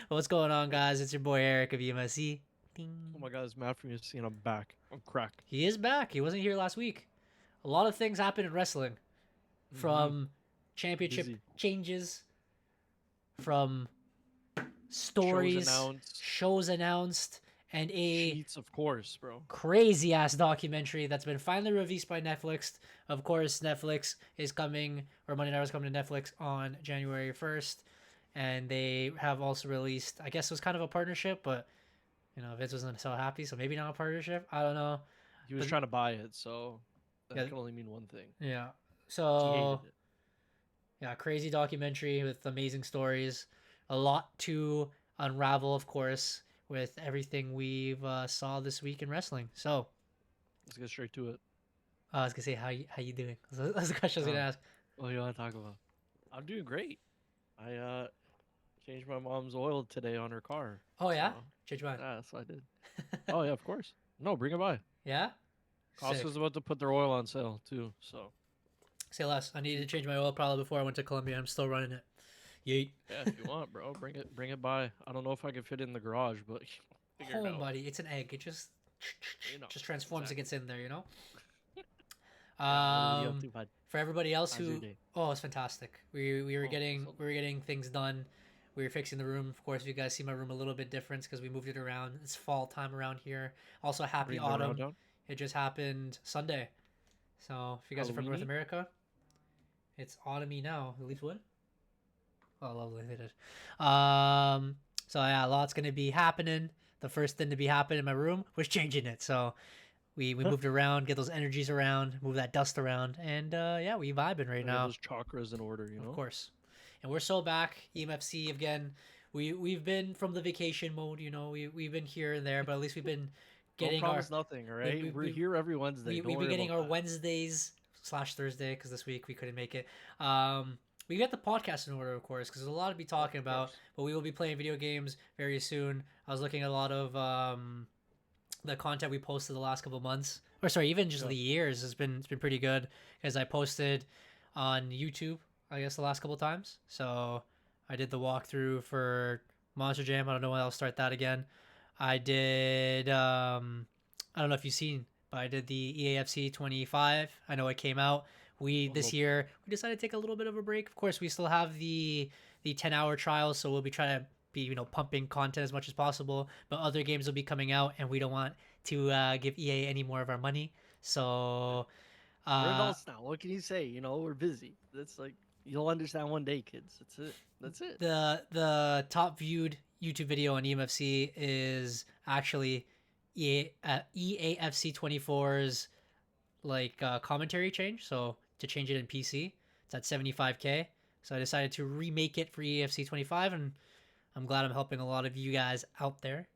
What's going on, guys? It's your boy Eric of EMFC. Oh Ding. my god, it's mad for me to see I'm back. I'm crack. He is back. He wasn't here last week. A lot of things happened in wrestling, Mm-hmm. from championship Busy. changes, from Shows stories, announced. shows announced, and a Cheats, of course, bro. crazy ass documentary that's been finally released by Netflix. Of course, Netflix is coming, or Monday Night is coming to Netflix on January 1st. And they have also released, I guess it was kind of a partnership, but Vince wasn't so happy, so maybe not a partnership. I don't know. He was But trying to buy it, so that yeah, can only mean one thing. yeah. He So hated it. yeah, crazy documentary with amazing stories. A lot to unravel, of course, with everything we've saw this week in wrestling. So Let's get straight to it. I was gonna say how you doing? That's the question I was Uh, gonna ask. what do you want to talk about? I'm doing great. I changed my mom's oil today on her car. Oh So yeah, change mine. yeah, that's what I did. Oh yeah, of course. No, bring it by. Yeah, sick. Costco's about to put their oil on sale too. So Say less. I needed to change my oil probably before I went to Colombia. I'm still running it. Yeet. yeah, if you want, bro, bring it by. I don't know if I can fit it in the garage, but figure it Home, out. buddy. It's an egg. It You know, just transforms and exactly. gets in there. Yeah, what are you up Um, to, bud? for everybody else How's your who, day? oh, it's fantastic. We were Oh, getting so we were getting things done. We were fixing the room. Of course, you guys see my room a little bit different because we moved it around. It's fall time around here. Also, happy bring the round autumn. down. It just happened Sunday. So if you guys are from North Halloweeny. America, it's autumny now. The leaves would. Oh, lovely they did. Um, so yeah, a lot's gonna be happening. The first thing to be happening in my room was changing it. So we moved around, get those energies around, move that dust around, and yeah, we vibing right Gotta get now, those chakras in order, you of know? course. And we're so back, EMFC again. We've been from the vacation mode, we've been here and there, but at least we've been Don't getting our promise nothing, all we right? we We're we, here every Wednesday. we Don't we've been worry getting about our that. Wednesdays slash Thursday because this week we couldn't make it. We got the podcast in order, of course, because there's a lot to be Of talking about. course. But we will be playing video games very soon. I was looking at a lot of the content we posted the last couple of months, or sorry, even just Yeah. the years it's been pretty good because I posted on YouTube, I guess, the last couple of times. So I did the walkthrough for Monster Jam. I don't know when I'll start that again. I did. I don't know if you've seen, but I did the EAFC 25. I know it came out. We this Oh, year we decided to take a little bit of a break. Of course, we still have the 10-hour trial, so we'll be trying to be pumping content as much as possible. But other games will be coming out, and we don't want to give EA any more of our money. So we're uh, adults now. What can you say? You know, we're busy. That's like you'll understand one day, kids. That's it. That's it. the top viewed YouTube video on EMFC is actually EAFC 24's commentary change. So to change it in PC, it's at 75K. So I decided to remake it for EAFC 25, and I'm glad I'm helping a lot of you guys out there.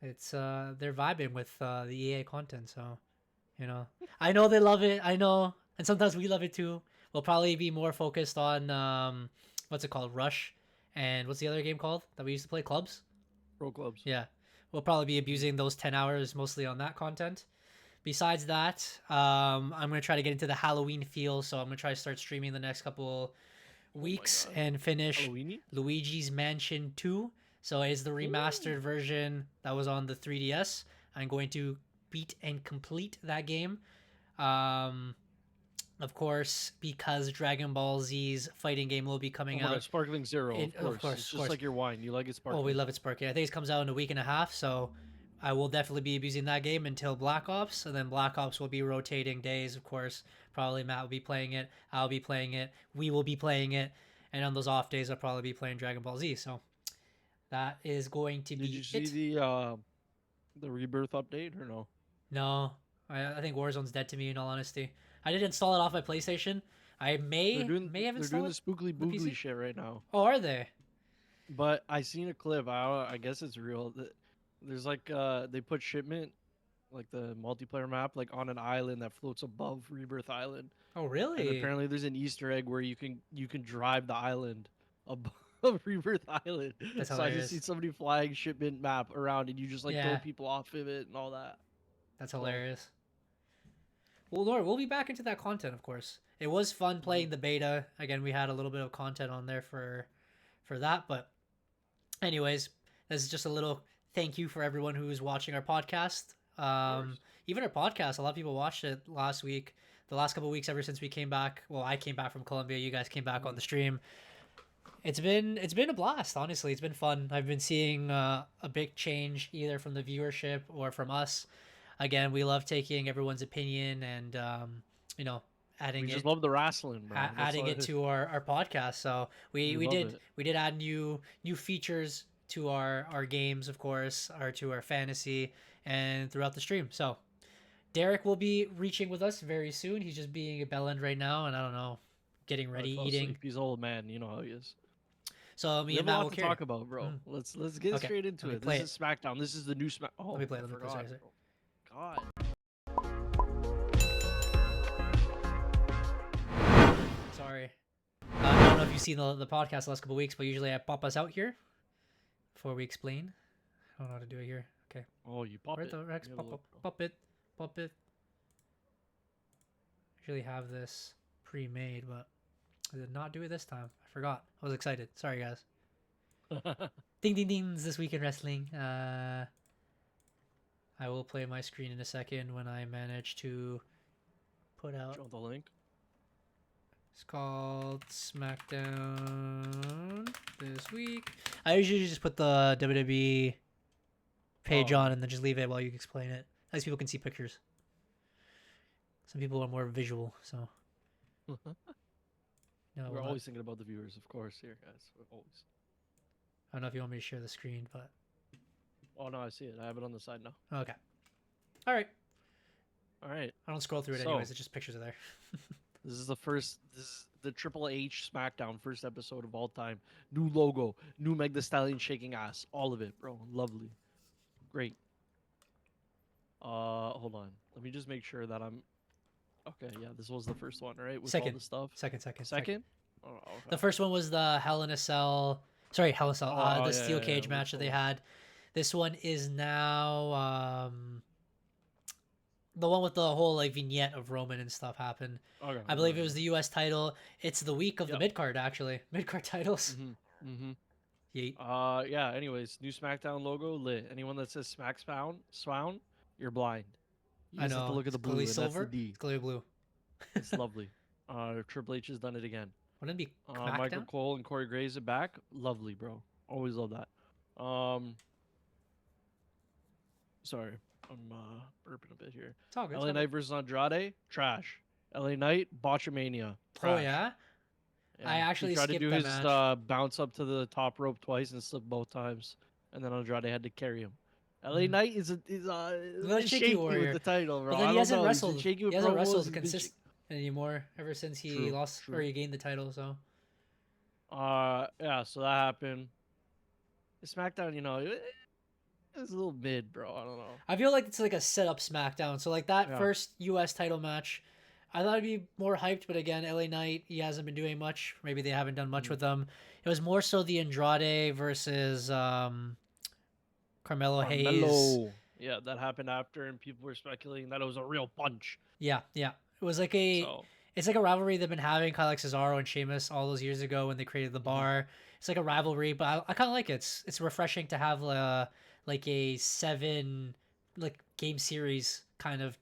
It's they're vibing with the EA content, so you know I know they love it. I know, and sometimes we love it too. We'll probably be more focused on what's it called, Rush, and what's the other game called that we used to play, Clubs? Pro clubs. Yeah, we'll probably be Hmm. abusing those 10 hours mostly on that content. Besides that, I'm gonna try to get into the Halloween feel, so I'm gonna try to start streaming the next couple Oh my weeks god. and finish Halloweeny? Luigi's Mansion 2. So it's the Ooh. remastered version that was on the 3DS. I'm going to beat and complete that game. Um, of course, because Dragon Ball Z's fighting game will be Oh coming my out. god, Sparkling Zero, of Of course. course, It's of just course. like your wine. You like it Oh, we sparkling. love it, Sparky. I think it comes out in a week and a half, so I will definitely be abusing that game until Black Ops, and then Black Ops will be rotating days, of course. Probably Matt will be playing it, I'll be playing it, we will be playing it, and on those off days, I'll probably be playing Dragon Ball Z. So that is going to Did you be see it. the rebirth update or no? No, I think Warzone's dead to me, in all honesty. I did install it off my PlayStation. I may have They're doing installed the it spookly on the boogly PC. shit right now. Oh, are they? But I seen a clip. I guess it's real. There's like they put shipment like the multiplayer map like on an island that floats above Rebirth Island, Oh, and really? apparently there's an Easter egg where you can drive the island above Rebirth Island. That's So I just see hilarious. somebody flying shipment map around, and you just like throw Yeah, people off of it and all that. that's So hilarious. Well, Lord, we'll be back into that content, of course. It was fun mhm. playing the beta. Again, we had a little bit of content on there for that, but Anyways, this is just a little thank you for everyone who's watching our podcast. Of course. Even our podcast, a lot of people watched it last week. The last couple of weeks, ever since we came back. Well, I came back from Colombia. You guys came back on the stream. It's been a blast. Honestly, it's been fun. I've been seeing a big change either from the viewership or from us. Again, we love taking everyone's opinion and you know adding We it just love the wrestling, bro. That's adding all it to our podcast. So we we love did it. we did add new features to our games, of course, or to our fantasy and throughout the stream. So Derek will be reaching with us very soon. He's just being a bellend right now, and I don't know, getting I ready, fell eating. asleep. He's an old man. You know how he is. So We me and have a Matt lot will to carry. talk about, bro. Mm. Let's get Okay, straight into let me it. play This is SmackDown. This is the new Smack. Oh, Let me play. I Let me play. forgot, Sorry. bro. Sorry. I don't know if you've seen the podcast the last couple of weeks, but usually I pop us out here before we explain. I don't know how to do it here. Okay. Oh, you pop Right it. the Rex, You have a pop look, up, bro. pop it. Usually have this pre-made, but I did not do it this time. I forgot. I was excited. Sorry, guys. Ding ding dings this week in wrestling. I will play my screen in a second when I manage to put out. Show the link. It's called SmackDown this week. I usually just put the WWE page on and then just leave it while you explain it. At least people can see pictures. Some people are more visual, so. No, We're always thinking about the viewers, of course, here, guys. We're always. I don't know if you want me to share the screen, but. Oh, no, I see it. I have it on the side now. Okay. All right. All right. I don't scroll through it So- anyways. It's just pictures are there. This is the Triple H SmackDown first episode of all time. New logo, new Meg Thee Stallion shaking ass, all of it, bro. Lovely, great. Hold on. Let me just make sure that I'm. Okay, yeah, this was the first one, right? With all Second. the stuff. Second. Second. Oh, okay. The first one was the Hell in a Cell. Sorry, Hell in a Cell. Oh, The yeah, steel yeah, cage yeah, match that they cool. had. This one is now the one with the whole like vignette of Roman and stuff happened. Okay, I believe it was the U.S. title. It's the week of Yep. the mid card actually. Mid card titles. Mm-hmm. Yeet. Yeah. Anyways, new SmackDown logo lit. Anyone that says Swown, you're blind. You I just have know. to look at It's the blue, clearly and silver. that's the D. It's clearly blue. It's lovely. Triple H has done it again. Wouldn't it be Michael SmackDown? Cole and Corey Graves are back. Lovely, bro. Always love that. Sorry, I'm burping a bit here. It's all good. LA Knight versus Andrade, trash. LA Knight, botchamania, Oh trash. yeah. Yeah, I actually he tried to skipped do that his match. bounce up to the top rope twice and slipped both times, and then Andrade had to carry him. LA Mhm. Knight is The shaky, shaky with warrior. the title, bro. But then I he don't hasn't know. He's been wrestled. shaky with He hasn't promos. wrestled He's been consistent anymore ever since he True, lost or true. he gained the title. So Yeah, so that happened. SmackDown, it was a little mid, bro. I don't know. I feel like it's like a setup SmackDown. So like that Yeah. first U.S. title match, I thought it'd be more hyped. But again, LA Knight, he hasn't been doing much. Maybe they haven't done much Mhm. with him. It was more so the Andrade versus Carmelo Hayes. Carmelo. Yeah, that happened after, and people were speculating that it was a real punch. Yeah. It was like a. So It's like a rivalry they've been having, kind of like Cesaro and Sheamus all those years ago when they created the bar. It's like a rivalry, but I kind of like it. It's refreshing to have like a 7 like game series kind of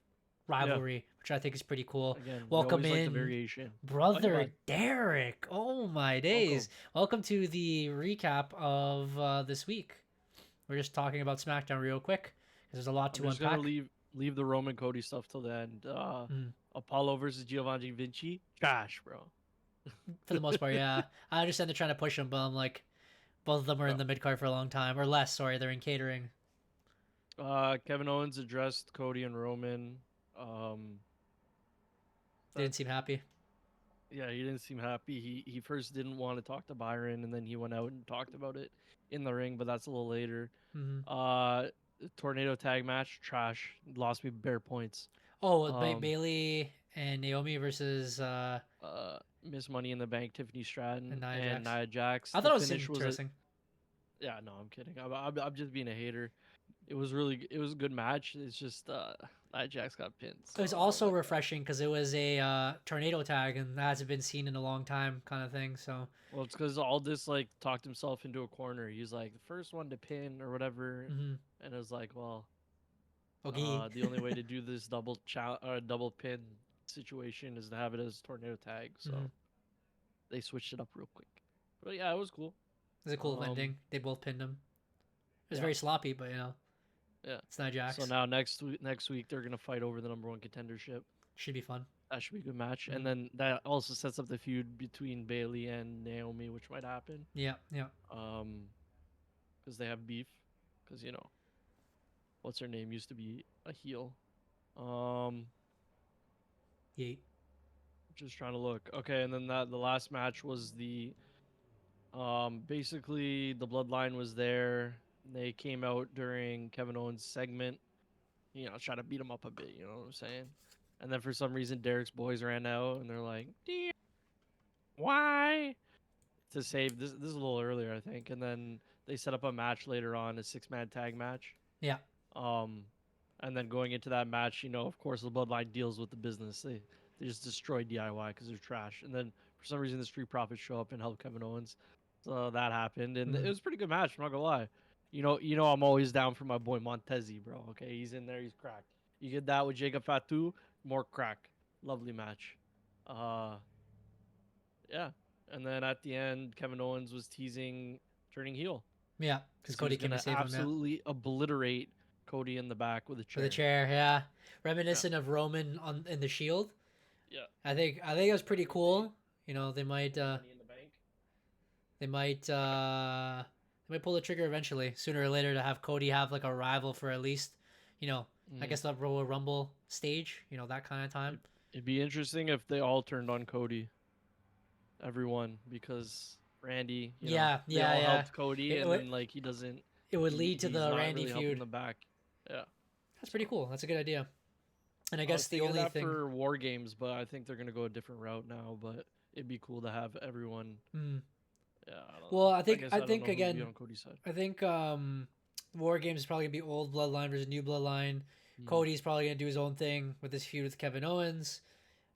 rivalry, which I think is pretty cool. again, Welcome we always like the in, variation. brother bud. Derek. Oh my days! Welcome to the recap of this week. We're just talking about SmackDown real quick because there's a lot I'm to just unpack. gonna leave the Roman Cody stuff till the end. Apollo versus Giovanni Vinci, trash, bro. For the most part, yeah. I understand they're trying to push him, but I'm like, both of them were in the mid card for a long time, or less. Sorry, they're in catering. Kevin Owens addressed Cody and Roman. They didn't seem happy. Yeah, he didn't seem happy. He first didn't want to talk to Byron, and then he went out and talked about it in the ring, but that's a little later. Mm-hmm. Tornado tag match, trash. Lost me bare points. Oh, Bailey and Naomi versus Miss Money in the Bank, Tiffany Stratton, and Nia Jax. I thought it was interesting. Yeah, no, I'm kidding. I'm just being a hater. It was it was a good match. It's just Jax got pinned. It was So I don't also like that. refreshing because it was a tornado tag, and that hasn't been seen in a long time, kind of thing. So, Well, it's because Aldis like talked himself into a corner. He's like the first one to pin or whatever, mm-hmm. and it was like, well, Okay. the only way to do this double pin situation is to have it as tornado tag. So Mm-hmm. they switched it up real quick. But yeah, it was cool. It was a cool ending. They both pinned him. It was Yeah. very sloppy, but Yeah. it's not Jax. So now next week they're gonna fight over the #1 contendership. Should be fun. That should be a good match. Mhm. And then that also sets up the feud between Bailey and Naomi, which might happen. Yeah, yeah. Because they have beef. Because what's her name used to be a heel. Yeet. Just trying to look. Okay, and then the last match was the basically the bloodline was there. They came out during Kevin Owens' segment, try to beat him up a bit, you know what I'm saying? And then for some reason Derek's boys ran out and they're like, "Dear, why?" To save this is a little earlier, I think. And then they set up a match later on, a 6-man tag match. Yeah. And then going into that match, of course the bloodline deals with the business. They just destroy DIY because they're trash. And then for some reason the Street Profits show up and help Kevin Owens. So that happened, and it was a pretty good match. I'm not gonna lie. I'm always down for my boy Montezi, bro. Okay, he's in there, he's cracked. You get that with Jacob Fatu, more crack. Lovely match. Yeah. And then at the end, Kevin Owens was teasing turning heel. Yeah, because Cody came to save him. Absolutely obliterate Cody in the back with a chair. With a chair, yeah. Reminiscent of Roman in the Shield. Yeah. I think it was pretty cool. They might they might pull the trigger eventually, sooner or later, to have Cody have like a rival for at least, I guess the Royal Rumble stage, that kind of time. It'd be interesting if they all turned on Cody. Everyone, because Randy, helped Cody, and then like he doesn't. It would lead to the Randy feud in the back. Yeah, that's pretty cool. That's a good idea. And I guess the only thing for War Games, but I think they're gonna go a different route now. But it'd be cool to have everyone. Yeah. Well, I think again, on Cody's side. I think War Games is probably gonna be old bloodline versus new bloodline. Cody's probably gonna do his own thing with this feud with Kevin Owens.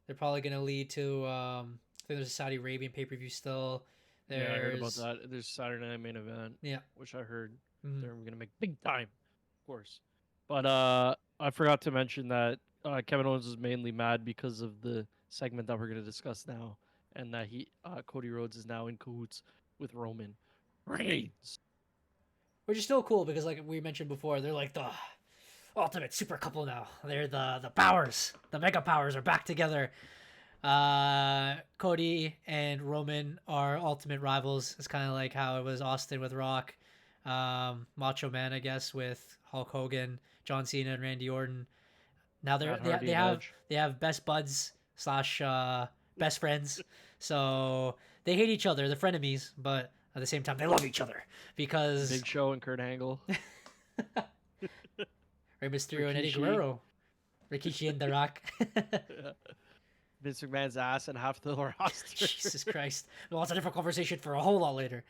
They're probably gonna lead to I think there's a Saudi Arabian pay-per-view still. Yeah, I heard about that. There's Saturday Night Main Event. Yeah, which I heard they're gonna make big time, of course. But I forgot to mention that Kevin Owens is mainly mad because of the segment that we're gonna discuss now, and that Cody Rhodes is now in cahoots with Roman Reigns, which is still cool because, like we mentioned before, they're like the ultimate super couple now. They're the powers, the mega powers are back together. Cody and Roman are ultimate rivals. It's kind of like how it was Austin with Rock, Macho Man, I guess, with Hulk Hogan, John Cena, and Randy Orton. Now they have best buds / best friends. So they hate each other. They're frenemies, but at the same time they love each other because Big Show and Kurt Angle, Rey Mysterio and Eddie Guerrero, Rikishi and The Rock. Vince McMahon's ass and half the roster. Jesus Christ. Well, it's a different conversation for a whole lot later.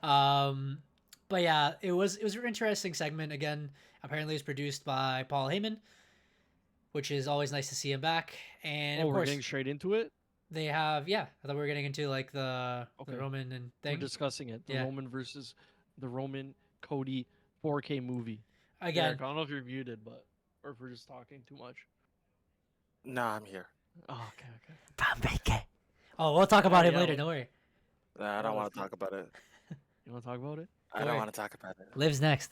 But yeah, it was an interesting segment. Again, apparently it's produced by Paul Heyman, which is always nice to see him back. And of course, we're getting straight into it. They have, I thought we were getting into like the Roman and thing. We're discussing it. The Roman versus the Roman Cody 4K movie. Again, Derek, I don't know if you're muted, or if we're just talking too much. Nah, I'm here. Oh, okay. Oh, we'll talk about him later. Don't worry. Nah, I don't want to talk about it. You want to talk about it? I don't want to talk about it. Liv's next.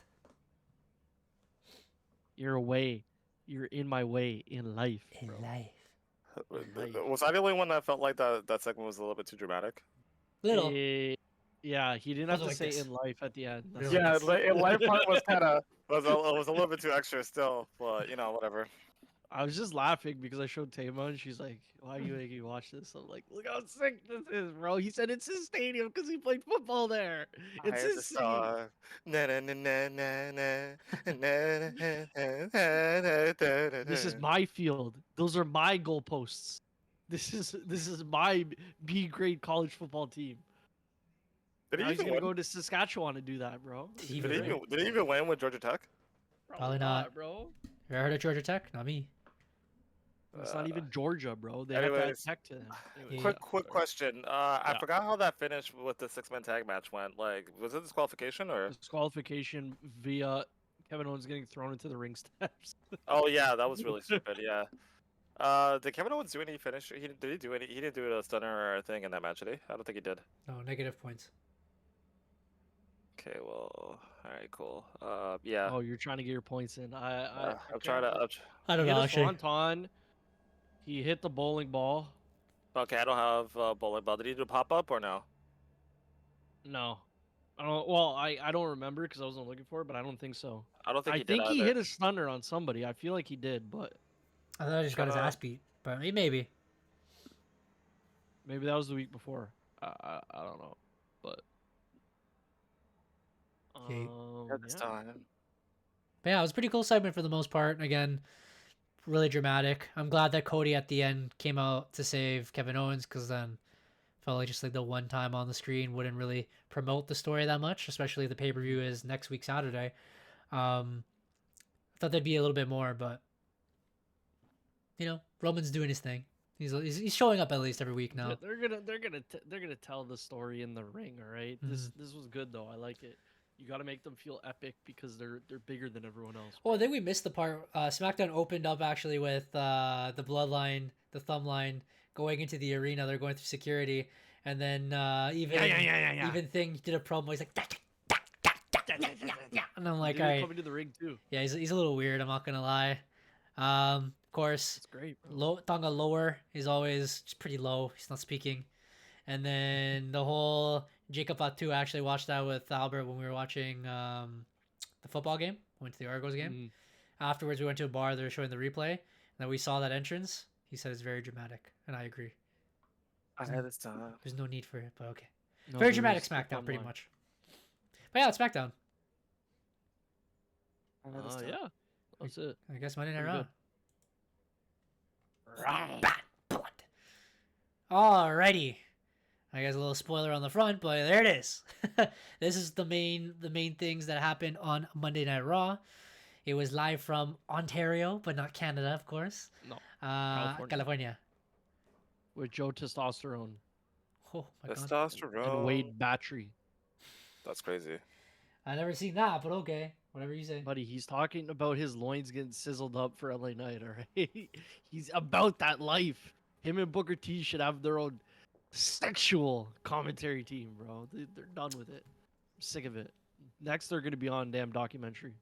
You're away. You're in my way in life. Bro. Was I the only one that felt like that segment was a little bit too dramatic? Little. Yeah, he didn't have to say in life at the end. Yeah, in life part was kind of was a little bit too extra still, but whatever. I was just laughing because I showed Tama and she's like, "Why are you making me watch this?" I'm like, "Look how sick this is, bro." He said it's his stadium because he played football there. It's his stadium. This is my field. Those are my goalposts. This is my B grade college football team. He's gonna go to Saskatchewan to do that, bro. Did he even win with Georgia Tech? Probably not. bro. You ever heard of Georgia Tech? Not me. It's not even Georgia, bro. They have to add anyways, tech to them. Anyways, Yeah. Quick sorry. question. I Yeah. forgot how that finished with the 6-man tag match went. Like, was it disqualification or? Disqualification via Kevin Owens getting thrown into the ring steps. Oh yeah, that was really stupid. Yeah. Did Kevin Owens do any finish? Did he do any? He didn't do a stunner or thing in that match, did he? I don't think he did. No, negative points. Okay, well, all right, cool. Yeah. Oh, you're trying to get your points in. I'm trying to. I don't He know, hit a actually. swanton. He hit the bowling ball. Okay, I don't have bowling ball. Did he do pop up or no? No, I don't. Well, I don't remember because I wasn't looking for it, but I don't think so. I don't think I he did think he either. hit a stunner on somebody. I feel like he did, but I thought I just got his ass beat, but maybe. maybe that was the week before. I don't know, but Okay. That's yeah. time. But yeah, it was a pretty cool segment for the most part. Again, really dramatic. I'm glad that Cody at the end came out to save Kevin Owens, because then felt like just like the one time on the screen wouldn't really promote the story that much, especially if the pay-per-view is next week Saturday. I thought there'd be a little bit more, but you know, Roman's doing his thing. He's showing up at least every week now. They're gonna tell the story in the ring. All right? This was good though. I like it. You got to make them feel epic because they're bigger than everyone else. Well, I think we missed the part. SmackDown opened up actually with the Bloodline, the Thumb Line going into the arena. They're going through security, and then even Thing did a promo. He's like, and I'm like, all right, coming to the ring too. yeah, he's a little weird. I'm not gonna lie. Of course, It's great. Bro. Tonga lower is always just pretty low. He's not speaking. And then the whole Jacob Fatu, I actually watched that with Albert when we were watching the football game. Went to the Argos game. Afterwards, we went to a bar. They were showing the replay. And then we saw that entrance. He said it's very dramatic, and I agree. I had this time. There's no need for it, but okay. No, Very there dramatic is the SmackDown, fun pretty line. much. But yeah, it's SmackDown. Yeah, that's it. I guess Monday Night Pretty Raw. good. Bad blood. Alrighty. I guess a little spoiler on the front, but there it is. This is the main things that happened on Monday Night Raw. It was live from Ontario, but not Canada, of course. No, California. with Joe Testosterone Oh my god. and Testosterone. Wade Battery. That's crazy. I never seen that, but okay. Whatever you say. Buddy, he's talking about his loins getting sizzled up for LA Knight, all right? He's about that life. Him and Booker T should have their own sexual commentary team, bro. They're done with it. I'm sick of it. Next, they're going to be on damn documentary.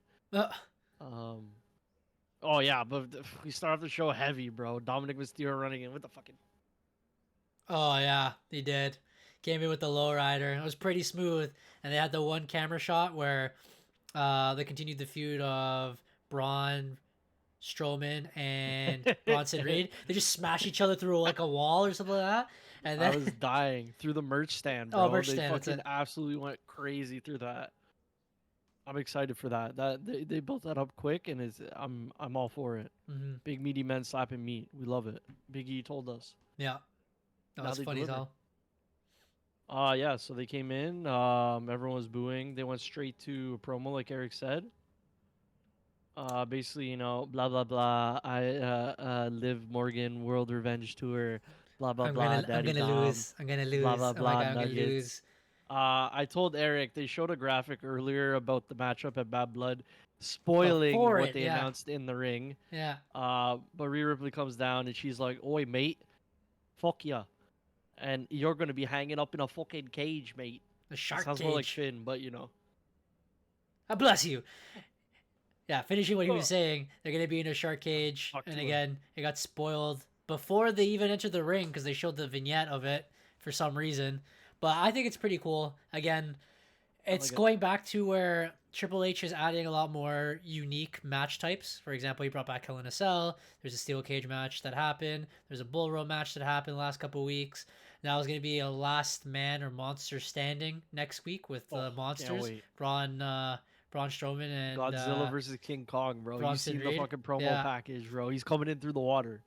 Oh, yeah, but we start off the show heavy, bro. Dominic Mysterio running in with the fucking... Oh yeah, he did. Came in with the lowrider. It was pretty smooth, and they had the one camera shot where they continued the feud of Braun Strowman and Bronson Reed. They just smash each other through like a wall or something like that. And then I was dying through the merch stand, bro. Oh, merch they stand, that's fucking it. absolutely went crazy through that. I'm excited for that. They built that up quick, and I'm all for it. Mhm. Big meaty men slapping meat. We love it. Big E told us. Yeah, that Now was they funny as delivered. hell. Yeah, so they came in, everyone was booing. They went straight to a promo, like Eric said. Basically, you know, blah blah blah. I Liv Morgan World Revenge Tour, blah blah I'm blah. gonna Daddy Dom. lose. I'm gonna lose. blah, blah, Oh my blah, god, I'm gonna nuggets. lose. I told Eric they showed a graphic earlier about the matchup at Bad Blood, spoiling Before what it, they yeah. announced in the ring. Yeah. But Rhea Ripley comes down and she's like, "Oi, mate, fuck ya, and you're gonna be hanging up in a fucking cage, mate." The It shark sounds cage. more like Finn, but you know. I bless you. Yeah, finishing what he was saying, they're gonna be in a shark cage, Talk and to her. again, it got spoiled before they even entered the ring because they showed the vignette of it for some reason. But I think it's pretty cool. Again, it's like it. going back to where Triple H is adding a lot more unique match types. For example, he brought back Hell in a Cell. There's a steel cage match that happened. There's a bull rope match that happened the last couple of weeks. Now it's going to be a last man or monster standing next week with the Can't monsters. wait. Braun Strowman and Godzilla versus King Kong, bro. You Bronson seen the Reed? fucking promo Yeah. package, bro. He's coming in through the water.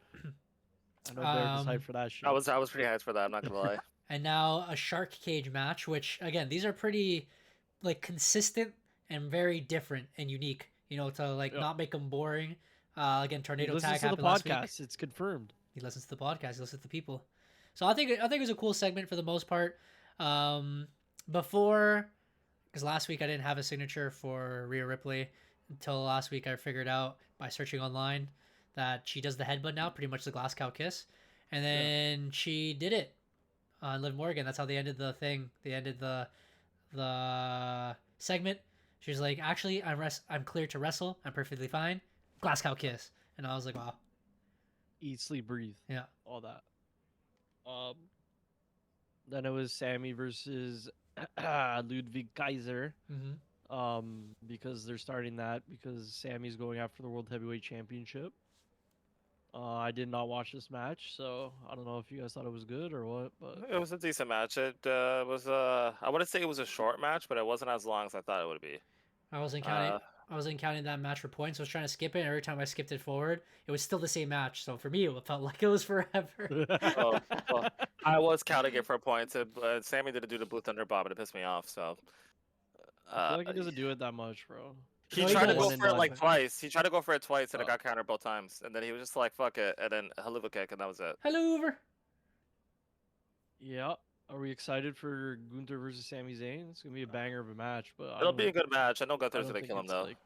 I know Derek is hyped for that shit. I was pretty hyped for that. I'm not gonna lie. and now a shark cage match, which again, these are pretty like consistent and very different and unique. to like Yeah. not make them boring. Again, He tornado listens tag to the happened last week. podcast. It's confirmed. He listens to the podcast. He listens to the people. So I think it was a cool segment for the most part. Before, because last week I didn't have a signature for Rhea Ripley until last week I figured out by searching online that she does the headbutt now, pretty much the glass cow kiss, and then she did it on Liv Morgan. That's how they ended the thing. They ended the segment. She's like, actually, I'm clear to wrestle. I'm perfectly fine. Glass cow kiss, and I was like, wow. Eat, sleep, breathe. Yeah. All that. Then it was Sammy versus Ludwig Kaiser. Because they're starting that because Sammy's going after the World Heavyweight Championship. I did not watch this match, so I don't know if you guys thought it was good or what. But It was a decent match. It was I wouldn't say it was a short match, but it wasn't as long as I thought it would be. I wasn't counting that match for points. I was trying to skip it, and every time I skipped it forward, it was still the same match. So for me, it felt like it was forever. Oh, well, I was counting it for points, but Sammy didn't do the Blue Thunder Bomb, and it pissed me off. So I feel like he doesn't do it that much, bro. he No, he tried to does. go for it like twice. He tried to go for it twice, and it Oh. got countered both times. And then he was just like, "Fuck it," and then Haluva kick, and that was it. Hello, over. Yeah. Are we excited for Gunther versus Sami Zayn? It's gonna be a banger of a match, but It'll be a good match. I know I Gunther's don't gonna think kill him it's, though. like-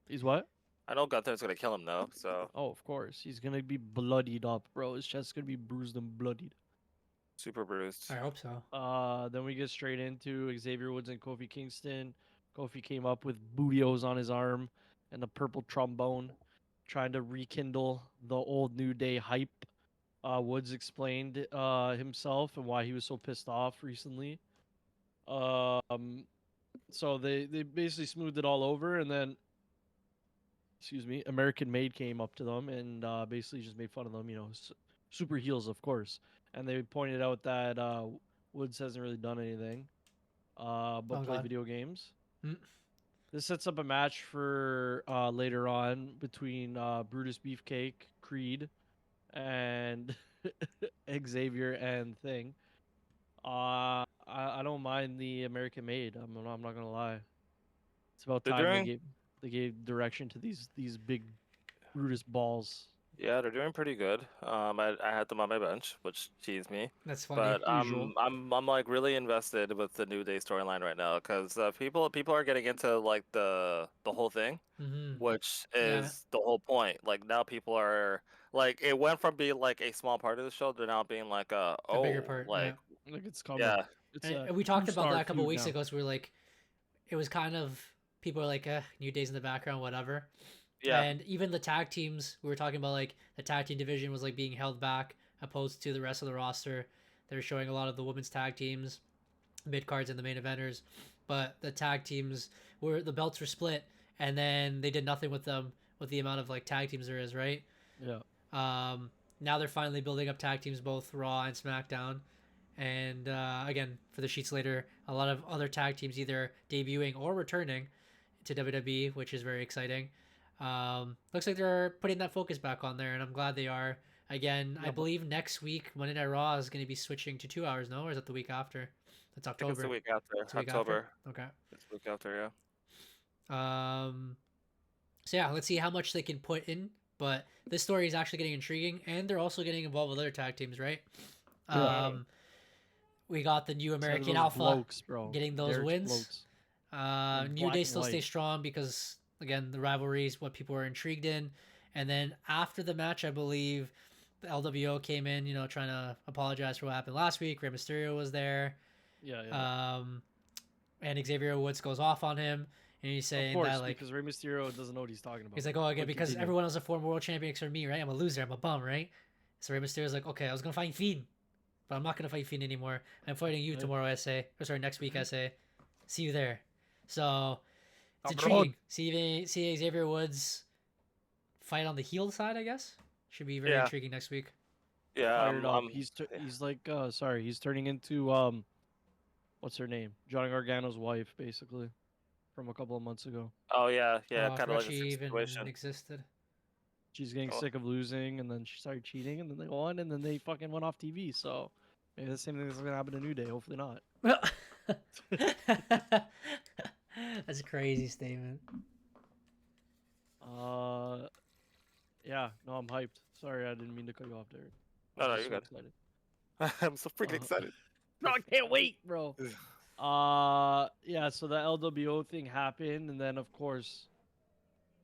He's what? I know Gunther's gonna kill him though. So Oh, of course. He's gonna be bloodied up, bro. His chest's gonna be bruised and bloodied. super bruised. I hope so. Then we get straight into Xavier Woods and Kofi Kingston. Kofi came up with bootios on his arm and a purple trombone, trying to rekindle the old New Day hype. Woods explained himself and why he was so pissed off recently. So they basically smoothed it all over, and then, excuse me, American Made came up to them and basically just made fun of them. Super heels, of course. And they pointed out that Woods hasn't really done anything, but Oh, play God. video games. Mm. This sets up a match for later on between Brutus Beefcake, Creed, and Xavier and Thing. I don't mind the American Made. I'm not gonna lie. It's about They're time doing- they gave direction to these big Brutus balls. Yeah, they're doing pretty good. I had them on my bench, which teased me. That's funny. But Usual. I'm like really invested with the New Day storyline right now because people are getting into like the whole thing, which is the whole point. Like now people are like it went from being like a small part of the show to now being like A bigger part. like Like it's coming. yeah. It's And we talked about two-star that a couple feud weeks now. ago. So we were like, it was kind of people were like, New Day's in the background, whatever. Yeah. And even the tag teams, we were talking about like the tag team division was like being held back opposed to the rest of the roster. They were showing a lot of the women's tag teams, mid cards, and the main eventers, but the tag teams the belts were split, and then they did nothing with them with the amount of like tag teams there is, right? Yeah. Now they're finally building up tag teams, both Raw and SmackDown. And again, for the sheets later, a lot of other tag teams either debuting or returning to WWE, which is very exciting. Looks like they're putting that focus back on there, and I'm glad they are. Again, I believe next week Monday Night Raw is going to be switching to 2 hours, no? Or is it the week after? It's I think it's October. the week after. It's the week October. after? Okay. It's the week after, yeah. So yeah, let's see how much they can put in. But this story is actually getting intriguing, and they're also getting involved with other tag teams, right? Yeah. We got the new Some of American those Alpha blokes, bro. getting those Derek's wins. blokes. In New black Day and still stay white. strong because again the rivalry is what people are intrigued in. And then after the match, I believe the LWO came in, trying to apologize for what happened last week. Rey Mysterio was there. Yeah. And Xavier Woods goes off on him, and he's saying Of course, that like because Rey Mysterio doesn't know what he's talking about. he's like, oh, again, But because continue. everyone was a former world champion except for me, right? I'm a loser. I'm a bum, right? So Rey Mysterio's like, okay, I was gonna fight Fiend, but I'm not gonna fight Fiend anymore. I'm fighting you Yeah. tomorrow, SA. Or sorry, next week, SA. See you there. So it's Cabrón. intriguing. See Xavier Woods fight on the heel side, I guess. Should be very Yeah. intriguing next week. Yeah. Fired up. He's like he's turning into what's her name? Johnny Gargano's wife, basically, from a couple of months ago. Oh yeah, yeah, I kind of forgot like she a even situation. existed. She's getting Oh. sick of losing, and then she started cheating, and then they won, and then they fucking went off TV. So maybe the same thing is gonna happen to New Day. Hopefully not. That's a crazy statement. Yeah, no, I'm hyped. Sorry, I didn't mean to cut you off, Derek. No, I'm no, just you're so good. excited. I'm so freaking excited. Bro, I can't wait, bro. Yeah, so the LWO thing happened, and then of course,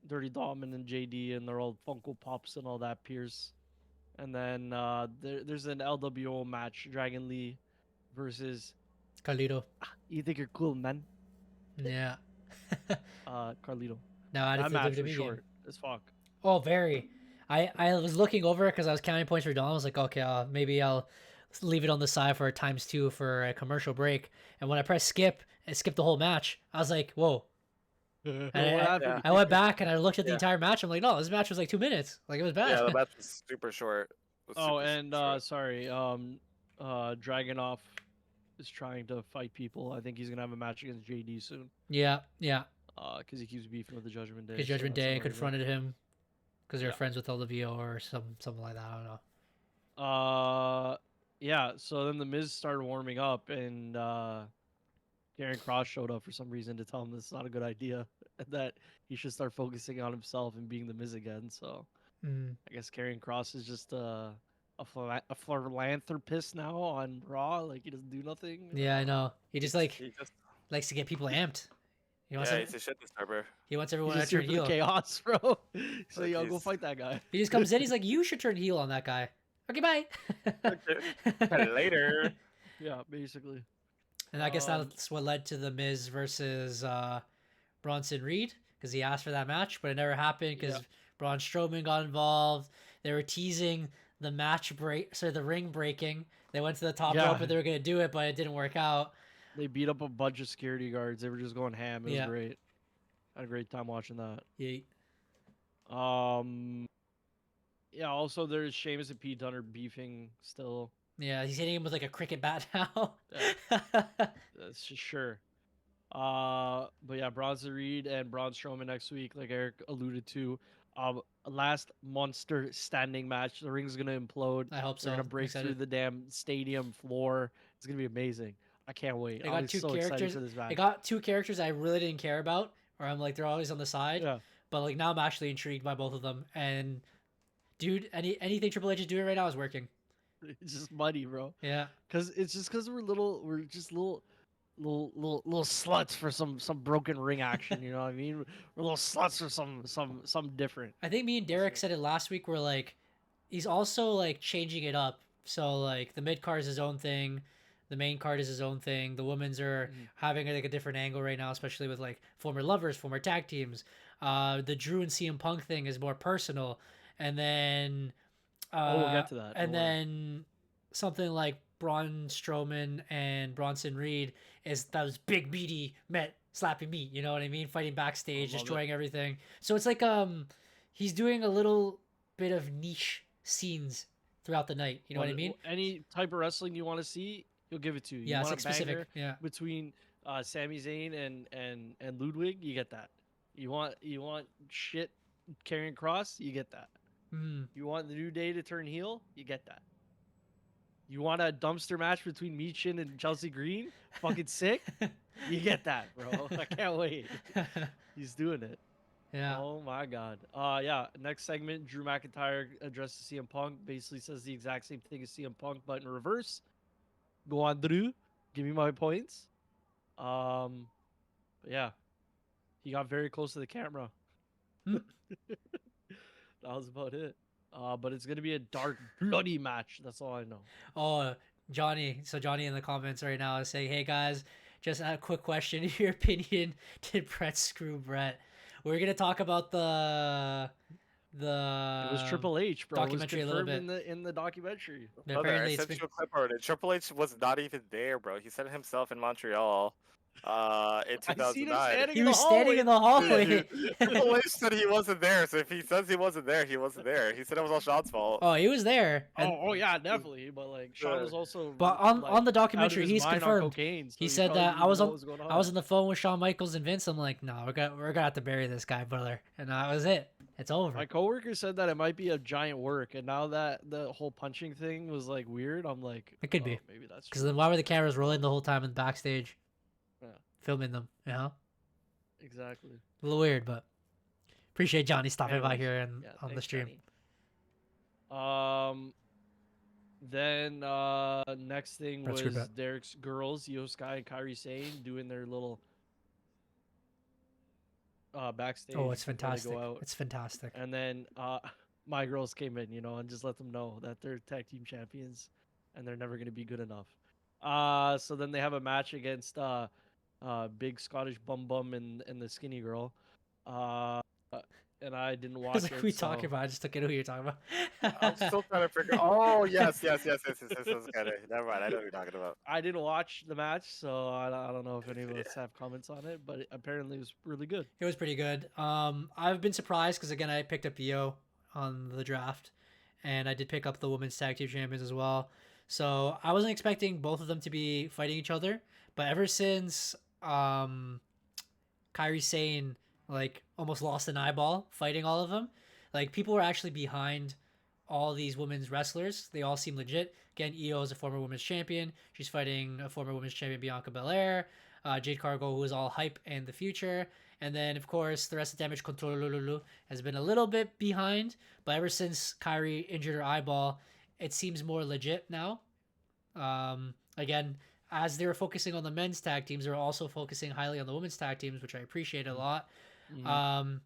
Dirty Domin and JD and their old Funko Pops and all that Pierce, and then there's an LWO match, Dragon Lee versus. Carlito. You think you're cool, man? Yeah. Carlito. No, I That did the match WWE was game. short as fuck. Oh, very. I was looking over it because I was counting points for Dom. I was like, okay, maybe I'll leave it on the side for ×2 for a commercial break. And when I pressed skip, it skipped the whole match. I was like, whoa. What And happened? I went back and I looked at the Yeah. entire match. I'm like, no, this match was like 2 minutes. Like, it was bad. Yeah, the match was super short. It was Oh, super, and super short. sorry, Dragunov is trying to fight people. I think he's gonna have a match against JD soon. Yeah. Because he keeps beefing with the Judgment Day. Because so Judgment that's Day annoying, man. confronted him because they're Yeah. friends with LWO or something like that. I don't know. Yeah. So then the Miz started warming up, and Karrion Kross showed up for some reason to tell him this is not a good idea, and that he should start focusing on himself and being the Miz again. So I guess Karrion Kross is just a philanthropist now on Raw. Like, he doesn't do nothing. Yeah, I know. He just He just, likes to get people amped. He wants, yeah, he's a shit disturber. he wants He's everyone to just turn here for the heel. chaos, bro. So Like, yo, go he's- fight that guy. He just comes in. He's like, you should turn heel on that guy. Okay, bye. Later. Yeah, basically. And I guess that's what led to the Miz versus Bronson Reed because he asked for that match, but it never happened because Yeah. Braun Strowman got involved. They were teasing the match break, so the ring breaking. They went to the top Yeah. rope and they were gonna do it, but it didn't work out. They beat up a bunch of security guards. They were just going ham. It was Yeah. great. Had a great time watching that. Yeah. Yeah, also there's Sheamus and Pete Dunne beefing still. Yeah, he's hitting him with like a cricket bat now. That's just sure. But yeah, Bronson Reed and Braun Strowman next week, like Eric alluded to. Last monster standing match. The ring's gonna implode. I hope so. They're gonna I'm break through excited. the damn stadium floor. It's gonna be amazing. I can't wait. They got I'm two so excited characters. for this match. They got two characters I really didn't care about, or I'm like they're always on the side. Yeah. But like now I'm actually intrigued by both of them. And dude, anything Triple H is doing right now is working. It's just muddy, bro. Yeah. Cause we're just little sluts for some broken ring action. You know what I mean? We're little sluts for some different. I think me and Derek said it last week. We're like, he's also like changing it up. So like the mid card is his own thing, the main card is his own thing. The women's are having like a different angle right now, especially with like former lovers, former tag teams. The Drew and CM Punk thing is more personal, and then we'll get to that. And Don't worry. then something like Braun Strowman and Bronson Reed is those big meaty slapping meat. You know what I mean? Fighting backstage, love it. destroying everything. So it's like he's doing a little bit of niche scenes throughout the night. You know what I mean? Any type of wrestling you want to see, he'll give it to you. Yeah, You it's want like a banger specific. Yeah. between Sami Zayn and Ludwig, you get that. You want shit Karrion Kross, you get that. Mm. You want the New Day to turn heel, you get that. You want a dumpster match between Michin and Chelsea Green, fucking sick, you get that, bro. I can't wait. He's doing it. Yeah. Oh my god. Yeah. Next segment, Drew McIntyre addresses CM Punk. Basically says the exact same thing as CM Punk, but in reverse. Go on, Drew. Give me my points. But yeah, he got very close to the camera. That was about it. But it's gonna be a dark, bloody match. That's all I know. Oh, Johnny. So Johnny in the comments right now is saying, "Hey guys, just a quick question. In your opinion, did Brett screw Brett?" We're gonna talk about the It was Triple H, bro. documentary It a was little confirmed in the documentary. Brother, apparently I it's sent been, you a clip already. Triple H was not even there, bro. He said it himself in Montreal in I seen him 2009. standing he in the was standing in the hallway. Dude, Triple H said he wasn't there, so if he says he wasn't there, he wasn't there. He said it was all Sean's fault. Oh, he was there. And, Oh yeah, definitely. But like Sean was also. but on like, on the out of documentary, his he's mind on confirmed. cocaine, so He he said probably that didn't I was know on what was going I was on the phone with Shawn Michaels and Vince. I'm like, no, we're gonna have to bury this guy, brother. And that was it. It's over. My coworker said that it might be a giant work, and now that the whole punching thing was like weird, I'm like, It could be. maybe that's Because true. then why were the cameras rolling the whole time in the backstage, Yeah. filming them? You know, Exactly. a little weird, but Appreciate Johnny stopping by Anyways, here and yeah, on the thanks, stream. Johnny. Then next thing Brett's was Rebet. Derek's girls, Io Sky and Kairi Sane, doing their little backstage. Oh, it's before they fantastic. go out. It's fantastic. And then my girls came in, and just let them know that they're tag team champions and they're never going to be good enough. So then they have a match against big Scottish bum and the skinny girl. And I didn't I watch was like, it. who are you talking about? I just took it who you're talking about. I'm still trying to figure. Oh yes. This is kind of. Never mind. I know what you're talking about. I didn't watch the match, so I don't know if any of us have comments on it, but apparently it was really good. It was pretty good. I've been surprised because again I picked up Io on the draft, and I did pick up the women's tag team champions as well. So I wasn't expecting both of them to be fighting each other, but ever since Kairi Sane like almost lost an eyeball fighting all of them, like people were actually behind all these women's wrestlers. They all seem legit. Again, Io is a former women's champion. She's fighting a former women's champion, Bianca Belair. Jade Cargill, who is all hype and the future. And then, of course, the rest of Damage Control has been a little bit behind. But ever since Kairi injured her eyeball, it seems more legit now. Again, as they were focusing on the men's tag teams, they were also focusing highly on the women's tag teams, which I appreciate a lot. Mm-hmm.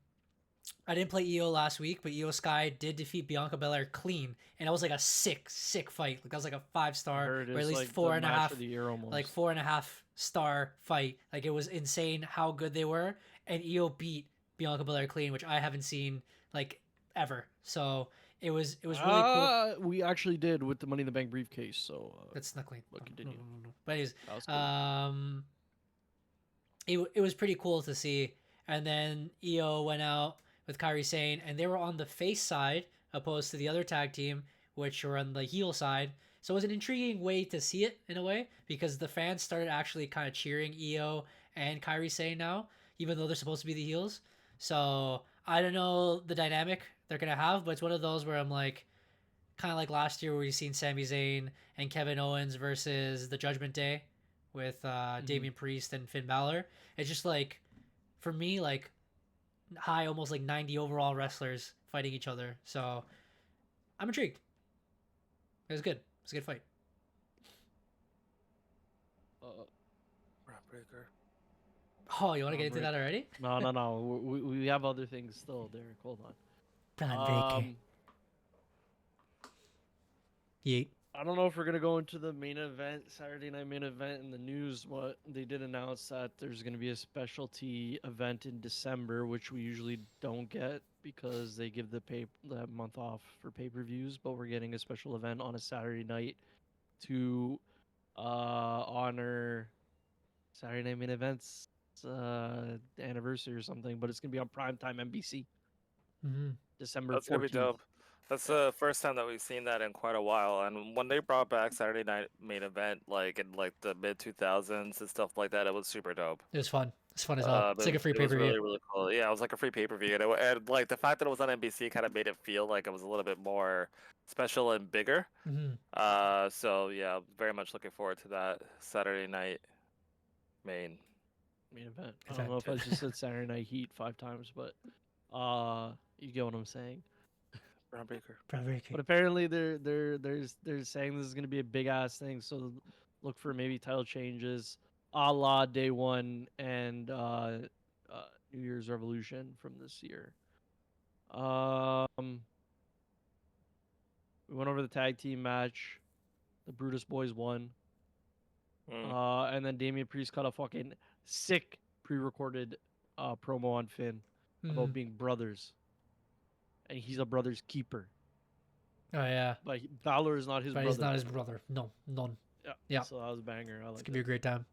I didn't play Io last week, but Io Sky did defeat Bianca Belair clean, and it was like a sick fight. Like that was like a 5-star, or at least like 4.5, like 4.5-star fight. Like it was insane how good they were, and Io beat Bianca Belair clean, which I haven't seen like ever. So it was really cool. We actually did with the Money in the Bank briefcase, so That's not clean. But continue. No. But anyways, that was cool. it was pretty cool to see. And then Io went out with Kairi Sane, and they were on the face side opposed to the other tag team, which were on the heel side. So it was an intriguing way to see it in a way, because the fans started actually kind of cheering Io and Kairi Sane now, even though they're supposed to be the heels. So I don't know the dynamic they're gonna have, but it's one of those where I'm like, kind of like last year where you've seen Sami Zayn and Kevin Owens versus the Judgment Day with Damian Priest and Finn Balor. It's just like, for me, like high, almost like 90 overall wrestlers fighting each other. So I'm intrigued. It was good. It was a good fight. Breaker. Oh, you want to get into that already? No. We have other things still, Derek. Hold on. Yeet. I don't know if we're gonna go into the main event, Saturday night main event in the news. What they did announce that there's gonna be a specialty event in December, which we usually don't get because they give that month off for pay-per-views. But we're getting a special event on a Saturday night to honor Saturday night main events anniversary or something. But it's gonna be on primetime NBC. December 14th. That's gonna be dope. That's the first time that we've seen that in quite a while. And when they brought back Saturday night main event, like in like the mid 2000s and stuff like that, it was super dope. It was fun. It's fun as hell. It's like a free pay per view. Really cool. Yeah, it was like a free pay per view, and like the fact that it was on NBC kind of made it feel like it was a little bit more special and bigger. So yeah, very much looking forward to that Saturday night main event. I don't know if I just said Saturday Night Heat 5 times, but you get what I'm saying. Brown Breaker. But apparently they're saying this is gonna be a big ass thing, so look for maybe title changes, a la Day One and New Year's Revolution from this year. We went over the tag team match. The Brutus Boys won. And then Damian Priest cut a fucking sick pre-recorded promo on Finn about being brothers. And he's a brother's keeper. Oh, yeah. But Balor is not his brother. He's not his brother. No, none. Yeah. So that was a banger. It's going to be a great time.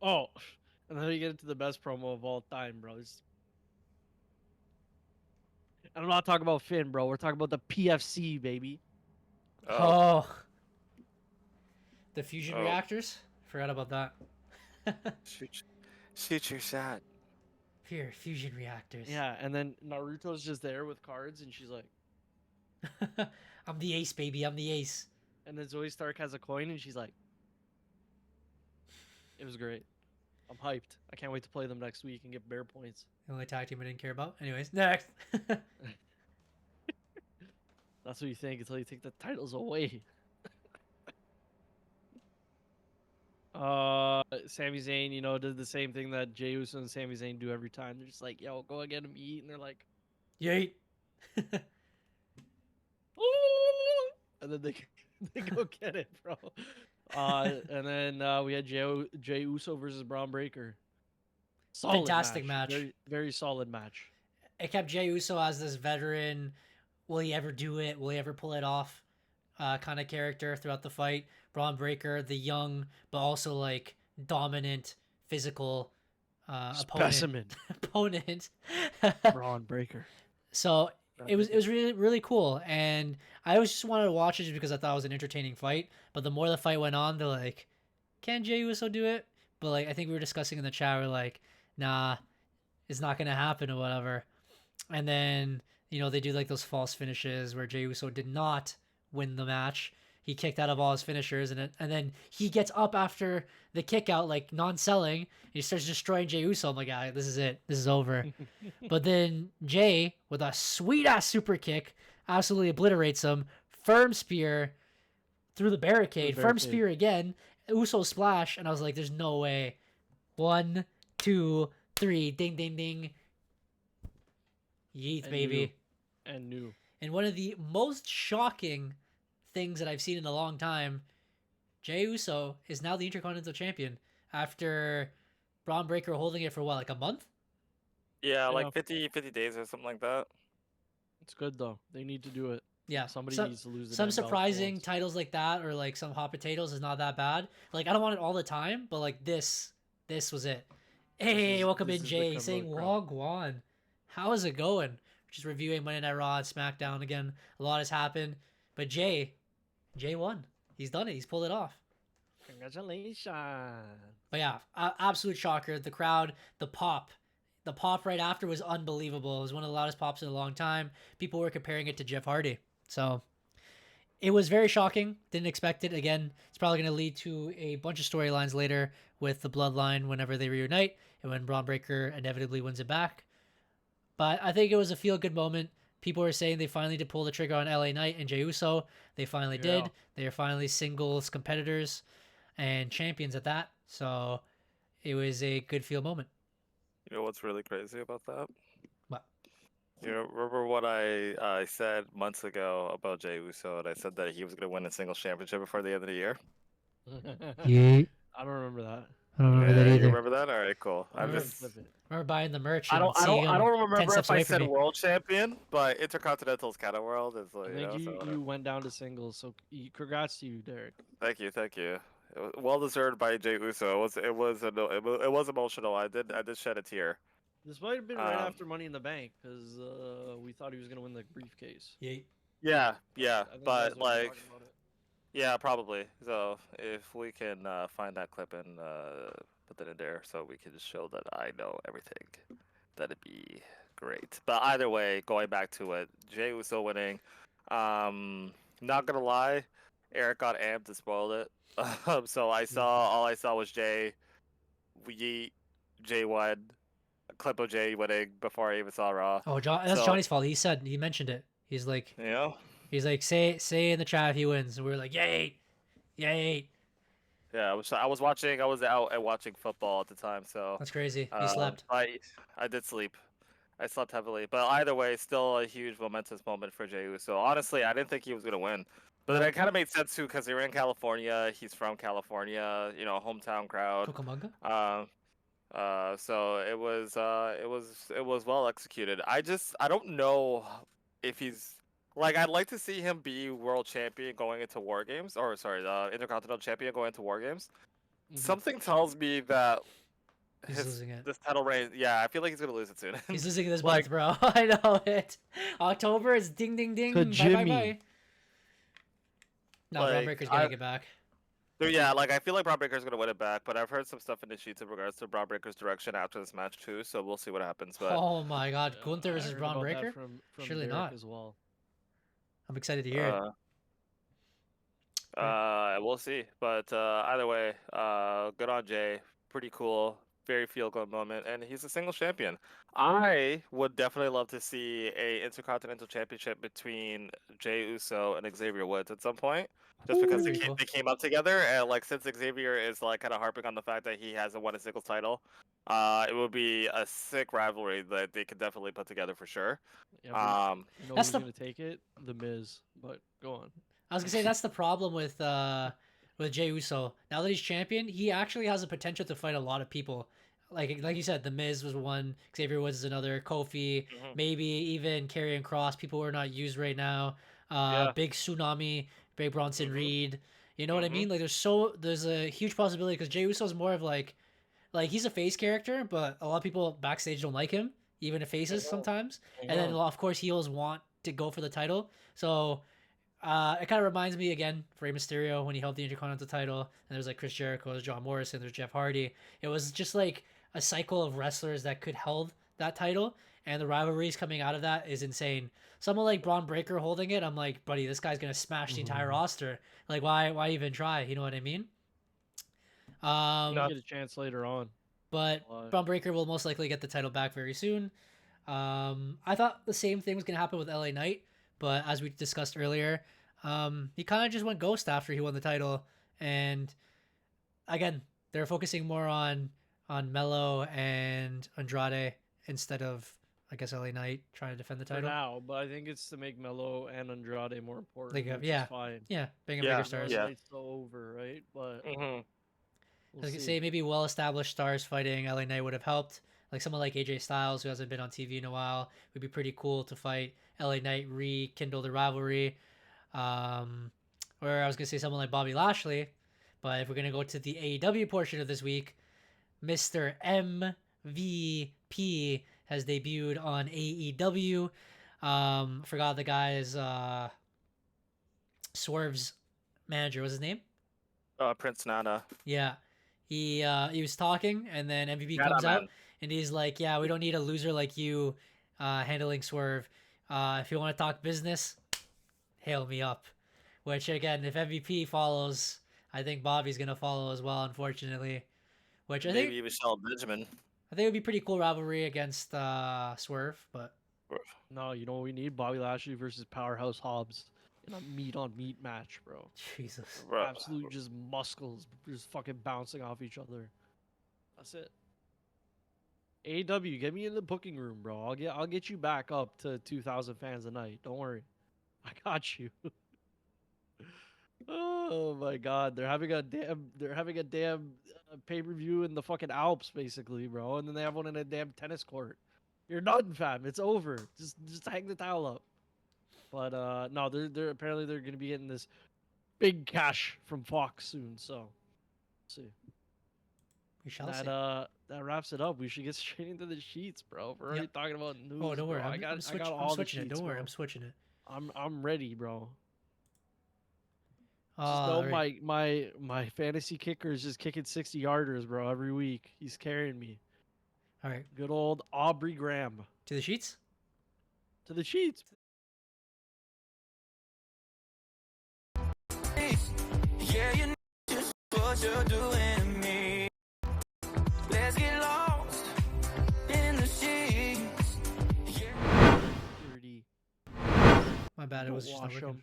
Oh, and then you get into the best promo of all time, bro. And I'm not talking about Finn, bro. We're talking about the PFC, baby. Oh. The fusion reactors? Forgot about that. Shoot your shot. Here, fusion reactors. Yeah, and then Naruto's just there with cards, and she's like, I'm the ace, baby. I'm the ace. And then Zoe Stark has a coin, and she's like, it was great. I'm hyped. I can't wait to play them next week and get bear points. The only tag team I didn't care about. Anyways, next. That's what you think until you take the titles away. Sami Zayn, did the same thing that Jey Uso and Sami Zayn do every time. They're just like, yo, go get him eat, and they're like, Yeet. and then they go get it, bro. And then we had Jey Uso versus Braun Breaker. Solid Fantastic match. Very, very solid match. It kept Jey Uso as this veteran. Will he ever do it? Will he ever pull it off? Kind of character throughout the fight. Braun Breaker, the young but also like dominant physical Specimen. opponent. Braun Breaker. So it was really really cool, and I always just wanted to watch it just because I thought it was an entertaining fight. But the more the fight went on, they're like, "Can Jey Uso do it?" But like I think we were discussing in the chat, we're like, "Nah, it's not gonna happen" or whatever. And then they do like those false finishes where Jey Uso did not win the match. He kicked out of all his finishers, and then he gets up after the kick out, like non-selling, and he starts destroying Jey Uso. I'm like, ah, this is it. This is over. But then Jey, with a sweet-ass super kick, absolutely obliterates him. Firm spear through the barricade. Firm spear again. Uso splash, and I was like, there's no way. 1, 2, 3. Ding, ding, ding. Yeet, baby. New. And one of the most shocking things that I've seen in a long time, Jey Uso is now the Intercontinental Champion after Braun Breaker holding it for what, like a month? Yeah, like 50 days or something like that. It's good though. They need to do it. Yeah. Somebody needs to lose the some damn belt surprising once. titles like that, or like some hot potatoes is not that bad. Like I don't want it all the time, but like this was it. Hey, welcome in, Jay. Saying Wagwan. How is it going? Just reviewing Monday Night Raw and SmackDown again. A lot has happened, but Jay won. He's done it. He's pulled it off. Congratulations. But yeah, absolute shocker. The crowd, the pop right after was unbelievable. It was one of the loudest pops in a long time. People were comparing it to Jeff Hardy. So it was very shocking. Didn't expect it. Again, it's probably going to lead to a bunch of storylines later with the Bloodline whenever they reunite and when Braun Breaker inevitably wins it back. But I think it was a feel-good moment. People were saying they finally did pull the trigger on LA Knight and Jey Uso. They finally did. They are finally singles competitors and champions at that. So it was a good feel moment. You know what's really crazy about that? What? Remember what I said months ago about Jey Uso, and I said that he was going to win a singles championship before the end of the year? Yeah. I don't remember that. I don't remember that either. You remember that? All right, cool. I remember buying the merch. I don't remember if I said me. world champion, but Intercontinental's kind of world is like. I think you went down to singles, so congrats to you, Derek. Thank you. Well deserved by Jey Uso. It was emotional. I did shed a tear. This might have been right after Money in the Bank because we thought he was gonna win the briefcase. Yeah, but like. Yeah, probably. So if we can find that clip and put that in there so we can show that I know everything, that'd be great. But either way, going back to it, Jey Uso winning. Not gonna lie, Eric got amped and spoiled it. So all I saw was Jey won, a clip of Jey winning before I even saw Raw. Oh, that's Johnny's fault. He mentioned it. He's like, He's like, say in the chat if he wins. And we were like, yay. Yeah, I was watching. I was out and watching football at the time, so that's crazy. You slept. I did sleep. I slept heavily, but either way, still a huge momentous moment for Jey Uso. Honestly, I didn't think he was gonna win, but then it kind of made sense too because they were in California. He's from California, hometown crowd. Cucamonga? So it was well executed. I don't know if he's. Like, I'd like to see him be world champion going into War Games, or sorry, the Intercontinental champion going into War Games. Mm-hmm. Something tells me that he's losing it. This title reign, yeah, I feel like he's gonna lose it soon. He's losing it this month, bro. I know it. October is ding ding ding. Bye. No, Braun Breaker's gonna get back. Yeah, like I feel like Braun Breaker's gonna win it back, but I've heard some stuff in the sheets in regards to Braun Breaker's direction after this match too, so we'll see what happens. But oh my God, Gunther versus Braun Breaker? From Surely Derek not. As well. I'm excited to hear it. We'll see. But either way, good on Jey. Pretty cool. very feel good moment, and he's a single champion. I would definitely love to see a Intercontinental Championship between Jey Uso and Xavier Woods at some point, just because That'd be cool. they came up together, and like since Xavier is like kind of harping on the fact that he hasn't won a single title, it would be a sick rivalry that they could definitely put together for sure. Yeah, but you know That's who's the- gonna take it? The Miz. But go on. I was gonna say that's the problem with Jey Uso. Now that he's champion, he actually has the potential to fight a lot of people. Like you said, the Miz was one, Xavier Woods is another, Kofi, maybe even Karrion Kross, people who are not used right now. Yeah. Big Tsunami, Big Bronson Reed. You know what I mean? Like there's a huge possibility because Jey Uso is more of like he's a face character, but a lot of people backstage don't like him, even the faces sometimes. And then of course heels want to go for the title. So it kind of reminds me again for Rey Mysterio when he held the Intercontinental title, and there's like Chris Jericho, there's John Morrison, there's Jeff Hardy. It was just like a cycle of wrestlers that could held that title, and the rivalries coming out of that is insane. Someone like Braun Breaker holding it, I'm like, buddy, this guy's gonna smash the entire roster. Like, why even try? You know what I mean? You get a chance later on. But Braun Breaker will most likely get the title back very soon. I thought the same thing was gonna happen with LA Knight, but as we discussed earlier, he kind of just went ghost after he won the title, and again, they're focusing more on Melo and Andrade instead of, I guess, LA Knight trying to defend the For title. now, but I think it's to make Melo and Andrade more important. Like, which yeah, is fine. yeah, bringing bigger stars. Yeah. It's so over, right? But I was gonna say maybe well-established stars fighting LA Knight would have helped. Like someone like AJ Styles, who hasn't been on TV in a while, would be pretty cool to fight LA Knight, rekindle the rivalry. Or I was gonna say someone like Bobby Lashley, but if we're gonna go to the AEW portion of this week, Mr. MVP has debuted on AEW. Forgot the guy's Swerve's manager. What's his name? Prince Nana. Yeah. He was talking, and then MVP Nana comes out, man. and he's like, "Yeah, we don't need a loser like you handling Swerve. If you want to talk business, hail me up." Which again, if MVP follows, I think Bobby's gonna follow as well. Unfortunately, which I Maybe think even Shelton Benjamin. it would be pretty cool rivalry against Swerve, but no, you know what we need? Bobby Lashley versus Powerhouse Hobbs in a meat on meat match, bro. Jesus, Bro. Absolute just muscles just fucking bouncing off each other. That's it. AW, get me in the booking room, bro. I'll get you back up to 2,000 fans a night. Don't worry, I got you. Oh my god, they're having a damn pay-per-view in the fucking Alps basically, bro, and then they have one in a damn tennis court. You're done, fam. It's over. Just hang the towel up. But no, they're apparently they're gonna be getting this big cash from Fox soon. So, we'll see. we shall That see. that wraps it up. We should get straight into the sheets, bro. We're already talking about news. Oh, don't worry. bro. I'm switching it. Don't worry, I'm switching it. I'm ready, bro. Just All know right. my fantasy kicker is just kicking 60-yarders, bro, every week. He's carrying me. All right, Good old Aubrey Graham. to the sheets. To the sheets. Yeah, you know just what you're doing to me. Let's get lost in the sheets. Dirty. My bad. It Don't was just not wash working. 'em.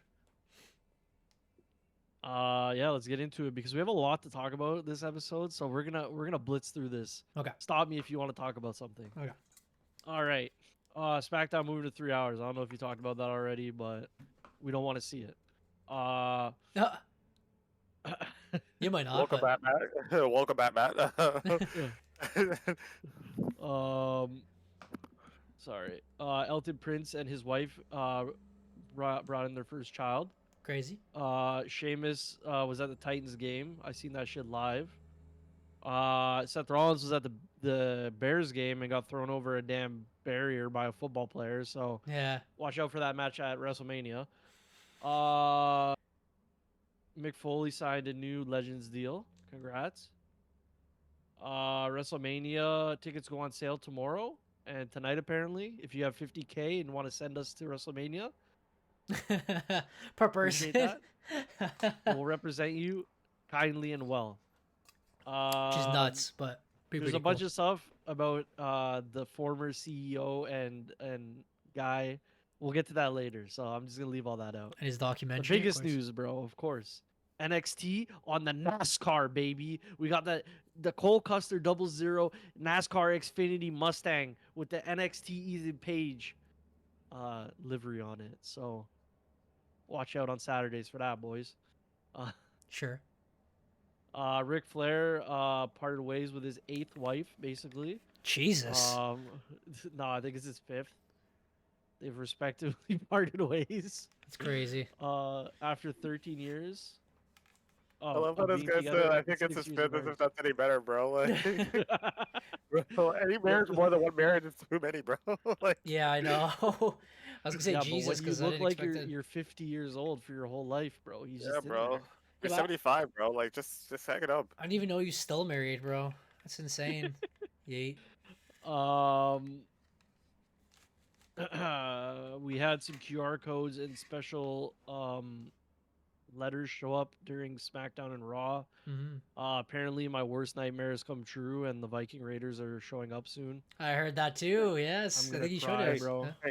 Yeah, let's get into it because we have a lot to talk about this episode. So we're gonna blitz through this. Okay. Stop me if you want to talk about something. Okay. All right. SmackDown moving to 3 hours. I don't know if you talked about that already, but we don't want to see it. You might not. Welcome but- back, Matt. Welcome back, Matt. Sorry. Elton Prince and his wife brought in their first child. Crazy. Sheamus was at the Titans game. I seen that shit live. Seth Rollins was at the Bears game and got thrown over a damn barrier by a football player. So Yeah. watch out for that match at WrestleMania. Mick Foley signed a new Legends deal. Congrats. WrestleMania tickets go on sale tomorrow and tonight apparently. If you have 50K and want to send us to WrestleMania, Per person. Appreciate we'll represent you kindly and well. Which is nuts, but There's a bunch of stuff about the former CEO and guy. We'll get to that later, so I'm just gonna leave all that out. And his The documentary. biggest news, bro, of course. NXT on the NASCAR, baby. We got the Cole Custer 00 NASCAR Xfinity Mustang with the NXT Ethan Page livery on it. So watch out on Saturdays for that, boys. Sure. Ric Flair parted ways with his 8th wife, basically. Jesus. No, I think it's his 5th. They've respectively parted ways. That's crazy. After 13 years. I love how of this being guy together said, I and think it's 6 his years of fifth, as if marriage. that's any better, bro. Like, bro, any marriage more than one marriage is too many, bro. Like, Yeah, I know. I was gonna say Yeah, Jesus but when you because I look didn't like expect it. you're 50 years old for your whole life, bro. He's yeah, just in bro. there. You're but 75, bro. Like, just hang it up. I didn't even know you still married, bro. That's insane. Yeet. Um, we had some QR codes and special letters show up during SmackDown and Raw. Hmm. Apparently, my worst nightmare has come true, and the Viking Raiders are showing up soon. I heard that too. Yes, I'm I gonna think you showed cry, it. bro. Huh?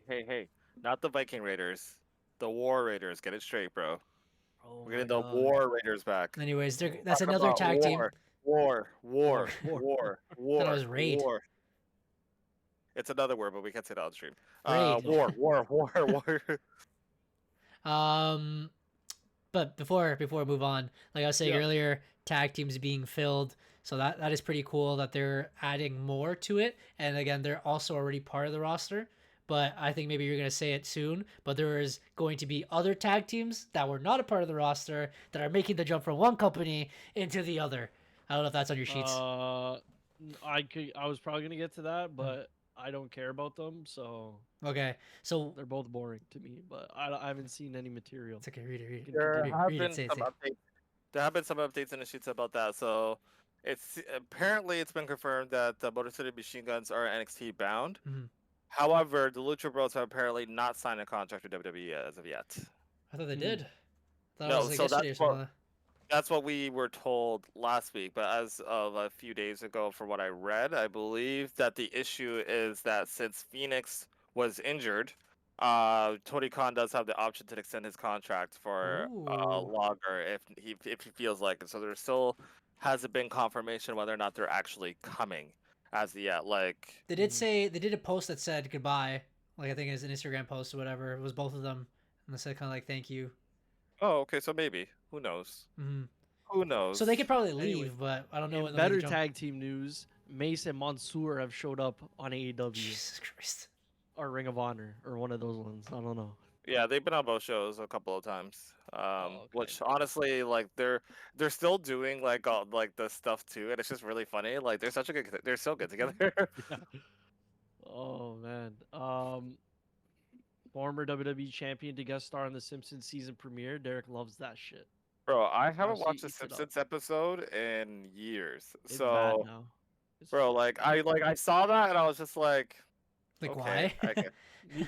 Hey. Not the Viking Raiders. The War Raiders. Get it straight, bro. Oh We're my getting the God. War Raiders back. Anyways, Oh. that's Talk another about tag team. War. War. Thought it was raid. War. It's another word, but we can't say that on stream. Raid. War. But before we move on, like I was saying Yeah. earlier, tag teams being filled. So that is pretty cool that they're adding more to it. And again, they're also already part of the roster. But I think maybe you're gonna say it soon. But there is going to be other tag teams that were not a part of the roster that are making the jump from one company into the other. I don't know if that's on your sheets. I was probably gonna get to that, but I don't care about them, so Okay, so they're both boring to me. But I haven't seen any material. it's okay. Read it. Can There continue. have Read it, been say it, some say it. updates. There have been some updates in the sheets about that. So it's apparently it's been confirmed that the Motor City Machine Guns are NXT bound. Mhm. However, the Lucha Bros have apparently not signed a contract with WWE as of yet. I thought they Hmm. did. Thought it No, was like so yesterday or that's something. what that's what we were told last week. But as of a few days ago, from what I read, I believe that the issue is that since Phoenix was injured, Tony Khan does have the option to extend his contract for Ooh. longer if he feels like it. So there still hasn't been confirmation whether or not they're actually coming as of yet. Like, They did say they did a post that said goodbye. Like I think it's an Instagram post or whatever. It was both of them, and they said kind of like thank you. oh, okay, so maybe who knows? Hmm. Who knows? So they could probably leave, Anyway, but I don't know In what better tag team news, Mace and Mansoor have showed up on AEW Jesus Christ. or Ring of Honor or one of those ones. I don't know. Yeah, they've been on both shows a couple of times. Okay. Which honestly, like they're still doing like all like the stuff too, and it's just really funny. Like they're such a good, they're so good together. Yeah. Oh man. Former WWE champion to guest star on the Simpsons season premiere. Derek loves that shit. Bro, I haven't she watched the eats it up. Simpsons episode in years. It's So, bad now. It's bro, shit. like I saw that and I was just like, Like okay, why? I get,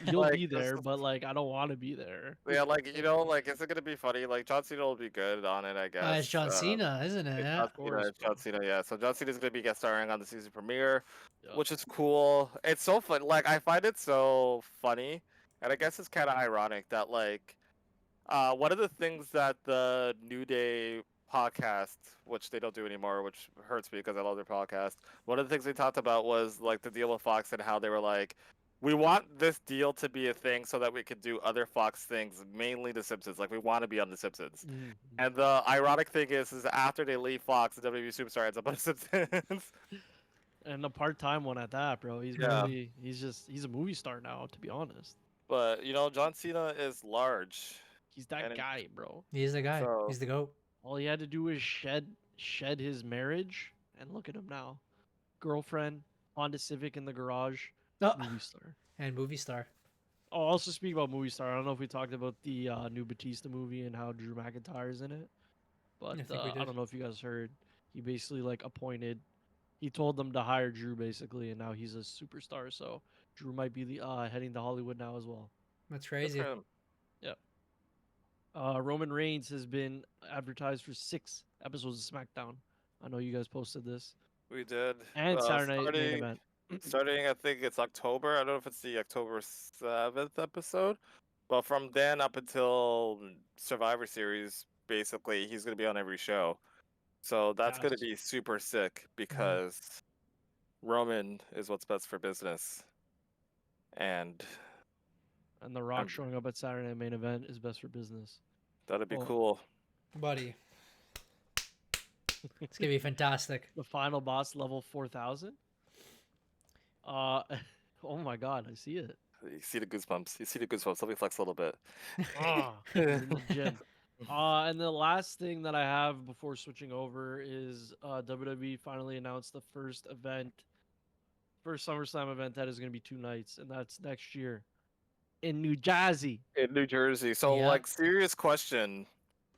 You'll like, be this there, is- but like I don't want to be there. yeah, like you know, like is it gonna be funny? Like John Cena will be good on it, I guess. It's John Cena, isn't it? It's Yeah. John Cena, course, it's John bro. Cena, yeah. So John Cena's gonna be guest starring on the season premiere, Yeah. which is cool. It's so fun. Like I find it so funny, and I guess it's kind of ironic that like, one of the things that the New Day podcast, which they don't do anymore, which hurts me because I love their podcast. One of the things they talked about was like the deal with Fox and how they were like, we want this deal to be a thing so that we could do other Fox things, mainly The Simpsons. Like we want to be on The Simpsons. Mhm. And the ironic thing is after they leave Fox, the WWE superstar ends up on The Simpsons. And a part-time one at that, bro. He's Yeah. really, he's a movie star now, to be honest. But you know, John Cena is large. He's that And it- guy, bro. He's the guy. So- He's the goat. All he had to do was shed his marriage, and look at him now. Girlfriend, Honda Civic in the garage, Oh, movie star. and movie star. Oh, also speak about movie star. I don't know if we talked about the new Batista movie and how Drew McIntyre's in it, but I think we I did. don't know if you guys heard. He basically like appointed. He told them to hire Drew basically, and now he's a superstar. So Drew might be the heading to Hollywood now as well. That's Good crazy. for him. Roman Reigns has been advertised for 6 episodes of SmackDown. I know you guys posted this. We did. And Saturday night main event. Starting, I think it's October. I don't know if it's the October 7th episode, but from then up until Survivor Series, basically, he's going to be on every show. So that's going to Yes. be super sick because Roman is what's best for business. And The Rock showing up at Saturday night main event is best for business. that'd be Well, cool. Buddy. It's going to be fantastic. The final boss level 4,000. Oh my god, I see it. You see the goosebumps. Let me flex a little bit. In the gym. And the last thing that I have before switching over is WWE finally announced the first SummerSlam event that is going to be 2 nights, and that's next year in New Jersey. In New Jersey. So, Yep. like, serious question.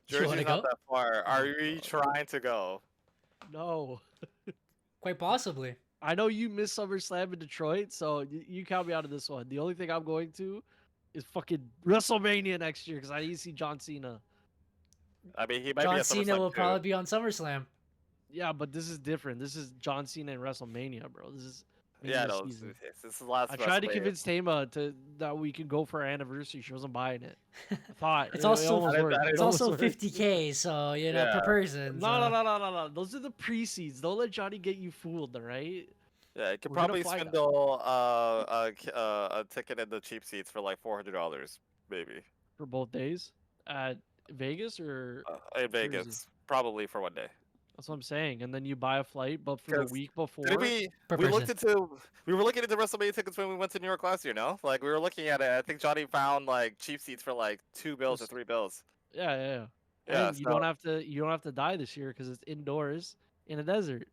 Do you wanna Jersey's not go? that far. Are Oh, you God. trying to go? No. Quite possibly. I know you missed SummerSlam in Detroit, so you count me out of this one. The only thing I'm going to is fucking WrestleMania next year because I need to see John Cena. I mean, he might be John at Cena SummerSlam will too. probably be on SummerSlam. Yeah, but this is different. This is John Cena and WrestleMania, bro. This is Yeah, Mania no, season. this is the last. I tried to WrestleMania. convince Tama that we can go for our anniversary. She wasn't buying it. I thought It's it also- almost worked. That is It's It almost also worked. 50K, so, you know, per Yeah. person. No. Those are the pre-seeds. Don't let Johnny get you fooled, all right? Yeah, you could We're gonna probably fly that. swindle a ticket in the cheap seats for like $400, maybe. For both days at Vegas or In Vegas, probably for one day. that's what I'm saying. And then you buy a flight, but for the 'Cause week before, Maybe Per we looked person. we were looking into WrestleMania tickets when we went to New York last year. No, like we were looking at it. I think Johnny found like cheap seats for like $2 or Just- $3. yeah. Yeah, And you don't have to die this year because it's indoors in a desert.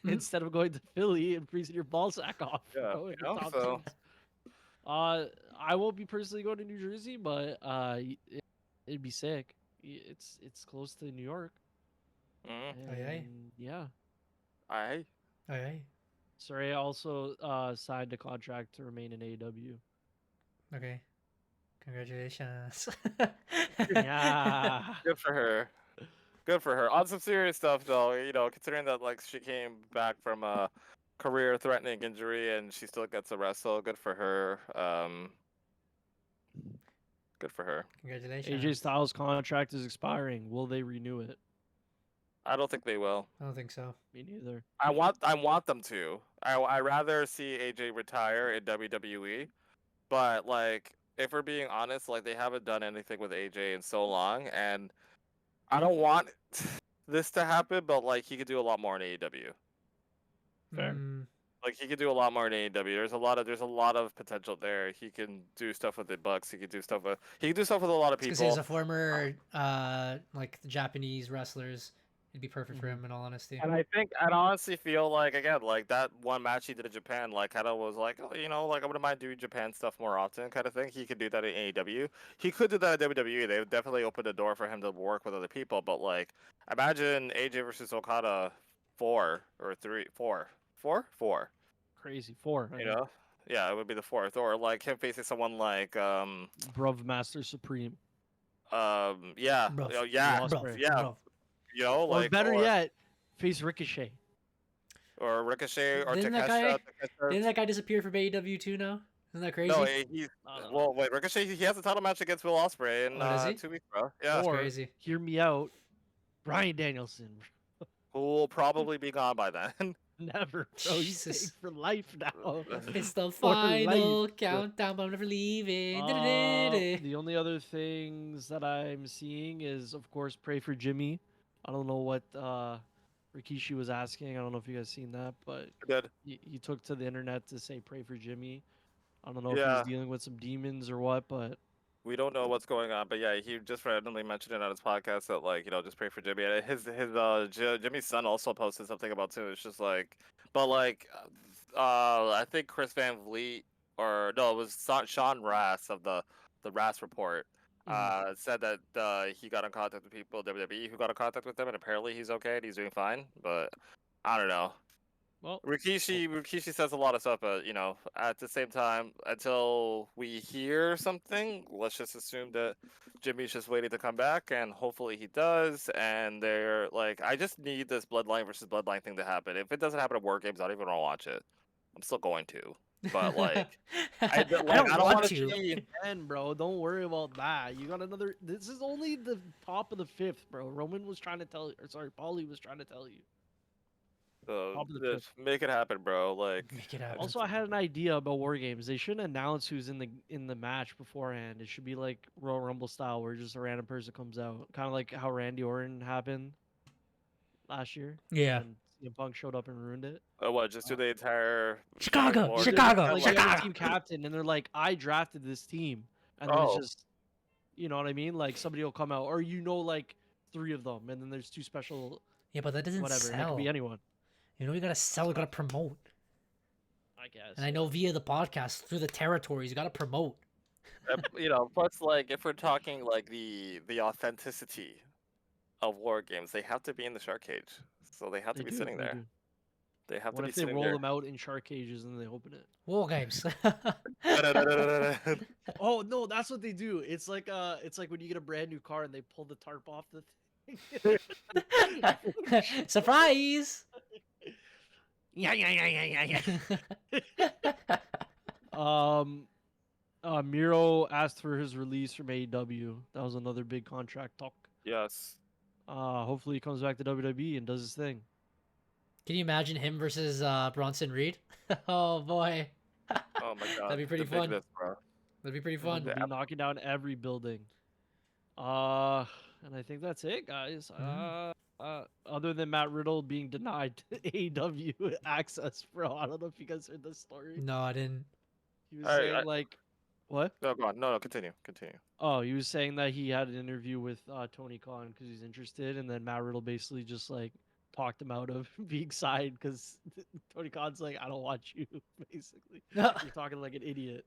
Mhm. Instead of going to Philly and freezing your ball sack off. Yeah, going you to know, Thompson's. I won't be personally going to New Jersey, but it'd be sick. It's close to New York. Mm-hmm. Aye, aye. And yeah. Aye. Aye, Soraya also signed a contract to remain in AEW. aye. Okay. Congratulations. Yeah. Good for her. Good for her. On some serious stuff, though, you know, considering that like she came back from a career-threatening injury and she still gets to wrestle. Good for her. Good for her. Congratulations. AJ Styles' contract is expiring. Will they renew it? I don't think they will. I don't think so. Me neither. I want them to. I rather see AJ retire in WWE, but like if we're being honest, like they haven't done anything with AJ in so long, and I don't want this to happen, but like he could do a lot more in AEW. Fair. Like he could do a lot more in AEW. There's a lot of potential there. He can do stuff with the Bucks. He can do stuff with a lot of Because people. he's a former, like the Japanese wrestlers. It'd be perfect for him, in all honesty. And I honestly feel like, again, like that one match he did in Japan, like kind of was like, oh, you know, like I wouldn't mind doing Japan stuff more often, kind of thing. He could do that in AEW. He could do that in WWE. They would definitely open the door for him to work with other people. But like, imagine AJ versus Okada 4 or 3, 4, 4, 4. Crazy. 4. I You think. know? Yeah, it would be the 4th, or like him facing someone like Bruv Master Supreme. yeah, Bruv. you know, yeah, Bruv. yeah, Bro. you know, Or like better yet, face Ricochet. or Ricochet or Didn't that Takeshita. Didn't that guy disappear from AEW too now? Isn't that crazy? No, he's well. Wait, Ricochet. He has a title match against Will Ospreay in Oh, does he? 2 weeks, bro. Yeah, That's Or- crazy. Hear me out. Brian Danielson. who will probably be gone by then. Never, bro. He's Jesus. staying for life now. It's the For final life. countdown, but I'm never leaving. The only other things that I'm seeing is, of course, pray for Jimmy. I don't know what Rikishi was asking. I don't know if you guys seen that, but Good. he took to the internet to say pray for Jimmy. I don't know if Yeah. he's dealing with some demons or what, but We don't know what's going on, but yeah, he just randomly mentioned it on his podcast that like, you know, just pray for Jimmy. And Jimmy's son also posted something about too. It's just like, but like, I think Chris Van Vliet or no, it was Sean Rass of the Rass Report. Said that he got in contact with people at WWE who got in contact with him, and apparently he's okay and he's doing fine. But I don't know. Well, Rikishi says a lot of stuff, but at the same time, until we hear something, let's just assume that Jimmy's just waiting to come back, and hopefully he does. And they're like, I just need this Bloodline versus Bloodline thing to happen. If it doesn't happen at War Games, I don't even want to watch it. I'm still going to, but like, I don't want want to. to see. and bro, don't worry about that. You got another. This is only the top of the 5th, bro. Roman was trying to tell you, or sorry, Paulie was trying to tell you. Top of the Just make it happen, bro. Like, Make it happen. Also, I had an idea about War Games. They shouldn't announce who's in the match beforehand. It should be like Royal Rumble style, where just a random person comes out, kind of like how Randy Orton happened last year. Yeah. And CM Punk showed up and ruined it. what? Just do the entire Chicago, War- Chicago, Like, Chicago. you're the team captain, and they're like, "I drafted this team," and then it's Oh. just, you know what I mean? Like somebody will come out, or like 3 of them, and then there's 2 special Yeah, but that doesn't whatever. And it sell. could be anyone. You gotta sell, you gotta promote. I guess. And I know via the podcast, through the territories, you gotta promote. Plus, like, if we're talking like the authenticity of War Games, they have to be in the shark cage, so they have to They be do, sitting they there. do. They have What to be if they sitting roll there. them out in shark cages and they open it? War games. Oh no, that's what they do. It's like when you get a brand new car and they pull the tarp off the thing. Surprise! Yeah. Miro asked for his release from AEW. That was another big contract talk. Yes. Hopefully he comes back to WWE and does his thing. Can you imagine him versus Bronson Reed? Oh boy, Oh my god. That'd be pretty the fun. bigness, bro. that'd be pretty fun. He'll be knocking down every building. And I think that's it, guys. Other than Matt Riddle being denied AEW access, bro. I don't know if you guys heard this story. No, I didn't. He was Alright, saying like, what? No, go on. No, continue. Oh, he was saying that he had an interview with Tony Khan because he's interested, and then Matt Riddle basically just like talked him out of being signed because Tony Khan's like, I don't want you, basically. You're talking like an idiot,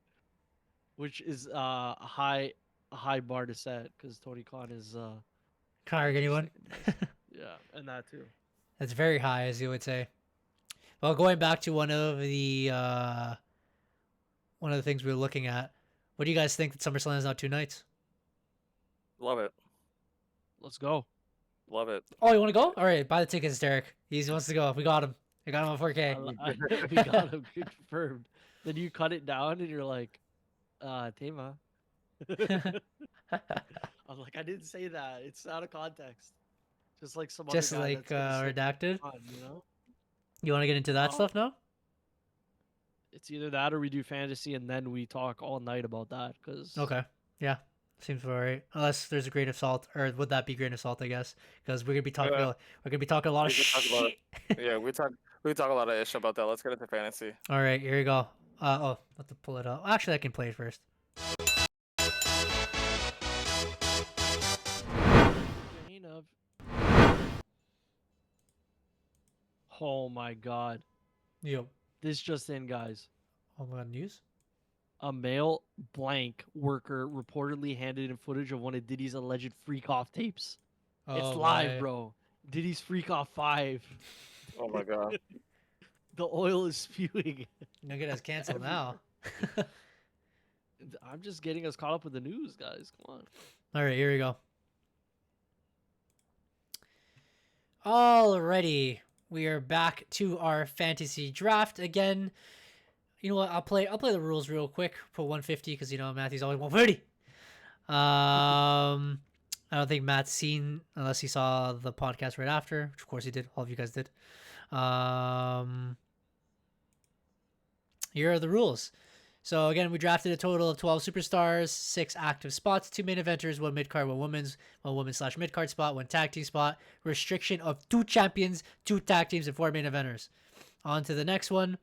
which is a high bar to set because Tony Khan is Can't anyone. yeah, and that too. That's very high, as you would say. Well, going back to one of the things we were looking at, what do you guys think that SummerSlam is now 2 nights? Love it. Let's go. Love it. Oh, you want to go? All right, buy the tickets, Derek. He wants to go. We got him. I got him on 4K. We got him confirmed. Then you cut it down and you're like, Tema. I'm like, I didn't say that. It's out of context. Just like some Just other guy like that's gonna say redacted. fun, you know? You want to get into that stuff now? It's either that or we do fantasy and then we talk all night about that. Cause Okay. Yeah. Seems alright. Unless there's a grain of salt, or would that be grain of salt? I guess because we're gonna be talking. Yeah. We're gonna be talking a lot of We could talk about shit. Yeah, we talk a lot of ish about that. Let's get into fantasy. All right, here we go. Have to pull it up. Actually, I can play it first. Oh my god. Yo. This just in, guys. Oh my god, news. A male blank worker reportedly handed in footage of one of Diddy's alleged freak off tapes. It's live, boy. bro. Diddy's freak off 5. Oh my god. The oil is spewing. You'll get us canceled now. I'm just getting us caught up with the news, guys. Come on. All right, here we go. Alrighty, we are back to our fantasy draft again. You know what? I'll play the rules real quick. Put 150 because Matthew's always 130. I don't think Matt's seen unless he saw the podcast right after, which of course he did. All of you guys did. Here are the rules. So again, we drafted a total of 12 superstars, 6 active spots, 2 main eventers, 1 mid-card, 1 woman/mid-card spot, 1 tag team spot, restriction of 2 champions, 2 tag teams, and 4 main eventers. On to the next one.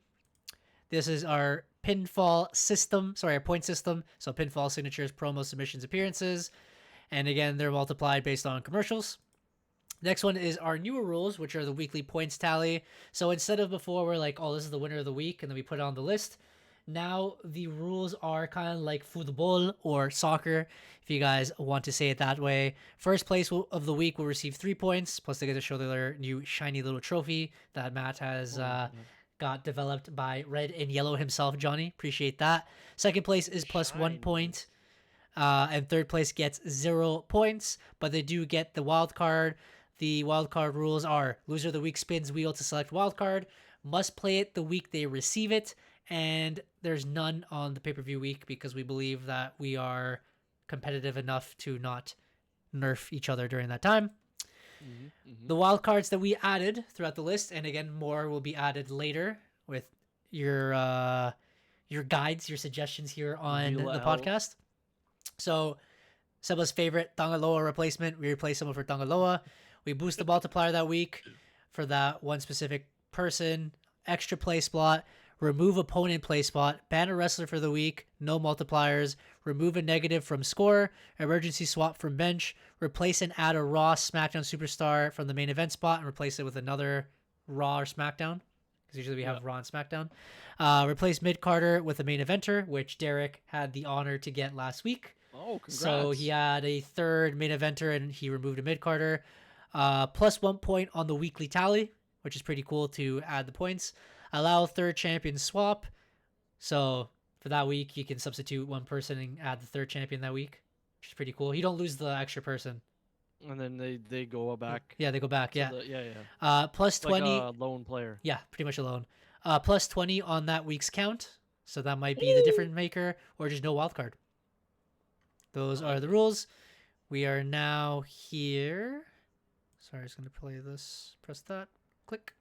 This is our pinfall system. Sorry, our point system. So pinfall, signatures, promos, submissions, appearances. And again, they're multiplied based on commercials. Next one is our newer rules, which are the weekly points tally. So instead of before we're like, oh, this is the winner of the week, and then we put it on the list. Now the rules are kind of like football or soccer, if you guys want to say it that way. First place of the week will receive 3 points, plus they get to show their new shiny little trophy that Matt has got developed by Red and Yellow himself, Johnny. Appreciate that. Second place is plus 1 Shiny. point. And third place gets 0 points, but they do get the wild card. The wild card rules are loser of the week spins wheel to select wild card, must play it the week they receive it, and there's none on the pay-per-view week because we believe that we are competitive enough to not nerf each other during that time. The wild cards that we added throughout the list, and again, more will be added later with your guides, your suggestions here on Vila the L. podcast. So, Seba's favorite Tangaloa replacement, we replace someone for Tangaloa. We boost the multiplier that week for that one specific person. Extra play spot. Remove opponent play spot. Ban a wrestler for the week. No multipliers. Remove a negative from score. Emergency swap from bench. Replace and add a Raw SmackDown superstar from the main event spot and replace it with another Raw or SmackDown. Because usually we have Raw and SmackDown. Replace mid-carder with a main eventer, which Derek had the honor to get last week. Oh, congrats. So he had a third main eventer and he removed a mid-carder. Plus 1 point on the weekly tally, which is pretty cool to add the points. Allow third champion swap. So for that week, you can substitute one person and add the third champion that week, which is pretty cool. You don't lose the extra person. And then they go back. Yeah, they go back. Yeah. Yeah. Plus 20. Like a lone player. Yeah, pretty much alone. Plus 20 on that week's count. So that might be the difference maker or just no wild card. Those are the rules. We are now here. Sorry, I was going to play this. Press that. Click.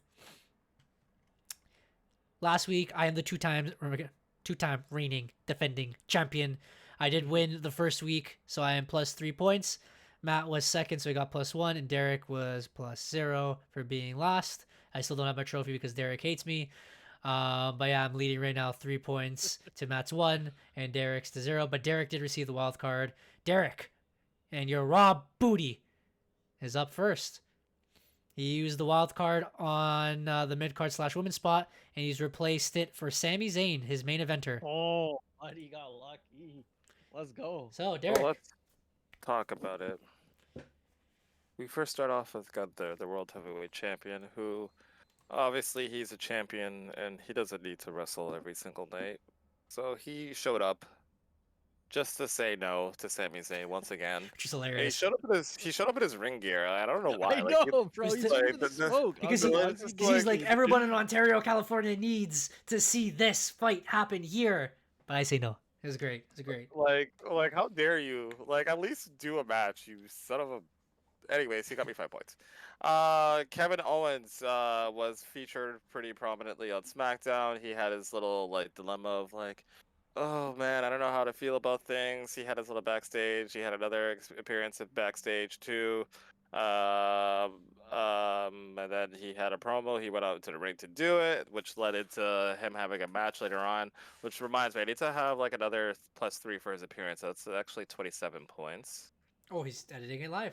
Last week, I am the two-time reigning defending champion. I did win the first week, so I am plus 3 points. Matt was second, so he got plus 1, and Derek was plus 0 for being last. I still don't have my trophy because Derek hates me. But yeah, I'm leading right now 3 points to Matt's 1 and Derek's to 0. But Derek did receive the wild card. Derek, and your raw booty is up first. He used the wild card on the mid card / women's spot, and he's replaced it for Sami Zayn, his main eventer. Oh, buddy got lucky. Let's go. So Derek, Well, let's talk about it. We first start off with the world heavyweight champion, who obviously he's a champion and he doesn't need to wrestle every single night. So he showed up just to say no to Sami Zayn once again. which is And hilarious. he showed up in his ring gear. I don't know why. I Like, know, bro. He's like, like, the smoke. Because I'm he- like, it's just he's like- like, everyone in Ontario, California needs to see this fight happen here. But I say no. It was great. It was great. like how dare you? Like, at least do a match, you son of a. Anyways, he got me 5 points. Kevin Owens was featured pretty prominently on SmackDown. He had his little like dilemma of like, oh man, I don't know how to feel about things. He had his little backstage. He had another appearance at backstage too. And then he had a promo. He went out to the ring to do it, which led into him having a match later on. Which reminds me, I need to have like another +3 for his appearance. That's actually 27 points. Oh, he's editing it live.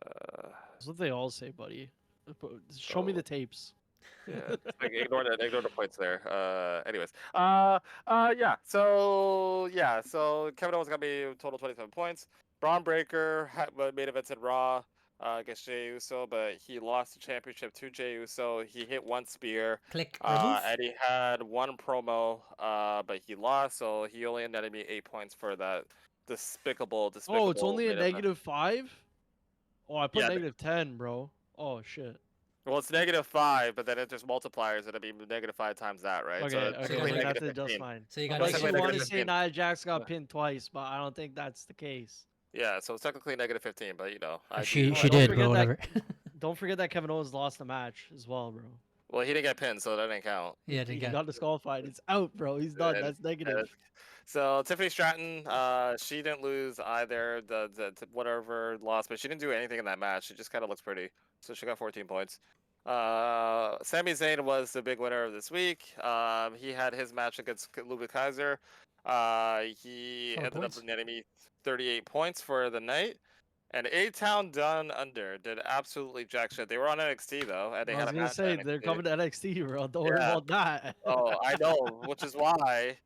That's what they all say, buddy. Show me the tapes. Yeah, like, ignore the points there. Anyways, yeah. So Kevin Owens got me a total 27 points. Braun Breaker made events at Raw against Jey Uso, but he lost the championship to Jey Uso. He hit one spear, Click remove. and he had one promo, but he lost, so he only netted me 8 points for that despicable. Oh, it's only a main event. -5? Oh, I put Yeah, -10, bro. Oh, shit. Well, it's -5, but then if there's multipliers, it'll be -5 times that, right? Okay, So it's okay, technically then that's -15. just fine. So you got Well, Like, technically you want to negative say 15. Nia Jax got pinned twice, but I don't think that's the case. Yeah, so it's technically -15, but you know. She Oh, she don't did, forget but that- whatever. Don't forget that Kevin Owens lost the match as well, bro. Well, he didn't get pinned, so that didn't count. Yeah, He didn't get. got disqualified. It's out, bro. He's done. Yeah, That's negative. So Tiffany Stratton, she didn't lose either. The whatever loss, but she didn't do anything in that match. She just kind of looks pretty, so she got 14 points. Sami Zayn was the big winner of this week. He had his match against Ludwig Kaiser. He ended points. up netting me 38 points for the night. And A-Town Down Under did absolutely jack shit. They were on NXT though, and they I had was a gonna match. say at they're NXT. coming to NXT, bro. Don't worry Yeah. about that. Oh, I know, which is why,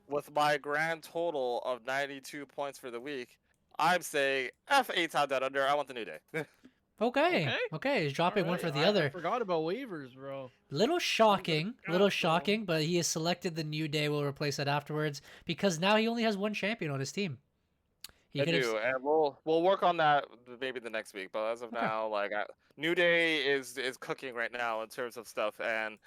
with my grand total of 92 points for the week, I'm saying F A-Town Down Under. I want the New Day. Okay. He's dropping one Alright, for the I other. forgot about waivers, bro. Little shocking, God, bro. but he has selected the New Day. Will replace that afterwards because now he only has one champion on his team. I do, and we'll work on that maybe the next week. But as of now, like New Day is cooking right now in terms of stuff, and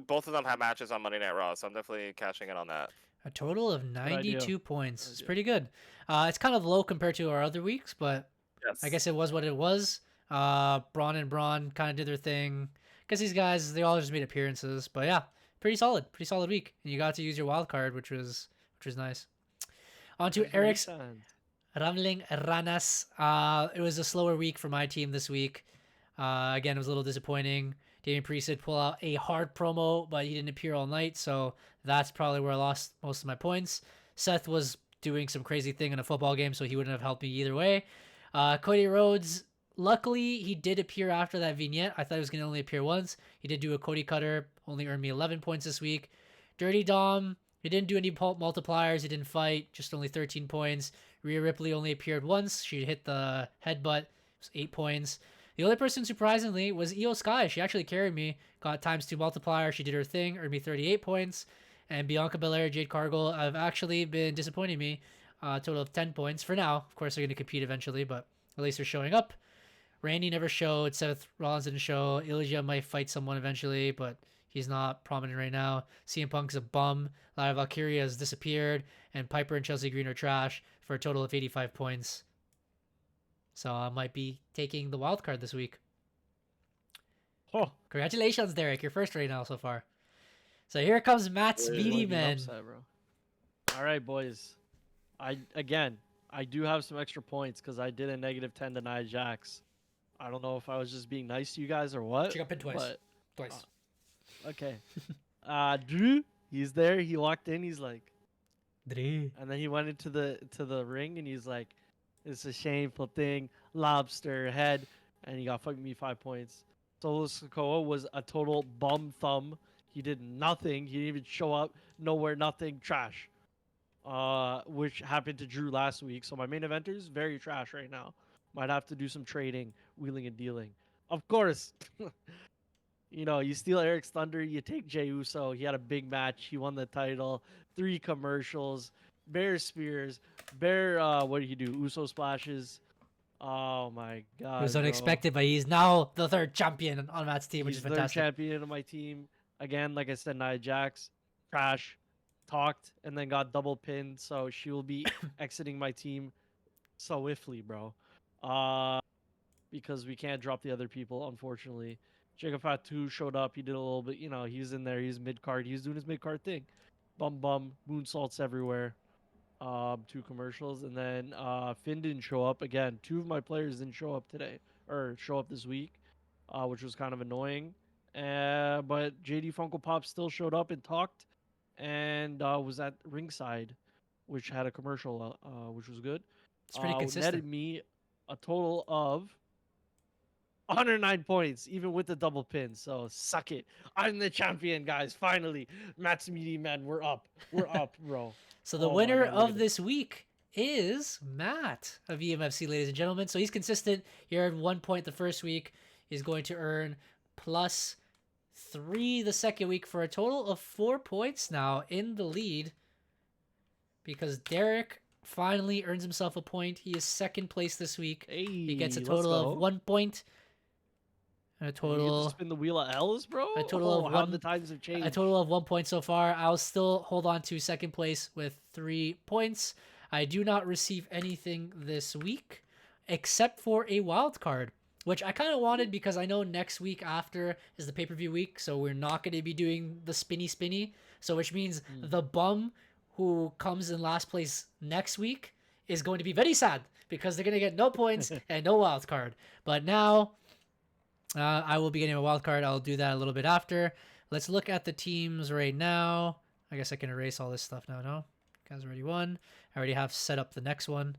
both of them have matches on Monday Night Raw, so I'm definitely cashing in on that. A total of 92 idea. points. It's pretty good. It's kind of low compared to our other weeks, but Yes. I guess it was what it was. Braun and Braun kind of did their thing. Because these guys, they all just made appearances. But yeah, pretty solid week. And you got to use your wild card, which was nice. On to Eric's Ramling Ranas. It was a slower week for my team this week. Again, it was a little disappointing. Damian Priest did pull out a hard promo, but he didn't appear all night, so that's probably where I lost most of my points. Seth was doing some crazy thing in a football game, so he wouldn't have helped me either way. Cody Rhodes, luckily, he did appear after that vignette. I thought he was going to only appear once. He did do a Cody Cutter, only earned me 11 points this week. Dirty Dom, he didn't do any multipliers. He didn't fight, just only 13 points. Rhea Ripley only appeared once. She hit the headbutt. It was 8 points. The only person, surprisingly, was Io Sky. She actually carried me. Got ×2 multiplier. She did her thing. Earned me 38 points. And Bianca Belair, Jade Cargill have actually been disappointing me. A total of 10 points for now. Of course, they're going to compete eventually, but at least they're showing up. Randy never showed. Seth Rollins didn't show. Ilja might fight someone eventually, but he's not prominent right now. CM Punk's a bum. Lara Valkyria has disappeared. And Piper and Chelsea Green are trash for a total of 85 points. So I might be taking the wild card this week. Oh, congratulations, Derek! You're first right now so far. So here comes Matt's Meaty Men. Upset, bro. All right, boys. I do have some extra points because I did a -10 to Nia Jax. I don't know if I was just being nice to you guys or what. She got pinned twice. But, Twice. Okay. Drew, he's there. He walked in. He's like, Drew. and then he went into the ring and he's like, it's a shameful thing. Lobster head. And he got fucking me 5 points. Solo Sikoa was a total bum thumb. He did nothing. He didn't even show up. Nowhere, nothing. Trash. Which happened to Drew last week. So my main eventers, very trash right now. Might have to do some trading, wheeling and dealing. Of course. You know, you steal Eric's thunder, you take Jey Uso. He had a big match. He won the title. 3 commercials. Bear spears. What did he do? Uso splashes. Oh my god. It was unexpected, but he's now the 3rd champion on Matt's team, which is He's fantastic. 3rd champion of my team. Again, like I said, Nia Jax, trash, talked, and then got double pinned. So she will be exiting my team swiftly, bro. Because we can't drop the other people, unfortunately. Jacob Fatu showed up. He did a little bit, you know, he's in there. He's mid-card. He's doing his mid-card thing. Bum, moonsaults everywhere. 2 commercials. And then Finn didn't show up. Again, 2 of my players didn't show up today. Or show up this week, which was kind of annoying. But JD Funko Pop still showed up and talked. And was at ringside, which had a commercial, which was good. It's pretty consistent. Netted me a total of 109 points, even with the double pin. So suck it. I'm the champion, guys. Finally, Matt's Meaty Men. We're up. We're up, bro. So the winner of this week is Matt of EMFC, ladies and gentlemen. So he's consistent. He earned 1 point the first week. He's going to earn +3 the second week for a total of 4 points now in the lead. Because Derek finally earns himself a point. He is 2nd place this week. Hey, he gets a total of 1 point. A total. You get to spin the wheel of L's, bro. A total of how 1. the times have changed. A total of 1 point so far. I'll still hold on to 2nd place with 3 points. I do not receive anything this week except for a wild card, which I kind of wanted because I know next week after is the pay-per-view week, so we're not going to be doing the spinny. So which means the bum who comes in last place next week is going to be very sad because they're going to get no points and no wild card. But now I will be getting a wild card. I'll do that a little bit after. Let's look at the teams right now. I guess I can erase all this stuff now. No, you guys already won. I already have set up the next one.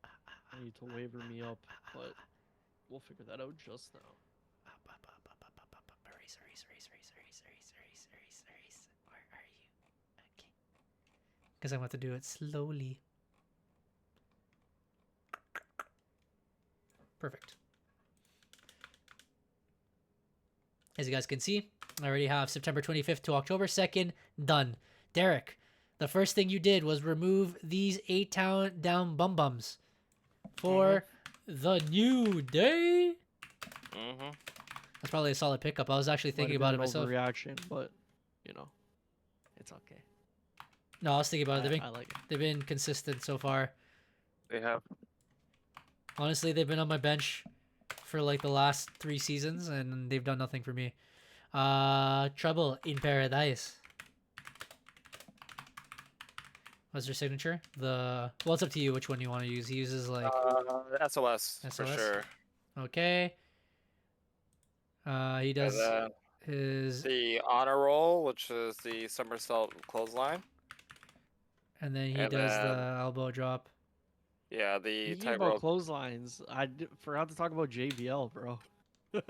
I need to waiver me up, but we'll figure that out just now. Erase. Where are you? Okay. Because I want to do it slowly. Perfect. As you guys can see, I already have September 25th to October 2nd done. Derek, the first thing you did was remove these 8 down bum bums for the New Day. Mm-hmm. That's probably a solid pickup. I was actually thinking about it myself. Overreaction, but you know, it's okay. No, I was thinking about it. I like it. They've been consistent so far. They have. Honestly, they've been on my bench for like the last 3 seasons, and they've done nothing for me. Trouble in Paradise. What's your signature? Well, it's up to you which one you want to use. He uses like SOS for sure. Okay. He does his the honor roll, which is the somersault clothesline, and then he does the elbow drop. Yeah, the Speaking about clotheslines, forgot to talk about JBL, bro. I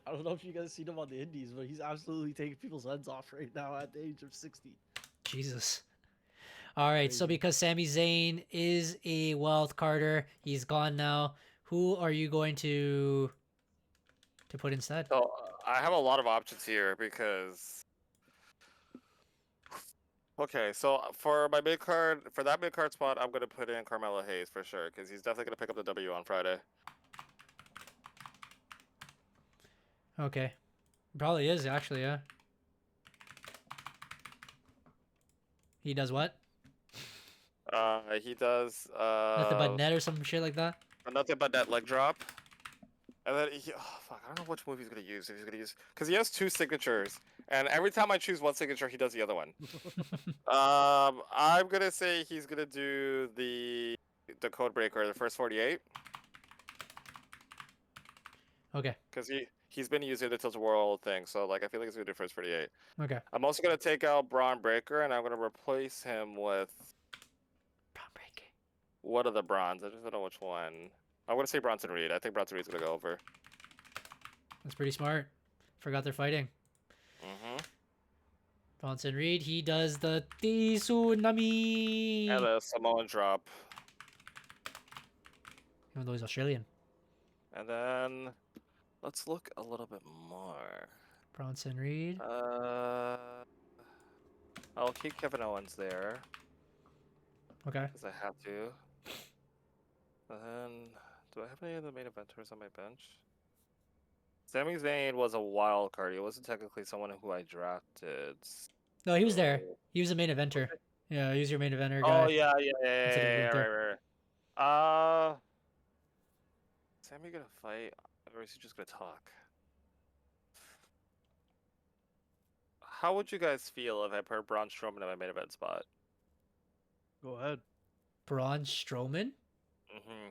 don't know if you guys seen him on the indies, but he's absolutely taking people's heads off right now at the age of 60. Jesus. All right, so because Sami Zayn is a wild carder, he's gone now. Who are you going to put instead? So I have a lot of options here because. Okay, so for my mid card, for that mid card spot, I'm gonna put in Carmelo Hayes for sure because he's definitely gonna pick up the W on Friday. Okay, probably is actually, yeah. He does what? He does Nothing but net or some shit like that. Nothing but net leg drop. And then fuck, I don't know which move he's gonna use. If he's gonna use, because he has 2 signatures, and every time I choose one signature, he does the other one. I'm gonna say he's gonna do the code breaker, the first 48. Okay. Because he's been using the tilt world thing, so like I feel like he's gonna do first 48. Okay. I'm also gonna take out Braun Breaker, and I'm gonna replace him with Braun Breaker. What are the Brons? I just don't know which one. I'm gonna say Bronson Reed. I think Bronson Reed's gonna go over. That's pretty smart. Forgot they're fighting. Mm-hmm. Bronson Reed, he does the tsunami. And the Samoan drop. Even though he's Australian. And then let's look a little bit more. Bronson Reed. I'll keep Kevin Owens there. Okay. Because I have to. And then, do I have any of the main eventers on my bench? Sami Zayn was a wild card. He wasn't technically someone who I drafted. No, he was there. He was a main eventer. Yeah, he was your main eventer guy. Oh yeah, right. Sammy gonna fight, or is he just gonna talk? How would you guys feel if I put Braun Strowman in my main event spot? Go ahead. Braun Strowman? Mm-hmm.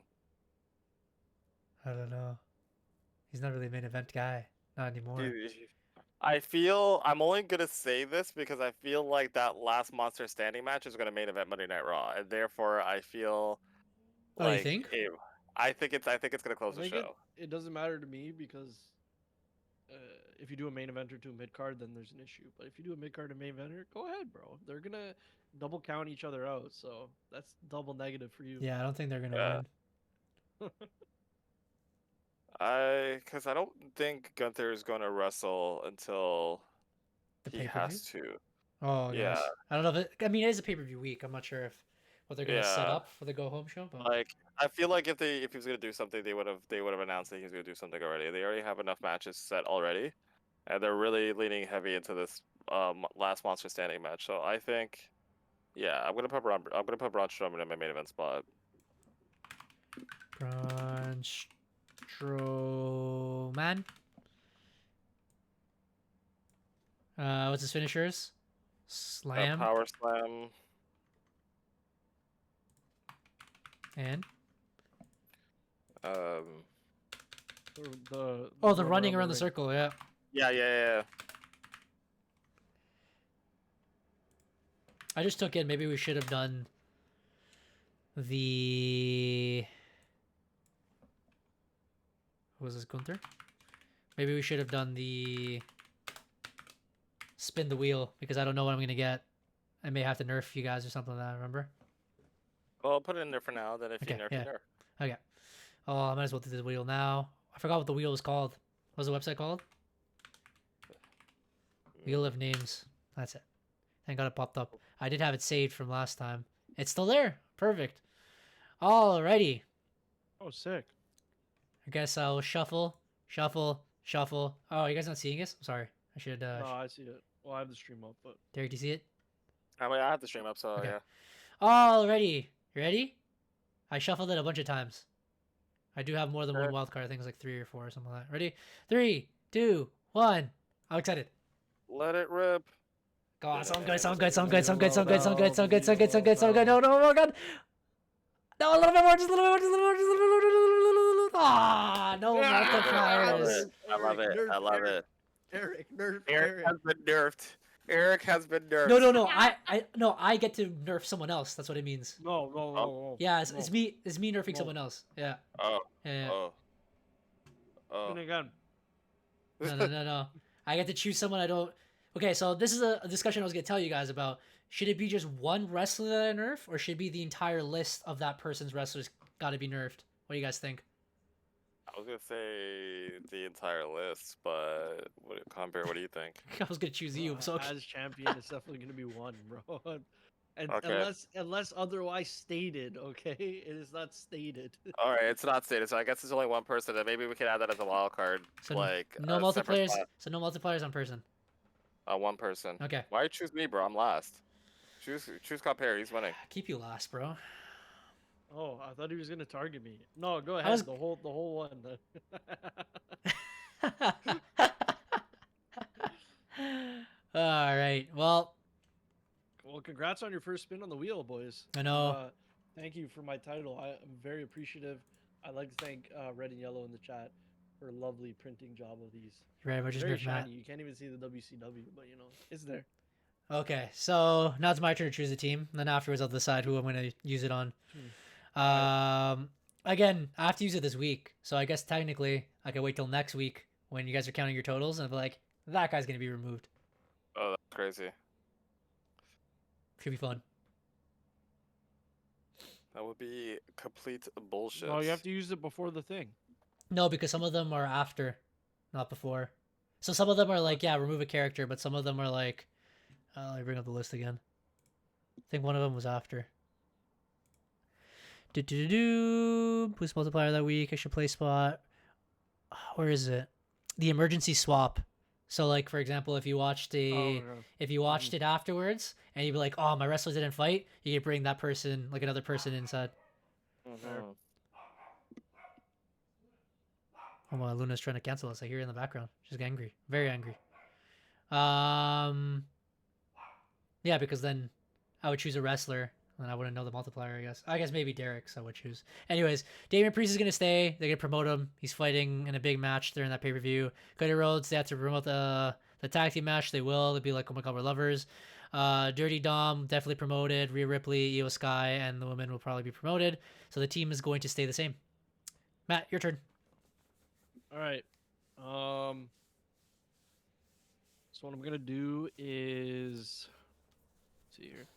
I don't know. He's not really a main event guy. Not anymore. I'm only gonna say this because I feel like that last Monster Standing match is gonna main event Monday Night Raw, and therefore I feel. Oh, you think? I think it's gonna close the show. It doesn't matter to me because if you do a main eventer to a mid card, then there's an issue. But if you do a mid card to main eventer, go ahead, bro. They're gonna double count each other out, so that's double negative for you. Yeah, I don't think they're gonna win. Because I don't think Gunther is gonna wrestle until he has to. Oh yeah. I don't know if I mean, it is a pay-per-view week. I'm not sure what they're gonna set up for the go home show. But like, I feel like if he was gonna do something, they would have announced that he was gonna do something already. They already have enough matches set already, and they're really leaning heavy into this last Monster Standing match. So I think, I'm gonna put Braun Strowman in my main event spot. Braun Strowman. What's his finishers? Slam. Power slam. And the running around the circle, yeah. Yeah. I just took it. Maybe we should have done the. Who was this, Gunther? Maybe we should have done the spin the wheel because I don't know what I'm gonna get. I may have to nerf you guys or something like that. Remember? Well, I'll put it in there for now. Then if you nerf, you nerf. Okay. Oh, I might as well do the wheel now. I forgot what the wheel was called. What was the website called? Wheel of names. That's it. Thank God it popped up. I did have it saved from last time. It's still there. Perfect. Alrighty. Oh, sick. I guess I'll shuffle. Oh, you guys not seeing this? I'm sorry. I should. No, I see it. Well, I have the stream up, but Derek, do you see it? I mean, I have the stream up, so Okay. yeah. Alrighty. You ready? I shuffled it a bunch of times. I do have more than one Sure. wild card. I think it's like 3 or 4 or something like that. Ready? 3, 2, 1. I'm excited. Let it rip. Go on. Sound good. No, no, oh god. No, a little bit more. Just a little bit more. Ah, no multipliers. I love it. I love it. Eric, nerf Eric has been nerfed. Eric has been nerfed. No. I get to nerf someone else. That's what it means. No. Yeah, it's me nerfing someone else. Yeah. Oh. Yeah. Oh. Spin again. No. I get to choose someone I don't. Okay, so this is a discussion I was gonna tell you guys about. Should it be just one wrestler that I nerf, or should it be the entire list of that person's wrestlers got to be nerfed? What do you guys think? I was gonna say the entire list, but Compare, what do you think? I was gonna choose you. So As champion, it's definitely gonna be one, bro. And Okay. unless otherwise stated, okay, it is not stated. All right, it's not stated, so I guess there's only one person. Then maybe we can add that as a wild card, So like no a separate multipliers. spot. So no multipliers on person. One person. Okay. Why you choose me, bro? I'm last. Choose Compare. He's winning. Keep you last, bro. Oh, I thought he was gonna target me. No, go ahead. was- The whole one. All right. Well, Well, congrats on your first spin on the wheel, boys. I know. Thank you for my title. I'm very appreciative. I'd like to thank Red and Yellow in the chat for a lovely printing job of these. you're right. We're just Very nerf Matt. shiny. You can't even see the WCW, but it's there. Okay, so now it's my turn to choose a team. And then afterwards, I'll decide who I'm going to use it on. Again, I have to use it this week, so I guess technically I can wait till next week when you guys are counting your totals and be like, that guy's going to be removed. Oh, that's crazy. Should be fun. That would be complete bullshit. No, you have to use it before the thing. No, because some of them are after, not before. So some of them are like, yeah, remove a character, but some of them are like, let me bring up the list again. I think one of them was after. Boost multiplier that week. Extra play spot. Where is it? The emergency swap. So like for example, if you watched it afterwards and you'd be like, oh, my wrestler didn't fight, you could bring that person, like another person inside. Mhm. Oh my, Luna's trying to cancel us. I hear her in the background. She's angry. Very angry. Yeah, because then I would choose a wrestler and I wouldn't know the multiplier, I guess. I guess maybe Derek's I would choose. Anyways, Damian Priest is going to stay. They're going to promote him. He's fighting in a big match during that pay-per-view. Cody Rhodes, they have to promote the tag team match. They will. They'll be like, oh my god, we're lovers. Dirty Dom, definitely promoted. Rhea Ripley, Io Sky, and the women will probably be promoted. So the team is going to stay the same. Matt, your turn. All right. So what I'm gonna do is, let's see here.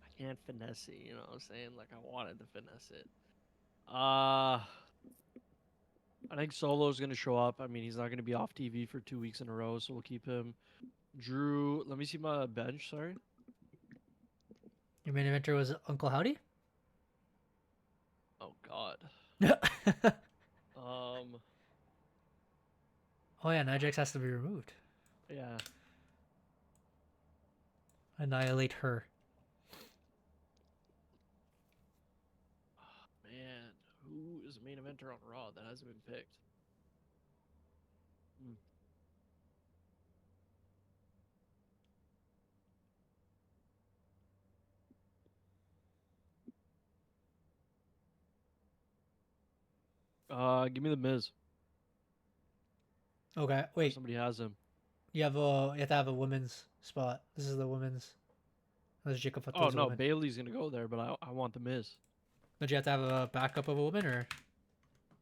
I can't finesse it. You know what I'm saying? Like I wanted to finesse it. I think Solo's gonna show up. I mean, he's not gonna be off TV for 2 weeks in a row, so we'll keep him. Drew, let me see my bench. Sorry. Your main eventer was Uncle Howdy? Oh God. Oh yeah, Nijax has to be removed. Yeah. Annihilate her. Man, who is the main eventer on Raw that hasn't been picked? Give me the Miz. Okay, Or wait. somebody has him. You have to have a women's spot. This is the women's. That's Jacob. Oh no, Bailey's gonna go there, but I want the Miz. Don't you have to have a backup of a woman or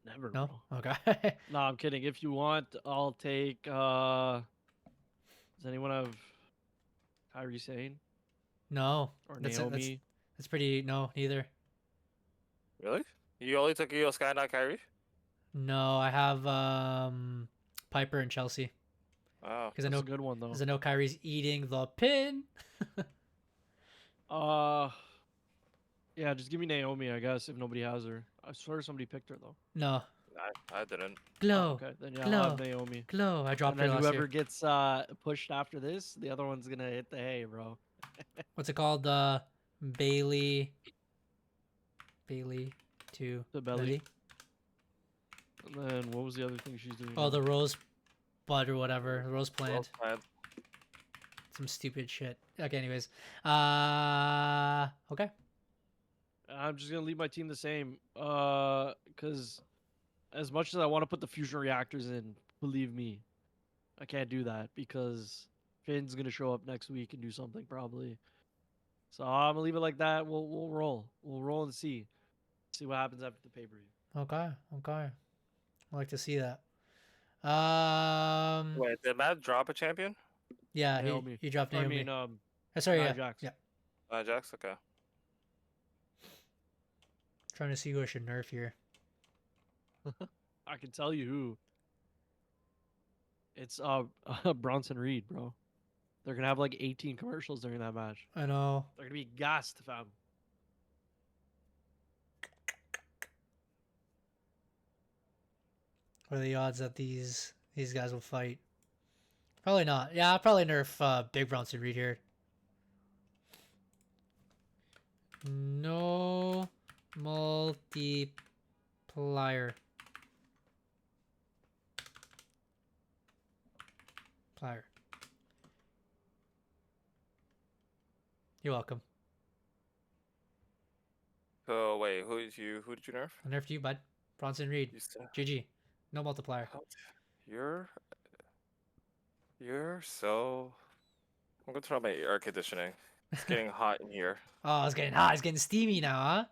Never. no? Bro. Okay. No, I'm kidding. If you want, I'll take. Does anyone have Kairi Sane No. or That's Naomi? pretty. No, neither. Really? You only took Io Sky, not Kyrie? No, I have Piper and Chelsea Oh. because I That's know a good one though. because I know Kyrie's eating the pin. Yeah, just give me Naomi, I guess, if nobody has her. I swear somebody picked her though. No, I didn't. Glow, Okay, then yeah, I'll Glow, have Naomi. Glow. I dropped And her then last whoever year. gets pushed after this, the other one's gonna hit the hay, bro. What's it called? Bailey to The belly. Belly. And then what was the other thing she's doing? Oh, now? the rose bud or whatever. The rose plant. Well planned. Some stupid shit. Okay, anyways. Okay. I'm just gonna leave my team the same. Because as much as I want to put the fusion reactors in, believe me, I can't do that because Finn's gonna show up next week and do something probably. So I'm gonna leave it like that. We'll roll. We'll roll and see what happens after the pay per view. Okay. I like to see that. Wait, did Matt drop a champion? Yeah, Naomi. he dropped I Naomi. mean, Sorry, Nia yeah. Jax. Yeah. Jax? Okay. Trying to see who I should nerf here. I can tell you who. It's Bronson Reed, bro. They're gonna have like 18 commercials during that match. I know. They're gonna be gassed, fam. What are the odds that these guys will fight? Probably not. Yeah, I'll probably nerf Big Bronson Reed here. No multiplier. Plier. You're welcome. So wait, who did you nerf? I nerfed you, bud. Bronson Reed. You still... GG. No multiplier. You're so. I'm gonna turn on my air conditioning. It's getting hot in here. Oh, it's getting hot. It's getting steamy now, huh?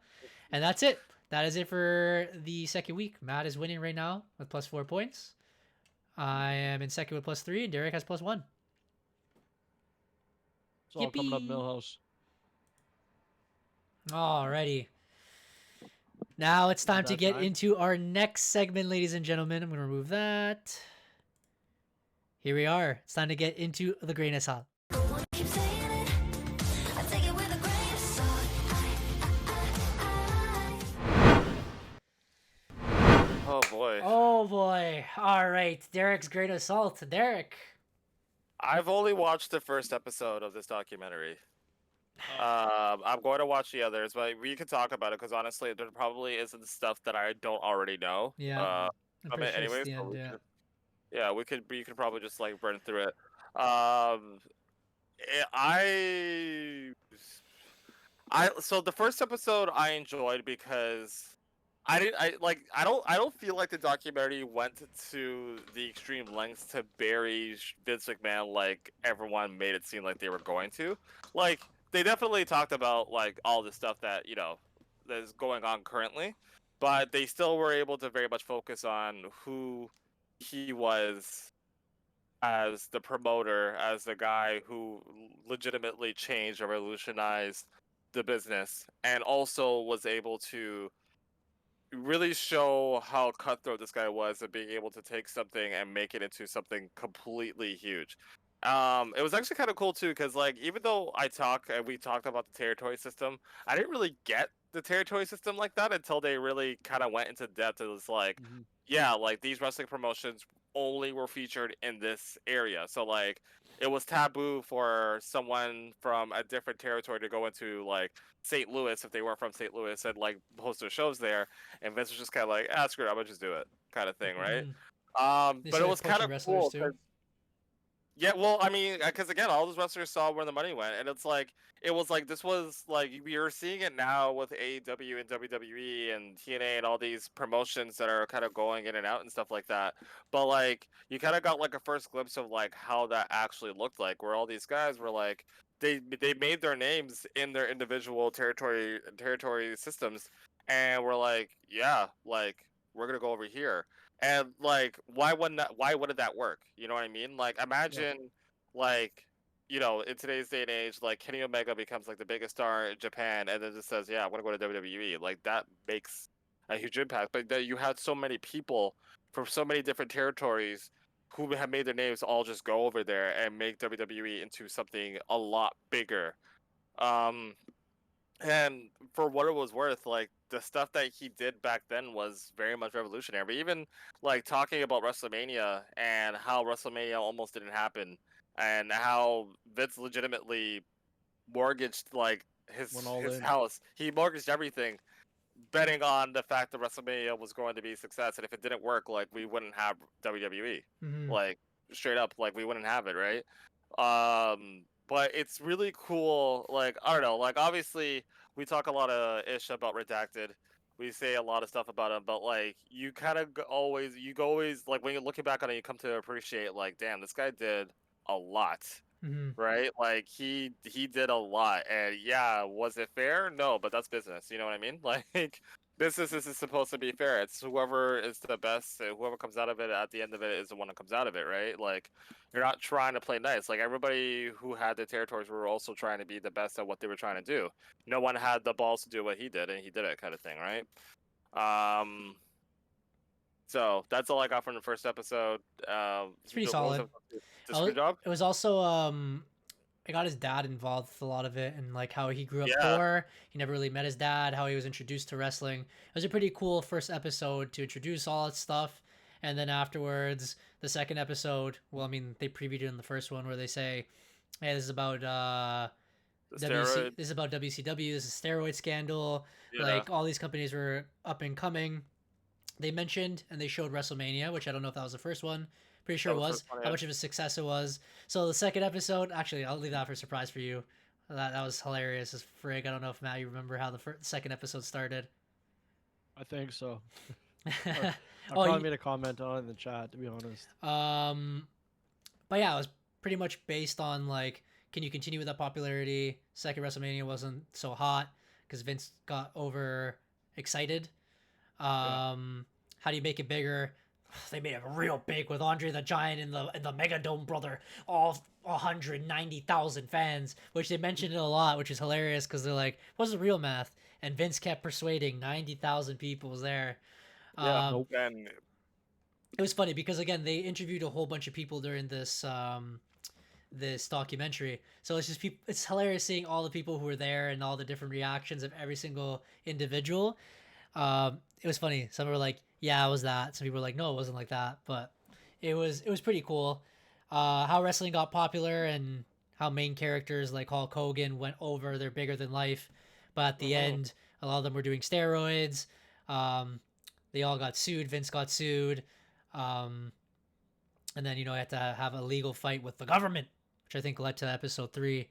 And that's it. That is it for the second week. Matt is winning right now with +4 points. I am in second with +3, and Derek has +1. It's all coming up Yippee. Millhouse. Alrighty. Now it's time to that get time? into our next segment, ladies and gentlemen. I'm going to remove that. Here we are. It's time to get into the greatness hall. Keep saying it. I take it with a grain of salt. Oh boy. Oh boy. All right. Derek's great assault. Derek. I've only watched the first episode of this documentary. I'm going to watch the others, but we can talk about it because honestly, there probably isn't stuff that I don't already know. Yeah. I'm I mean, pretty sure it's anyways, the so end, we yeah. could- yeah, we could probably just like burn through it. So the first episode I enjoyed because I don't feel like the documentary went to the extreme lengths to bury Vince McMahon like everyone made it seem like they were going to. Like they definitely talked about like all the stuff that that is going on currently, but they still were able to very much focus on who he was as the promoter, as the guy who legitimately changed or revolutionized the business, and also was able to really show how cutthroat this guy was at being able to take something and make it into something completely huge. It was actually kind of cool too, because like even though we talked about the territory system, I didn't really get the territory system like that until they really kind of went into depth. It was like, yeah, like these wrestling promotions only were featured in this area, so like it was taboo for someone from a different territory to go into like St. Louis if they weren't from St. Louis and like host their shows there. And Vince was just kind of like, screw it, I'm gonna just do it, kind of thing, right? They But it started was kind pushing of wrestlers cool. too. Yeah, well, I mean, because again, all those wrestlers saw where the money went, and it's like this was like we are seeing it now with AEW and WWE and TNA and all these promotions that are kind of going in and out and stuff like that. But like, you kind of got like a first glimpse of like how that actually looked like, where all these guys were like they made their names in their individual territory systems, and we're like, yeah, like we're gonna go over here. And like, why wouldn't that work? You know what I mean? Like, imagine, like, in today's day and age, like Kenny Omega becomes like the biggest star in Japan, and then just says, "Yeah, I'm gonna go to WWE." Like, that makes a huge impact, but that you had so many people from so many different territories who have made their names all just go over there and make WWE into something a lot bigger. Um, and for what it was worth, like the stuff that he did back then was very much revolutionary. But even like talking about WrestleMania and how WrestleMania almost didn't happen, and how Vince legitimately mortgaged like Went all his in. house. He mortgaged everything, betting on the fact that WrestleMania was going to be a success. And if it didn't work, like we wouldn't have WWE. Like straight up, like we wouldn't have it, right? But it's really cool. Like I don't know. Like obviously, we talk a lot of ish about Redacted. We say a lot of stuff about him, but like you kind of always, like when you're looking back on it, you come to appreciate like, damn, this guy did a lot, right? Like he did a lot, and yeah, was it fair? No, but that's business. You know what I mean? Like business is supposed to be fair. It's whoever is the best, whoever comes out of it at the end of it is the one that comes out of it, right? Like you're not trying to play nice. Like everybody who had the territories were also trying to be the best at what they were trying to do. No one had the balls to do what he did, and he did it, kind of thing, right? So that's all I got from the first episode. It's pretty solid. Did a good job. It was also I got his dad involved with a lot of it, and like how he grew up Yeah. poor. He never really met his dad. How he was introduced to wrestling. It was a pretty cool first episode to introduce all that stuff, and then afterwards, the second episode. Well, I mean, they previewed it in the first one where they say, "Hey, this is about Steroid. this is about WCW. This is steroid scandal. Yeah. Like all these companies were up and coming." They mentioned and they showed WrestleMania, which I don't know if that was the first one. Pretty sure it That was was. the first one, How yeah. much of a success it was. So the second episode, actually, I'll leave that for a surprise for you. That was hilarious as frig. I don't know if Matt, you remember how the second episode started. I think so. I Oh, probably you- made a comment on it in the chat, to be honest. But yeah, it was pretty much based on like, can you continue with that popularity? Second WrestleMania wasn't so hot because Vince got over excited. How do you make it bigger? They made it real big with Andre the Giant in the Mega Dome, brother. All 190,000 fans, which they mentioned it a lot, which is hilarious because they're like, "What's the real math?" And Vince kept persuading 90,000 people was there. Yeah. And It was funny because again they interviewed a whole bunch of people during this this documentary, so it's just it's hilarious seeing all the people who were there and all the different reactions of every single individual. It was funny. Some were like, "Yeah, it was that." Some people were like, "No, it wasn't like that." But it was pretty cool. How wrestling got popular and how main characters like Hulk Hogan went over. They're bigger than life, but at the end, a lot of them were doing steroids. They all got sued. Vince got sued. And then had to have a legal fight with the government, which I think led to episode 3,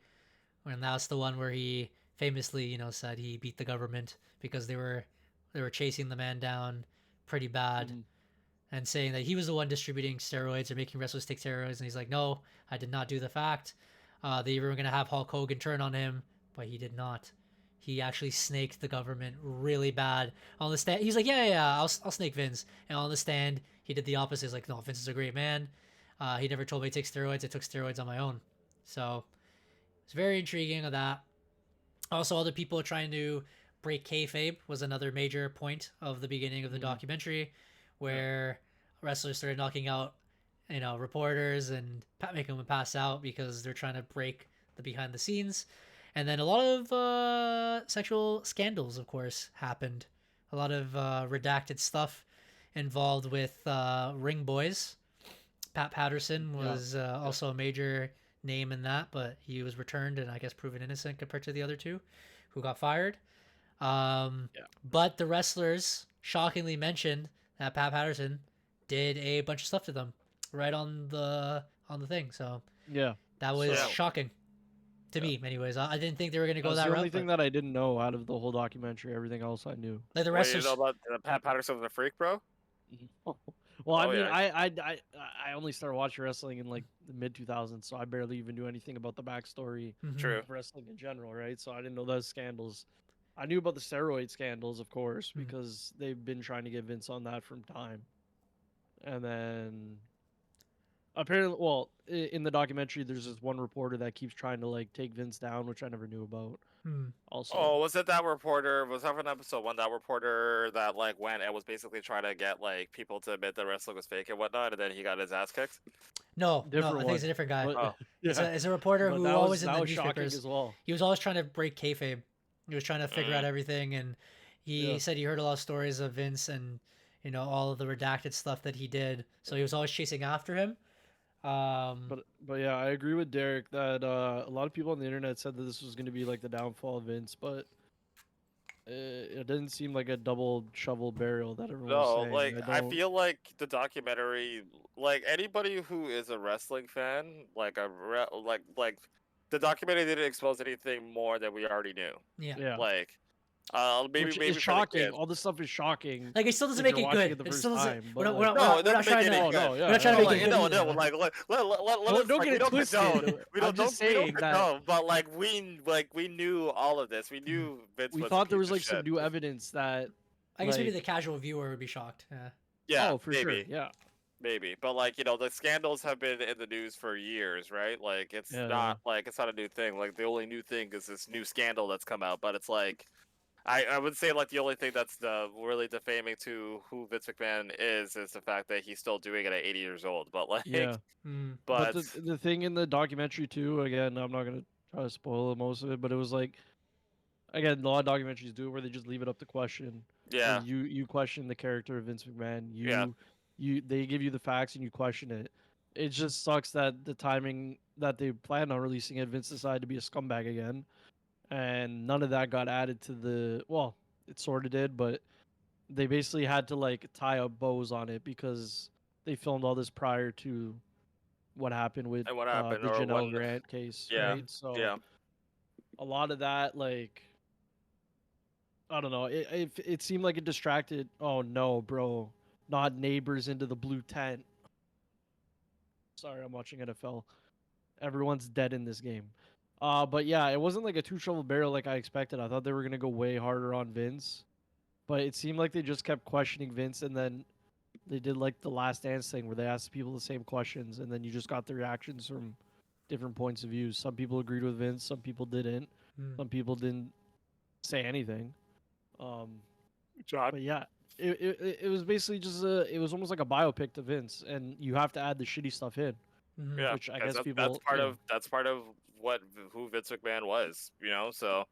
when that's the one where he famously said he beat the government because they were chasing the man down pretty bad and saying that he was the one distributing steroids or making wrestlers take steroids, and he's like, "No, I did not do the fact." They were going to have Hulk Hogan turn on him, but he did not. He actually snaked the government really bad on the stand. He's like, yeah, I'll snake Vince. And on the stand, he did the opposite. He's like, no, Vince is a great man. He never told me to take steroids. I took steroids on my own. So it's very intriguing of that. Also, other people trying to break kayfabe was another major point of the beginning of the documentary, where wrestlers started knocking out, reporters and making them pass out because they're trying to break the behind the scenes. And then a lot of sexual scandals, of course, happened. A lot of redacted stuff involved with ring boys. Pat Patterson was also a major name in that, but he was returned and I guess proven innocent compared to the other two who got fired. But the wrestlers shockingly mentioned that Pat Patterson did a bunch of stuff to them right on the thing. So that was shocking. To me, anyways. I didn't think they were going to go that route. The only thing that I didn't know out of the whole documentary. Everything else I knew. Like the wrestlers. You know about Pat Patterson was a freak, bro? Well, I mean, I only started watching wrestling in like the mid 2000s, so I barely even knew anything about the backstory True. of wrestling in general, right? So I didn't know those scandals. I knew about the steroid scandals, of course, because they've been trying to get Vince on that from time. And then Apparently, well, in the documentary, there's this one reporter that keeps trying to like take Vince down, which I never knew about. Also, Oh, was it that reporter? Was that from episode 1? That reporter that like went and was basically trying to get like people to admit that wrestling was fake and whatnot, and then he got his ass kicked. No, different I think one. it's a different guy. But, Oh. It's yeah, a reporter but who that always was, in that the was shocking newspapers. as well. He was always trying to break kayfabe. He was trying to figure out everything, and he Yeah. said he heard a lot of stories of Vince and all of the redacted stuff that he did. So he was always chasing after him. But yeah, I agree with Derek that a lot of people on the internet said that this was going to be like the downfall of Vince, but it didn't seem like a double shovel burial that everyone was No, saying. like I feel like the documentary, like anybody who is a wrestling fan, like the documentary didn't expose anything more than we already knew. Yeah. Like, maybe Which maybe is for the shocking. kids. All this stuff is shocking. Like it still doesn't if make you're it watching good. it the It first still doesn't. time, We're but, not, like- we're No, not, it we're not doesn't trying make to. any good. No, yeah, we're not trying to No, make it like, good. no, like let us don't get it we twisted. condone- we I'm don't just we don't saying that- condone, but like we knew all of this. We knew Vince we was a thought there piece was of like some shit. new evidence that. I guess maybe like- the casual viewer would be shocked. Yeah. Yeah, Oh, for maybe. sure. Yeah. Maybe, but like the scandals have been in the news for years, right? Like it's Yeah, not like it's not a new thing. Like the only new thing is this new scandal that's come out, but it's like I would say like the only thing that's really defaming to who Vince McMahon is the fact that he's still doing it at 80 years old. But like, Yeah. but the thing in the documentary too, again, I'm not gonna try to spoil most of it, but it was like, again, a lot of documentaries do it where they just leave it up to question. yeah, And you question the character of Vince McMahon. Yeah. They give you the facts and you question it. It just sucks that the timing that they planned on releasing it, Vince decided to be a scumbag again, and none of that got added to the. Well, it sort of did, but they basically had to like tie up bows on it because they filmed all this prior to what happened with And what happened, the or Janelle when- Grant case, Yeah, right? So yeah. a lot of that, like, I don't know, it seemed like it distracted. Oh no, bro, not neighbors into the blue tent. Sorry, I'm watching NFL. Everyone's dead in this game. But yeah, it wasn't like a two shovel barrel like I expected. I thought they were gonna go way harder on Vince, but it seemed like they just kept questioning Vince, and then they did like the Last Dance thing where they asked people the same questions, and then you just got the reactions from different points of view. Some people agreed with Vince, some people didn't. Some people didn't say anything. John. But yeah, it was basically just it was almost like a biopic to Vince, and you have to add the shitty stuff in. Yeah, Which I 'cause guess that's, people, that's part yeah. of who Vince McMahon was, So,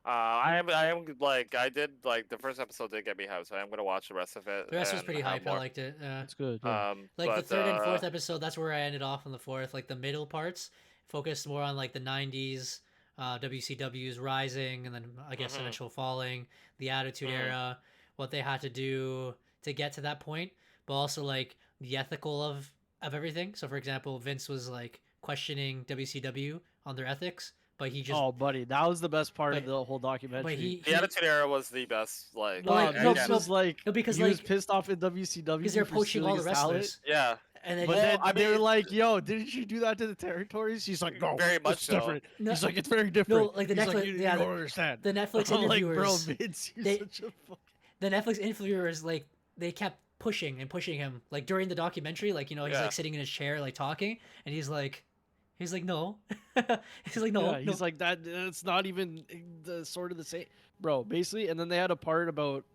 I am like I did like the first episode did get me hyped, so I'm gonna watch the rest of it. The rest was and pretty have hype. I more. liked it. Yeah. That's good. Yeah. Like the But, third and fourth episode, that's where I ended off on the fourth. Like the middle parts focused more on like the 90s, WCW's rising, and then I guess eventual falling, the Attitude Era, what they had to do to get to that point, but also like the ethical of everything. So for example, Vince was like questioning WCW on their ethics, but he just Oh, buddy, that was the best part of but- the whole documentary. but he The Attitude Era was the best. Like, Well, Wow, like, no, Vince no, was like, no, because, he was like- pissed off at WCW because they're for poaching all stealing the his talent. wrestlers, yeah, and then But Well, then I they were mean- like, "Yo, didn't you do that to the territories?" He's like, "No, Very much it's so. different." No- He's like, "It's very different." like the He's Netflix- like, you yeah, don't understand. the Netflix I'm like, bro, interviewers, Vince, you're they- such a fuck. the Netflix influencers, like they kept pushing him, like during the documentary, like he's Yeah. like sitting in his chair, like talking, and he's like no, he's like no, Yeah, he's like that. It's not even the sort of the same, bro. Basically, and then they had a part about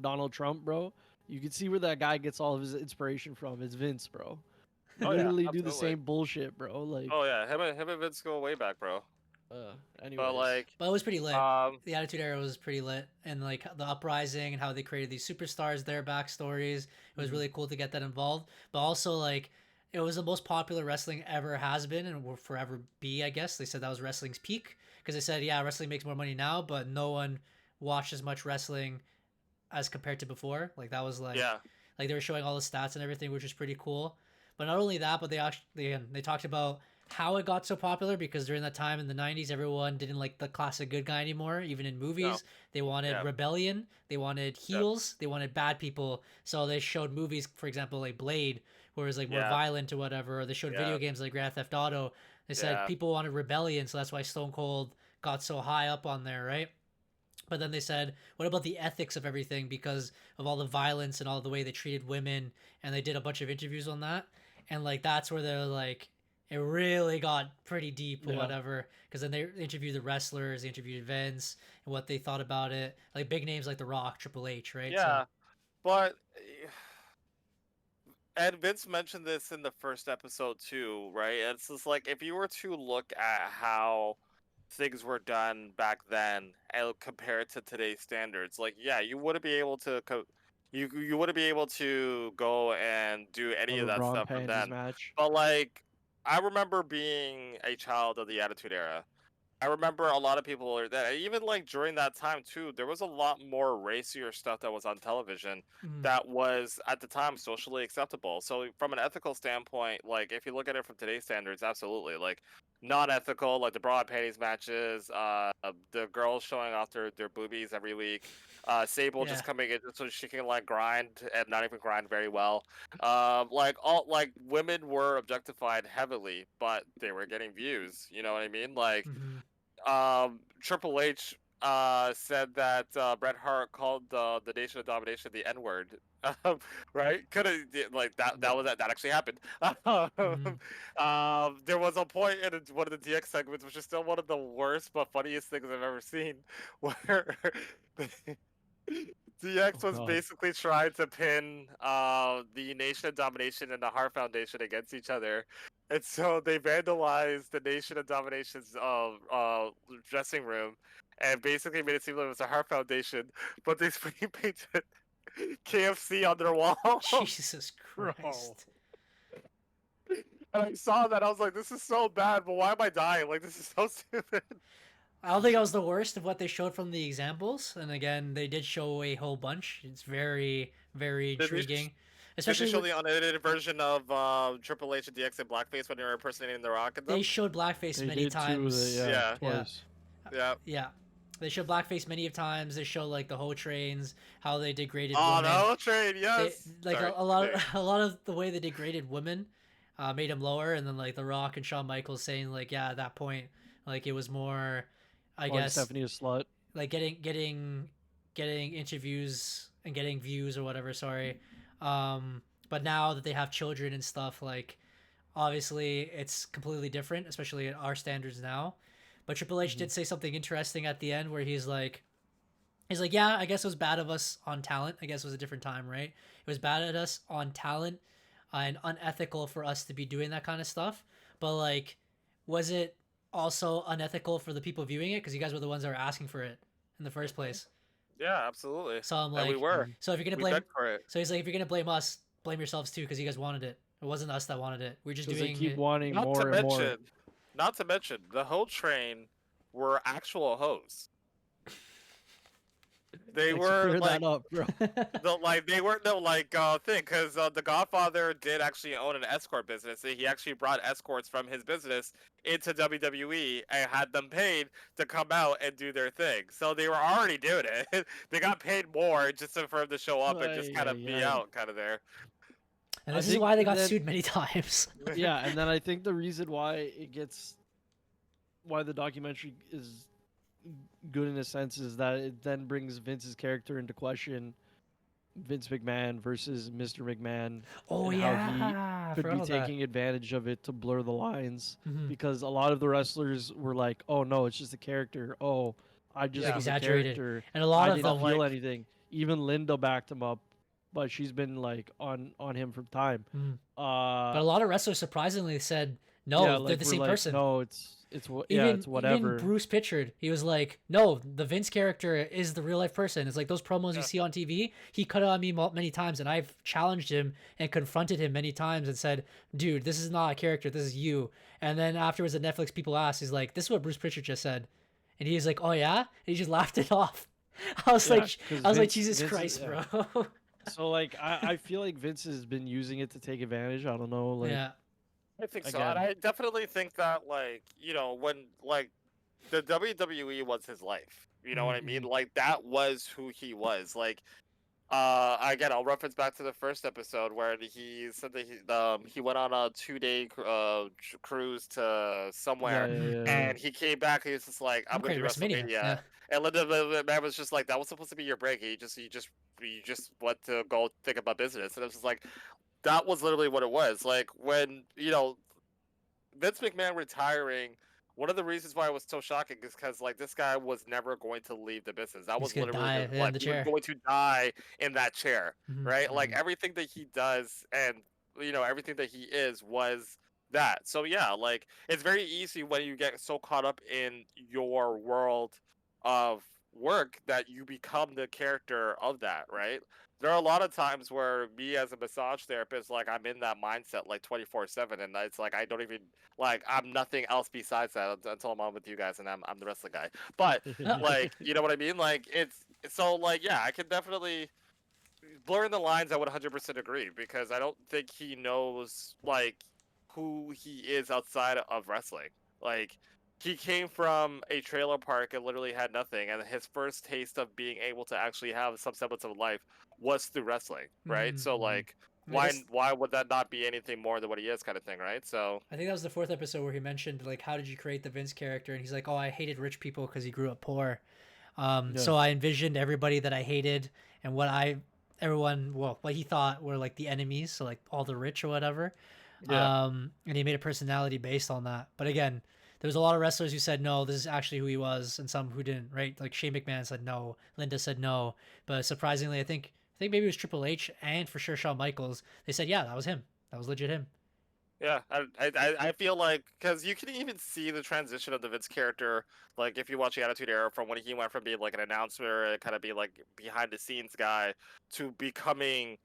Donald Trump, bro. You can see where that guy gets all of his inspiration from. It's Vince, bro. Oh, yeah, Literally do the absolutely. same bullshit, bro. Like, Oh yeah, him and Vince go way back, bro. anyways. But like, but it was pretty lit. um, The Attitude Era was pretty lit, and like the uprising and how they created these superstars, their backstories. It was really cool to get that involved. But also like it was the most popular wrestling ever has been and will forever be. I guess they said that was wrestling's peak because they said wrestling makes more money now, but no one watched as much wrestling as compared to before. Like that was like yeah, like they were showing all the stats and everything, which was pretty cool. But not only that, but they talked about how it got so popular because during that time in the 90s, everyone didn't like the classic good guy anymore. Even in movies, No. they wanted Yeah. rebellion, they wanted heels, they wanted bad people. So they showed movies, for example, like Blade, where it was like more Yeah. violent or whatever. Or they showed video Yeah. games like Grand Theft Auto. They said Yeah. people wanted rebellion, so that's why Stone Cold got so high up on there, right? But then they said, what about the ethics of everything because of all the violence and all the way they treated women? And they did a bunch of interviews on that. and like that's where they're like it really got pretty deep or Yeah. whatever. Because then they interviewed the wrestlers, they interviewed Vince and what they thought about it. Like big names like The Rock, Triple H, right? Yeah, but and Vince mentioned this in the first episode too, right? It's just like if you were to look at how things were done back then and compare it to today's standards, like yeah, you wouldn't be able to you wouldn't be able to go and do any of Another that brawn stuff from panties then. match. But like I remember being a child of the Attitude Era. I remember a lot of people are that even like during that time too, there was a lot more racier stuff that was on television Mhm. that was at the time socially acceptable. So from an ethical standpoint, like if you look at it from today's standards, absolutely. Like not ethical, like the broad panties matches, the girls showing off their boobies every week, Sable Yeah. just coming in so she can like grind and not even grind very well. Like all like women were objectified heavily, but they were getting views. You know what I mean? Like Mhm. Triple H said that Bret Hart called the Nation of Domination the N word, right? Could have like that actually happened. Mhm. There was a point in one of the DX segments, which is still one of the worst but funniest things I've ever seen, where DX Oh, was God. basically trying to pin the Nation of Domination and the Hart Foundation against each other. And so they vandalized the Nation of Domination's dressing room and basically made it seem like it was a Hart Foundation, but they spray painted KFC on their wall. Jesus Bro. Christ. And I saw that, I was like, this is so bad, but why am I dying? Like, this is so stupid. I don't think that was the worst of what they showed from the examples. And again, they did show a whole bunch. It's very, very Did they intriguing. Did Especially they show with- the unedited version of Triple H and DX in blackface when they were impersonating The Rock and them? they showed blackface They many did times. too. Yeah, Yeah. twice. Yeah. Yeah. They showed blackface many of times. They show like the whole trains, how they degraded Oh, women. the whole train, They, yes. like Sorry. a lot of a lot of the way they degraded women made them lower, and then like The Rock and Shawn Michaels saying like, yeah, at that point, like it was more, I Calling guess, Stephanie a slut. like getting interviews and getting views or whatever. Sorry, but now that they have children and stuff, like obviously it's completely different, especially at our standards now. But Triple H did say something interesting at the end where he's like, yeah, I guess it was bad of us on talent. I guess it was a different time, right? It was bad at us on talent and unethical for us to be doing that kind of stuff. But like, was it also unethical for the people viewing it? Because you guys were the ones that were asking for it in the first place. Yeah, absolutely. So I'm And we like, were. so if you're gonna We blame, begged for it. so he's like, if you're gonna blame us, blame yourselves too, because you guys wanted it. It wasn't us that wanted it. We're just Because they doing keep it. wanting Not more to and more. mention, not to mention, the whole train were actual hoes. They Thanks for were clearing like that up, bro. they weren't no like thing because the Godfather did actually own an escort business. He actually brought escorts from his business into WWE and had them paid to come out and do their thing. So they were already doing it. They got paid more just for him to show up and just kind of be out kind of there. And I this is think why they got that- sued many times. Yeah, and then I think the reason why the documentary is good in a sense is that it then brings Vince's character into question. Vince McMahon versus Mr. McMahon. Oh and yeah, how he could be taking advantage of it to blur the lines, Mhm. because a lot of the wrestlers were like, "Oh no, it's just a character. Oh, I just Yeah. was a Exaggerated. character. And a lot I of didn't them, feel like- anything." Even Linda backed him up, but she's been like on him from time. Mhm. but a lot of wrestlers surprisingly said no, yeah, they're like, the we're same like, person. No, it's it's Even whatever. Bruce Pitchard, he was like, no, the Vince character is the real life person. It's like those promos you Yeah. see on TV. He cut it on me many times, and I've challenged him and confronted him many times and said, dude, this is not a character, this is you. And then afterwards, the Netflix people asked, he's like, this is what Bruce Pitchard just said, and he's like, oh yeah, and he just laughed it off. I was Yeah, like, 'cause Jesus Vince Christ, is- yeah. bro. So like I feel like Vince has been using it to take advantage. I don't know, like yeah. I think so, Again. and I definitely think that, like, you know, when like the WWE was his life, you know what I mean? Mhm. Like that was who he was. Like, again, I'll reference back to the first episode where he said that he went on a 2-day cruise to somewhere, yeah. and he came back. He was just like, "I'm gonna Okay, do WrestleMania," Yeah. and Linda man was just like, "That was supposed to be your break. You just went to go think about business," and it was just like. that was literally what it was. Like when Vince McMahon retiring. One of the reasons why it was so shocking is because like this guy was never going to leave the business. That He's was gonna literally die his in life. the He was chair. going to die in that chair, Mhm. right? Like everything that he does and everything that he is was that. So yeah, like it's very easy when you get so caught up in your world of work that you become the character of that, right? There are a lot of times where me as a massage therapist, like I'm in that mindset like 24/7, and it's like I don't even like I'm nothing else besides that until I'm on with you guys and I'm the wrestling guy. But like you know what I mean? Like it's so like yeah, I can definitely blurring the lines. I would 100% agree because I don't think he knows like who he is outside of wrestling. Like he came from a trailer park and literally had nothing, and his first taste of being able to actually have some semblance of life was through wrestling, right? So like why would that not be anything more than what he is, kind of thing, right? So I think that was the 4th episode where he mentioned like, how did you create the Vince character? And he's like, oh, I hated rich people because he grew up poor. So I envisioned everybody that I hated and what he thought were like the enemies, so like all the rich or whatever. And he made a personality based on that. But again, there was a lot of wrestlers who said no, this is actually who he was, and some who didn't, right? Like Shane McMahon said no, Linda said no, but surprisingly, I think maybe it was Triple H and for sure Shawn Michaels. They said yeah, that was him. That was legit him. yeah, I feel like because you can even see the transition of the Vince character, like if you watch the Attitude Era, from when he went from being like an announcer and kind of be like behind the scenes guy to becoming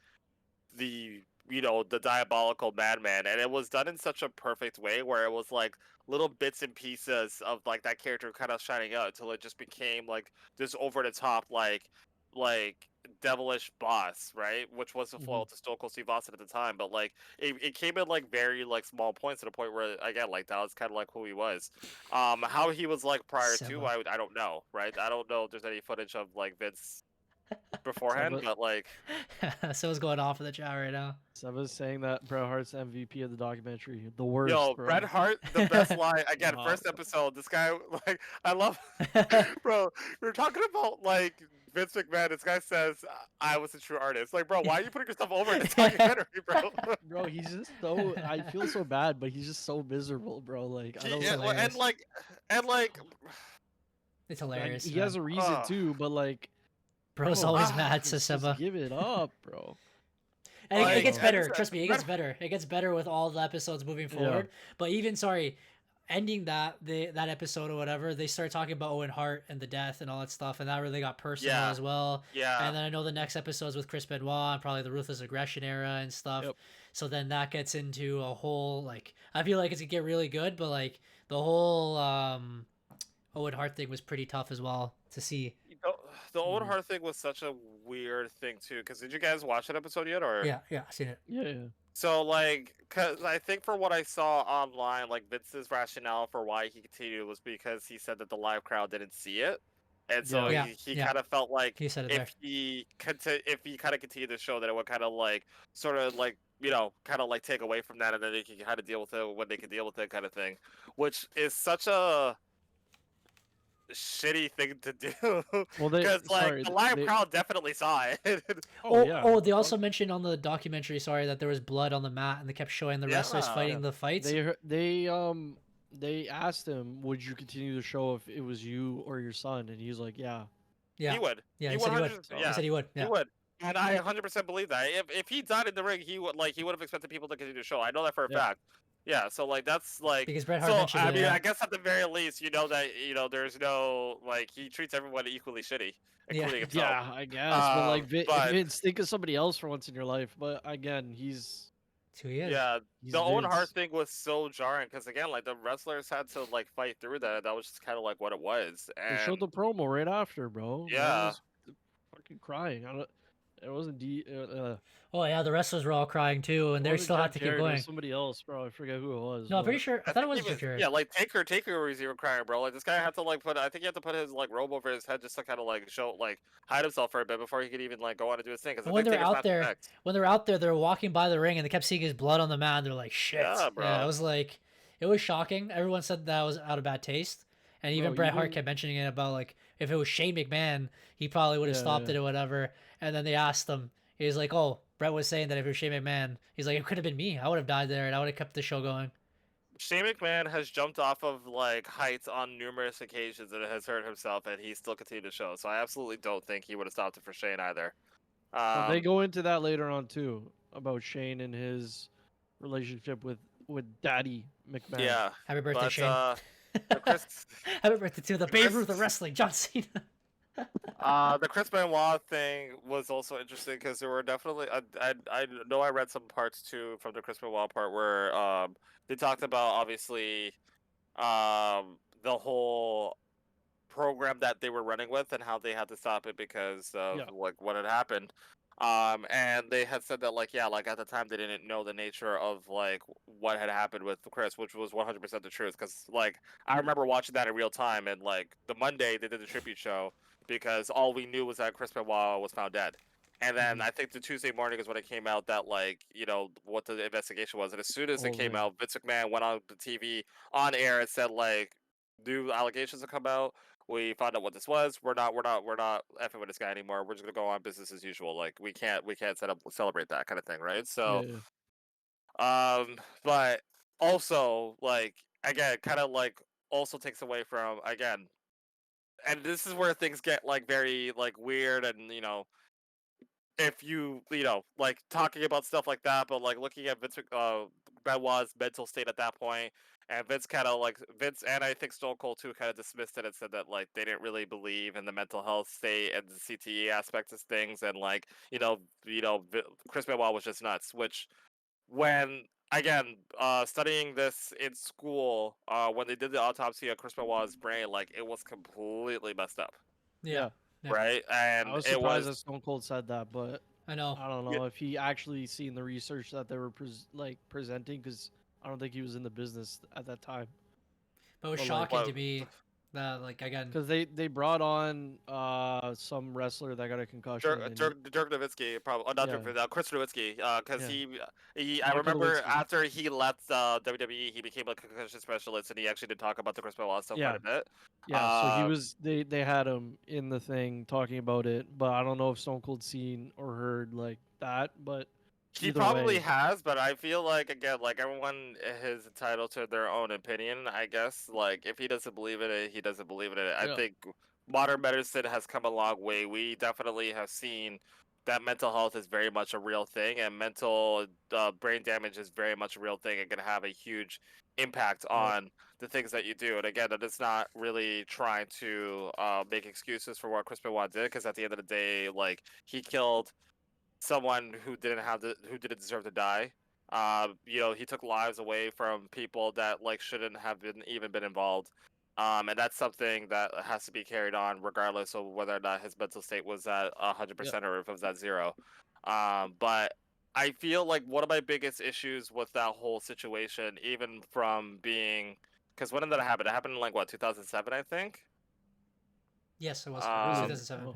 the the diabolical madman, and it was done in such a perfect way where it was like little bits and pieces of like that character kind of shining out until it just became like this over the top like devilish boss, right? Which was the foil to Stone Cold Steve Austin at the time, but like it came in like very like small points to the point where again like that was kind of like who he was. How he was like prior to I don't know, right? I don't know if there's any footage of like Vince beforehand, but like so what's going off in the chat right now? Someone's saying that Bret Hart's MVP of the documentary, the worst. Yo, bro. Bret Hart, the best line again. First episode, this guy like I love, bro. We're talking about like Vince McMahon. This guy says I was a true artist. Like, bro, why are you putting yourself over in this documentary, bro? Bro, he's just so. I feel so bad, but he's just so miserable, bro. Like, I don't know. and like, it's hilarious. He has a reason too, but like, bro's always mad, just Seba. give it up, bro. And it gets better. Trust me, it gets better. It gets better with all the episodes moving forward. Yeah. But even ending that episode or whatever, they started talking about Owen Hart and the death and all that stuff, and that really got personal as well. Yeah. And then I know the next episodes with Chris Benoit and probably the Ruthless Aggression era and stuff. Yep. So then that gets into a whole like I feel like it's gonna get really good, but like the whole Owen Hart thing was pretty tough as well to see. The Owen Hart thing was such a weird thing too. Because did you guys watch that episode yet? Or yeah, I seen it. Yeah. So like, cause I think for what I saw online, like Vince's rationale for why he continued was because he said that the live crowd didn't see it, and so he kind of felt like he said it if he kind of continued the show, that it would kind of like sort of like kind of like take away from that, and then they can kind of deal with it when they can deal with it, kind of thing, which is such a shitty thing to do. Well, because the live crowd definitely saw it. They also mentioned on the documentary, that there was blood on the mat, and they kept showing the wrestlers fighting the fights. They asked him, "Would you continue the show if it was you or your son?" And he's like, "Yeah, he would. Yeah, he said he would. Yeah, he said he would. Yeah. He would." And I 100% believe that. If he died in the ring, he would have expected people to continue the show. I know that for a fact. Yeah, so like that's like because Bret Hart mentioned I mean, I guess at the very least, that there's no like he treats everyone equally shitty, including himself. Yeah, I guess. But like Vince, think of somebody else for once in your life. But again, he's 2 years. Yeah, the Owen Hart thing was so jarring because again, like the wrestlers had to like fight through that. That was just kind of like what it was. And they showed the promo right after, bro. Yeah, fucking crying. It wasn't Oh yeah, the wrestlers were all crying too, and they still had to keep going. Somebody else, bro. I forget who it was. No, I'm pretty sure. I thought it was Jared. Yeah, like Taker was even crying, bro. Like this guy had to like I think he had to put his like robe over his head just to kind of like hide himself for a bit before he could even like go on and do his thing. When they're out there, they're walking by the ring and they kept seeing his blood on the mat. And they're like, shit. Yeah, bro. Yeah, it was shocking. Everyone said that was out of bad taste, and even Bret Hart kept mentioning it about like if it was Shane McMahon, he probably would have stopped it or whatever. And then they asked him. He was like, "Oh, Brett was saying that if it was Shane McMahon, he's like, it could have been me. I would have died there, and I would have kept the show going. Shane McMahon has jumped off of like heights on numerous occasions and has hurt himself, and he still continued to show. So I absolutely don't think he would have stopped it for Shane either. Well, they go into that later on too about Shane and his relationship with Daddy McMahon. Yeah. Happy birthday, But, Shane. Chris, Happy birthday to the Babe Ruth of wrestling, John Cena. the Chris Benoit thing was also interesting because there were definitely I know I read some parts too from the Chris Benoit part where they talked about obviously the whole program that they were running with and how they had to stop it because of like what had happened. And they had said that like at the time they didn't know the nature of like what had happened with Chris, which was 100% the truth. Because like I remember watching that in real time, and like the Monday they did the tribute show because all we knew was that Chris Benoit was found dead. And then I think the Tuesday morning is when it came out that like what the investigation was, and as soon as it came out, Vince McMahon went on the TV on air and said like new allegations have come out. We found out what this was. We're not effing with this guy anymore. We're just gonna go on business as usual. Like we can't celebrate that kind of thing, right? So, but also like again, kind of like also takes away from again, and this is where things get like very like weird, and if you like talking about stuff like that, but like looking at Benoit's mental state at that point. And Vince and I think Stone Cold too kind of dismissed it and said that like they didn't really believe in the mental health state and the CTE aspect of things, and like Chris Benoit was just nuts. Which when again studying this in school, when they did the autopsy of Chris Benoit's brain, like it was completely messed up. Yeah. Right, and I was surprised that Stone Cold said that, but I know. I don't know if he actually seen the research that they were presenting, because I don't think he was in the business at that time. But it was shocking to me that, like, again, because they brought on some wrestler that got a concussion. Dirk Nowitzki, probably. Oh, not Dirk, Chris Nowitzki, because I Michael remember Nowitzki. after he left WWE, he became a concussion specialist, and he actually did talk about the Chris Benoit stuff quite a bit. Yeah, so he was. They had him in the thing talking about it, but I don't know if Stone Cold seen or heard like that, but. He probably has, but I feel like again, like everyone is entitled to their own opinion. I guess, like if he doesn't believe in it, he doesn't believe in it. I think modern medicine has come a long way. We definitely have seen that mental health is very much a real thing, and mental brain damage is very much a real thing, and can have a huge impact on the things that you do. And again, that is not really trying to make excuses for what Chris Benoit did, because at the end of the day, like he killed someone who didn't deserve to die. He took lives away from people that like shouldn't have been involved. And that's something that has to be carried on regardless of whether or not his mental state was at 100% or if it was at 0. But I feel like one of my biggest issues with that whole situation, even from being, because when did that happen? It happened in like what, 2007, I think. Yes, it was 2007.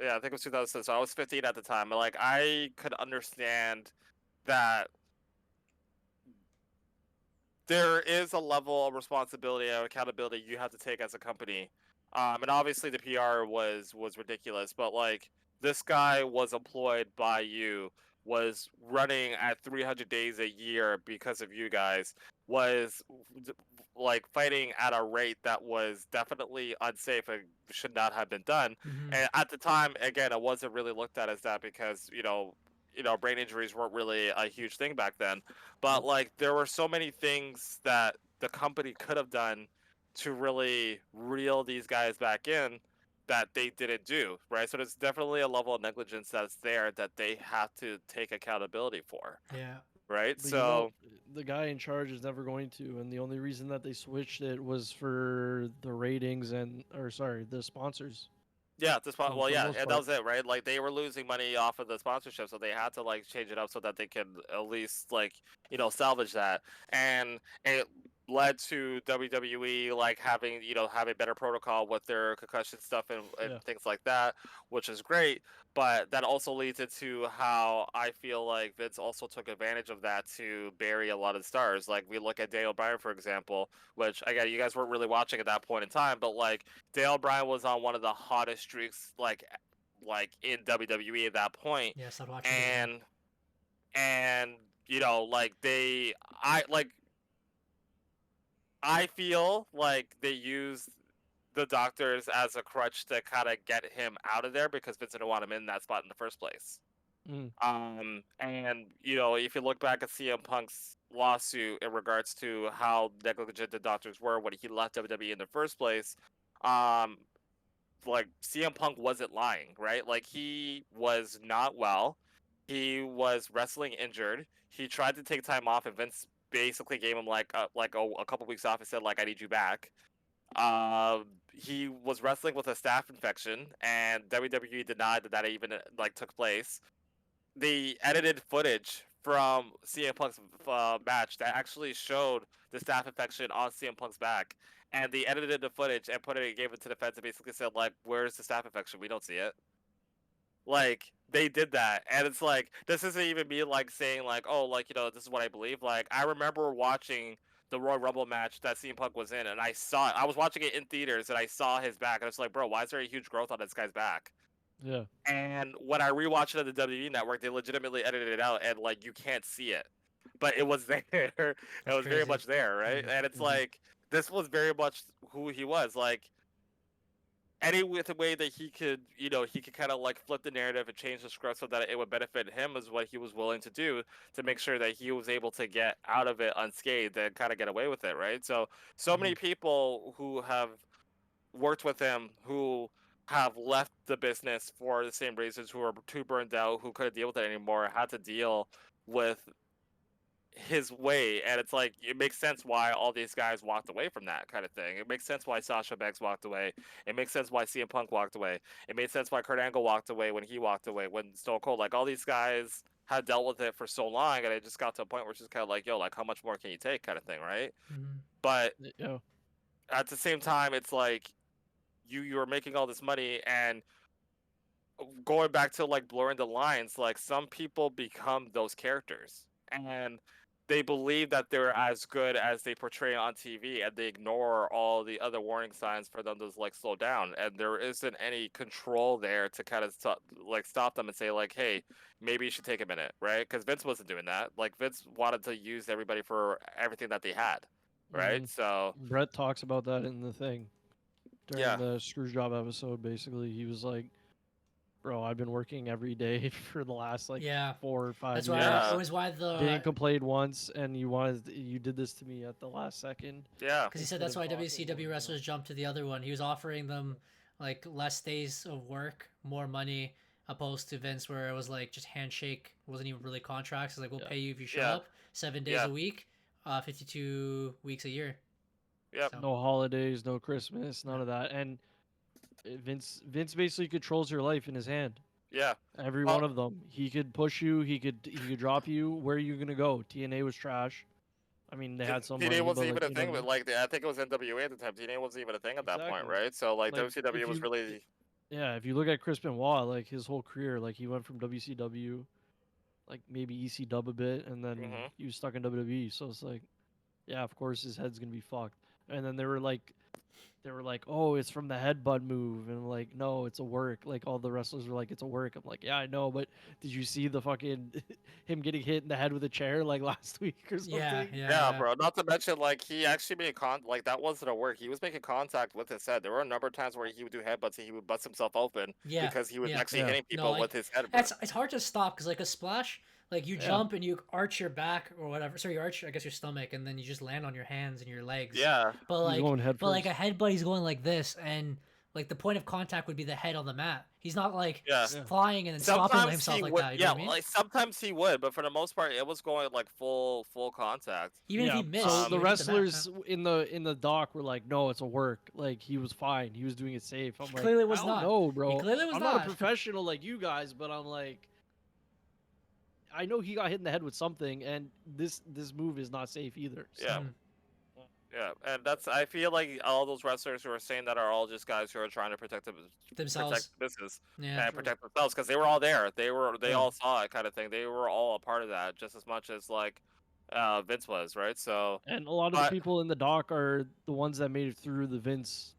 Yeah, I think it was 2006. So I was 15 at the time. Like, I could understand that there is a level of responsibility and accountability you have to take as a company. And obviously the PR was ridiculous, but like this guy was employed by you, was running at 300 days a year because of you guys, was like fighting at a rate that was definitely unsafe and should not have been done. And at the time, again, it wasn't really looked at as that because brain injuries weren't really a huge thing back then. But like there were so many things that the company could have done to really reel these guys back in that they didn't do, right? So there's definitely a level of negligence that's there that they have to take accountability for. Yeah. Right. But so the guy in charge is never going to, and the only reason that they switched it was for the ratings the sponsors. Yeah, and that was it, right? Like they were losing money off of the sponsorship, so they had to like change it up so that they could at least like salvage that, and it led to WWE like having better protocol with their concussion stuff and things like that, which is great. But that also leads into how I feel like Vince also took advantage of that to bury a lot of stars. Like we look at Daniel Bryan, for example, which again you guys weren't really watching at that point in time, but like Daniel Bryan was on one of the hottest streaks like in WWE at that point. Yeah, start watching. And and like I feel like they used the doctors as a crutch to kind of get him out of there because Vince didn't want him in that spot in the first place. And if you look back at CM Punk's lawsuit in regards to how negligent the doctors were when he left WWE in the first place, like CM Punk wasn't lying, right? Like he was not well. He was wrestling injured. He tried to take time off, and Vince basically gave him like a couple weeks off and said like, I need you back. He was wrestling with a staph infection, and WWE denied that even like took place. They edited footage from CM Punk's match that actually showed the staph infection on CM Punk's back, and they edited the footage and gave it to the feds and basically said like, "Where's the staph infection? We don't see it." Like they did that, and it's like this isn't even me like saying like, "Oh, like this is what I believe." Like I remember watching the Royal Rumble match that CM Punk was in, and I saw it. I was watching it in theaters, and I saw his back, and I was like, "Bro, why is there a huge growth on this guy's back?" Yeah. And when I rewatched it on the WWE Network, they legitimately edited it out, and like you can't see it, but it was there. It was very much there, right? And it's like this was very much who he was. Like any with the way that he could, he could kind of like flip the narrative and change the script so that it would benefit him is what he was willing to do to make sure that he was able to get out of it unscathed and kind of get away with it, right? So many people who have worked with him who have left the business for the same reasons, who are too burned out, who couldn't deal with it anymore, had to deal with his way. And it's like it makes sense why all these guys walked away from that kind of thing. It makes sense why Sasha Banks walked away. It makes sense why CM Punk walked away. It made sense why Kurt Angle walked away when he walked away, when Stone Cold, like all these guys had dealt with it for so long, and it just got to a point where it's just kind of like, yo, like how much more can you take kind of thing, right? But at the same time, it's like you're making all this money, and going back to like blurring the lines, like some people become those characters and they believe that they're as good as they portray on TV, and they ignore all the other warning signs for them to like slow down, and there isn't any control there to kind of stop them and say like, hey, maybe you should take a minute, right? Because Vince wasn't doing that. Like Vince wanted to use everybody for everything that they had, right? So Brett talks about that in the thing during the Screwjob episode. Basically, he was like, bro, I've been working every day for the last 4 or 5 years. That was why didn't complain once, and you did this to me at the last second. Yeah, because he said that's why WCW wrestlers jumped to the other one. He was offering them like less days of work, more money, opposed to Vince, where it was like just handshake. It wasn't even really contracts. It's like, we'll pay you if you show up 7 days a week, 52 weeks a year. Yep. So. No holidays, no Christmas, none of that. And Vince basically controls your life in his hand. Yeah. Every one of them. He could push you, he could drop you. Where are you gonna go? TNA was trash. I mean, they had some TNA wasn't even a thing, but like I think it was NWA at the time. TNA wasn't even a thing at that point, right? So like WCW was really if you look at Chris Benoit, like his whole career, like he went from WCW, like maybe EC Dub a bit, and then he was stuck in WWE. So it's like, yeah, of course his head's gonna be fucked. And then they were like, oh, it's from the headbutt move, and I'm like, no, it's a work. Like all the wrestlers were like, it's a work. I'm like, yeah, I know, but did you see the fucking him getting hit in the head with a chair like last week or something? Yeah, bro. Not to mention, like he actually made like that wasn't a work. He was making contact with his head. There were a number of times where he would do headbutts and he would bust himself open because he was actually hitting people with his head. It's hard to stop because like a splash. Like you jump and you arch your back or whatever. Sorry, you arch, I guess, your stomach, and then you just land on your hands and your legs. Yeah. But like a headbutt, he's going like this, and like the point of contact would be the head on the mat. He's not like flying and then stopping himself like that. You know what I mean? Like sometimes he would, but for the most part, it was going like full contact. Even if he missed. So the wrestlers in the dock were like, no, it's a work. Like he was fine. He was doing it safe. I'm like, clearly was not. No, bro. He clearly was I'm not a professional like you guys, but I'm like, I know he got hit in the head with something, and this move is not safe either. So. Yeah. Yeah, and I feel like all those wrestlers who are saying that are all just guys who are trying to protect themselves, protect the business, and protect themselves, because they were all there. They all saw it, kind of thing. They were all a part of that, just as much as like Vince was, right? So, and a lot of the people in the dock are the ones that made it through the Vince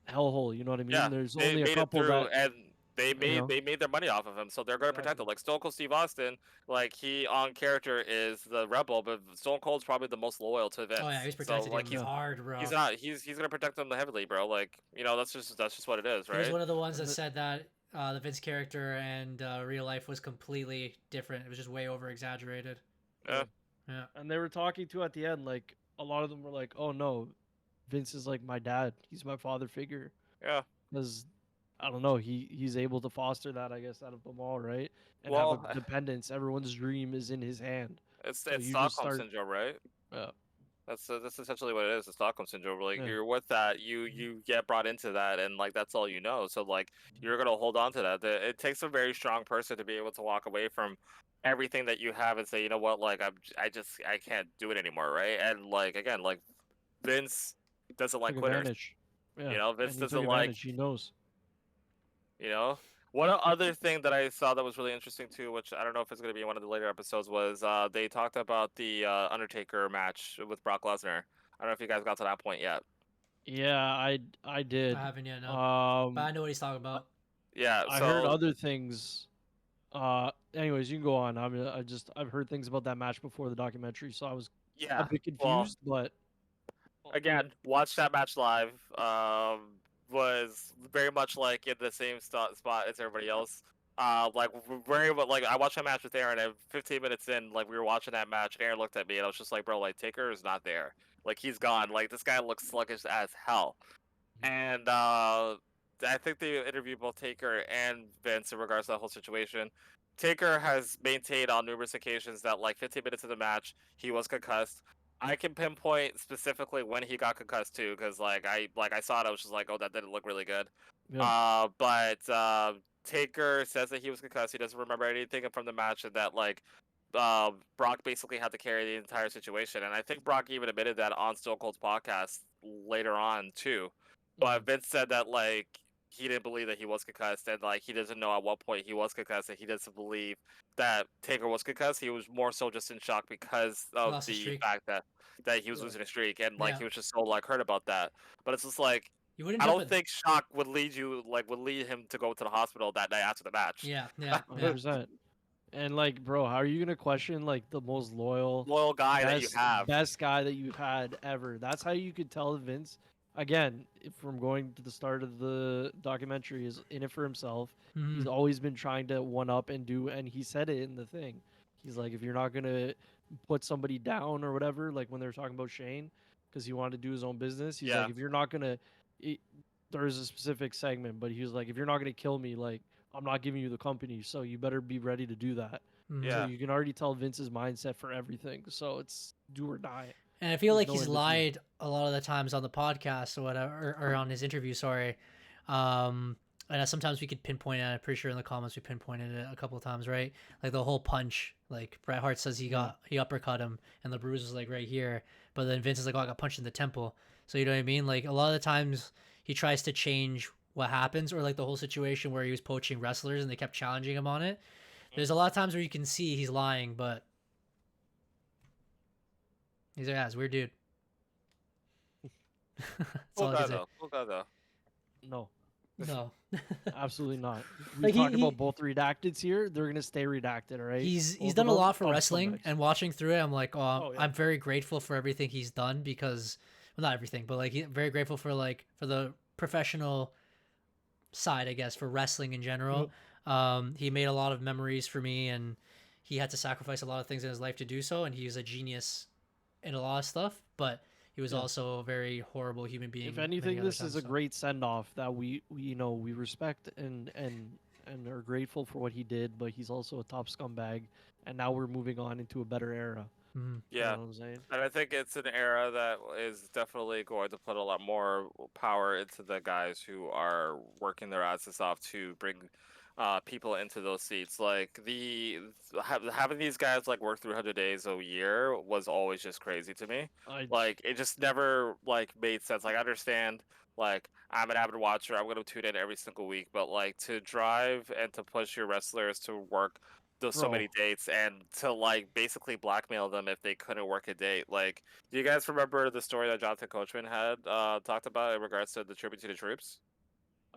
hellhole. You know what I mean? Yeah, there's they only a made couple it through, that. They made their money off of him, so they're going to protect him. Like Stone Cold Steve Austin, like he on character is the rebel, but Stone Cold's probably the most loyal to Vince. Oh yeah, he's protected him he's hard, bro. He's not. He's going to protect them heavily, bro. Like that's just what it is, right? He was one of the ones that said that the Vince character and real life was completely different. It was just way over exaggerated. Yeah. Yeah. And they were talking to at the end, like a lot of them were like, "Oh no, Vince is like my dad. He's my father figure." Yeah. Because I don't know, he's able to foster that, I guess, out of them all, right? And Well, have a dependence. Everyone's dream is in his hand. It's So you just Stockholm syndrome, right? Yeah. That's essentially what it is. The Stockholm syndrome. Like Yeah. you're with that, you get brought into that, and like that's all you know. So like you're gonna hold on to that. It takes a very strong person to be able to walk away from everything that you have and say, you know what, like I can't do it anymore, right? And like again, like Vince doesn't like Took quitters. advantage. Yeah. You know, Vince and he doesn't took like. advantage. He knows. You know, one other thing that I saw that was really interesting too, which I don't know if it's going to be in one of the later episodes, was they talked about the Undertaker match with Brock Lesnar. I don't know if you guys got to that point yet. Yeah, I did. I haven't yet, no. But I know what he's talking about. Yeah, I heard other things. Anyways, you can go on. I've heard things about that match before the documentary, so I was a bit confused, but again, watch that match live. Was very much like in the same spot as everybody else. Like very much like I watched that match with Aaron, and 15 minutes in, like we were watching that match, and Aaron looked at me, and I was just like, bro, like Taker is not there. Like he's gone. Like this guy looks sluggish as hell. And I think they interviewed both Taker and Vince in regards to that whole situation. Taker has maintained on numerous occasions that like 15 minutes of the match, he was concussed. I can pinpoint specifically when he got concussed too, because like I saw it, I was just like, oh, that didn't look really good. Yeah. But Taker says that he was concussed. He doesn't remember anything from the match, and that like Brock basically had to carry the entire situation. And I think Brock even admitted that on Stone Cold's podcast later on too. But Vince said that like he didn't believe that he was concussed, and like he doesn't know at what point he was concussed, and he doesn't believe that Taker was concussed. He was more so just in shock because of the fact that he was losing a streak, and like he was just so like hurt about that. But it's just like I don't think shock would lead him to go to the hospital that night after the match. Yeah. 100%. And like, bro, how are you gonna question like the most loyal guy that you have, best guy that you've had ever? That's how you could tell Vince. Again, from going to the start of the documentary, is in it for himself. Mm-hmm. He's always been trying to one up and do, and he said it in the thing. He's like, if you're not gonna put somebody down or whatever, like when they were talking about Shane, because he wanted to do his own business. He's like, if you're not gonna, there's a specific segment, but he was like, if you're not gonna kill me, like I'm not giving you the company, so you better be ready to do that. Mm-hmm. So you can already tell Vince's mindset for everything. So it's do or die. And I feel like he's lied a lot of the times on the podcast or whatever, or on his interview. Sorry. And sometimes we could pinpoint it. I'm pretty sure in the comments we pinpointed it a couple of times, right? Like the whole punch. Like Bret Hart says he uppercut him, and the bruise was like right here. But then Vince is like, "Oh, I got punched in the temple." So you know what I mean? Like a lot of the times he tries to change what happens, or like the whole situation where he was poaching wrestlers and they kept challenging him on it. There's a lot of times where you can see he's lying, but he's like, it's weird dude. Cool guy though. No, absolutely not. We Like talked about both redacteds here. They're gonna stay redacted, all right? He's done a lot for wrestling, and watching through it, I'm like, I'm very grateful for everything he's done, because, well, not everything, but like very grateful for the professional side, I guess, for wrestling in general. He made a lot of memories for me, and he had to sacrifice a lot of things in his life to do so, and he was a genius in a lot of stuff, but he was also a very horrible human being. If anything, this is a great send-off that we respect and are grateful for what he did, but he's also a top scumbag, and now we're moving on into a better era. Mm-hmm. Yeah, you know what I'm saying? And I think it's an era that is definitely going to put a lot more power into the guys who are working their asses off to bring people into those seats. Like having these guys like work 300 days a year was always just crazy to me. Like it just never like made sense. Like I understand, like I'm an avid watcher, I'm gonna tune in every single week, but like to drive and to push your wrestlers to work so many dates and to like basically blackmail them if they couldn't work a date. Like, do you guys remember the story that Jonathan Coachman had talked about in regards to the tribute to the troops?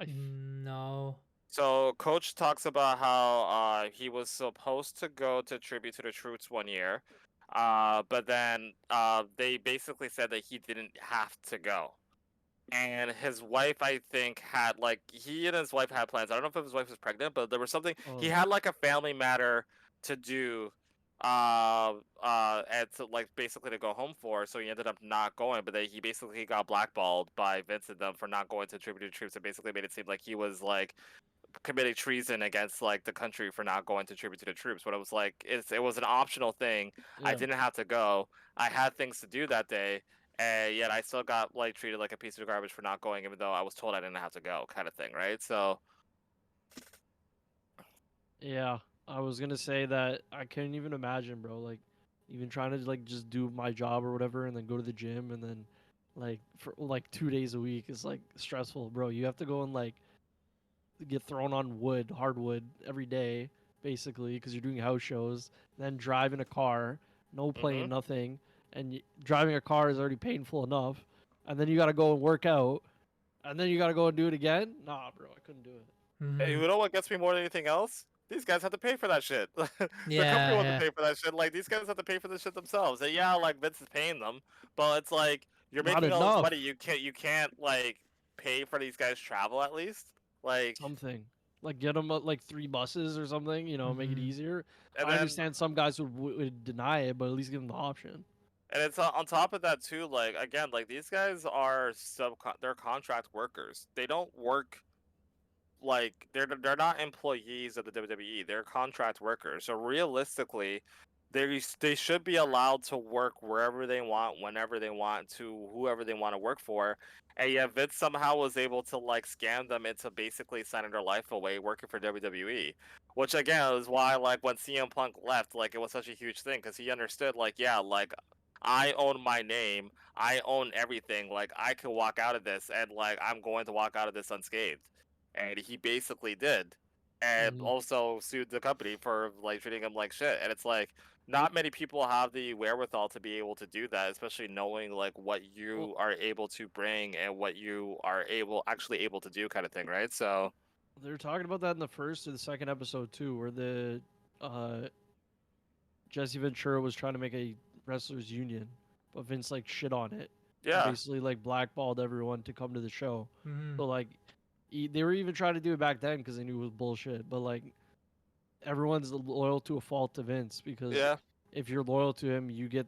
No. So Coach talks about how he was supposed to go to tribute to the troops one year, but then they basically said that he didn't have to go. And his wife, I think, had like he and his wife had plans. I don't know if his wife was pregnant, but there was something he had like a family matter to do, and to like basically to go home for. So he ended up not going. But then he basically got blackballed by Vince and them for not going to tribute to troops. It basically made it seem like he was like committing treason against like the country for not going to tribute to the troops. But it was like it was an optional thing. I Yeah. didn't have to go. I had things to do that day, and yet I still got like treated like a piece of garbage for not going, even though I was told I didn't have to go, kind of thing, right? So Yeah, I was gonna say that I couldn't even imagine, bro. Like, even trying to like just do my job or whatever, and then go to the gym, and then like for like 2 days a week is like stressful, bro. You have to go and like get thrown on wood, hardwood every day, basically, because you're doing house shows. Then drive in a car, no plane, nothing, and driving a car is already painful enough, and then you gotta go and work out, and then you gotta go and do it again. Nah, bro, I couldn't do it. Mhm. hey, you know what gets me more than anything else? These guys have to pay for that shit. The company Yeah, wants yeah. to pay for that shit. Like these guys have to pay for this shit themselves. And yeah, like Vince is paying them, but it's like you're Not making all this enough. money. You can't like pay for these guys' travel at least. Like Something like get them like 3 buses or something, you know, make it Mhm. easier. and I then understand some guys would deny it, but at least give them the option. and it's on top of that too. Like again, like these guys are they're contract workers. They don't work like they're not employees of the WWE. They're contract workers. So realistically, they should be allowed to work wherever they want, whenever they want, to whoever they want to work for. And yet Vince somehow was able to like scam them into basically signing their life away working for WWE. Which again is why like when CM Punk left, like it was such a huge thing because he understood like yeah, like I own my name, I own everything. Like I could walk out of this and like I'm going to walk out of this unscathed, and he basically did, and Mhm. also sued the company for like treating him like shit. And it's like not many people have the wherewithal to be able to do that, especially knowing like what Well, you are able to bring and what you are actually able to do, kind of thing, right? So they were talking about that in the first or the second episode too, where the uh, Jesse Ventura was trying to make a wrestlers union, but Vince like shit on it and yeah, basically like blackballed everyone to come to the show. Mhm. So like they were even trying to do it back then because they knew it was bullshit. But like everyone's loyal to a fault to Vince because yeah, if you're loyal to him, you get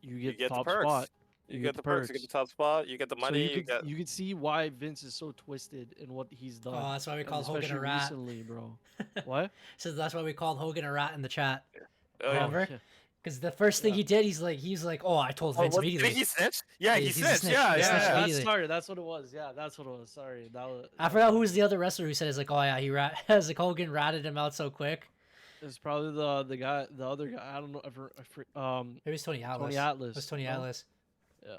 you the get the top perks. spot. You You get get the the perks. You get the perks. top spot. You get the So money. You get you could see why Vince is so twisted in what he's done, Oh, that's why we and called Hogan especially a rat. recently, bro. What? So that's why we called Hogan a rat in the chat. oh yeah. Oh Remember? yeah, Because the first thing yeah. he did, he's like, oh, I told Oh, Vince what, did immediately. he snitch? Yeah, he He's a snitched. snitch. Yeah, He yeah, snitched yeah. immediately. Sorry, that's what it was. Yeah, that's what it was. Sorry, I forgot who was the other wrestler who said it's like, oh yeah, he has like Hogan ratted him out so quick. It's probably the other guy. I don't know. Maybe it was Tony Atlas. Tony Atlas. It was Tony no? Atlas. Yeah.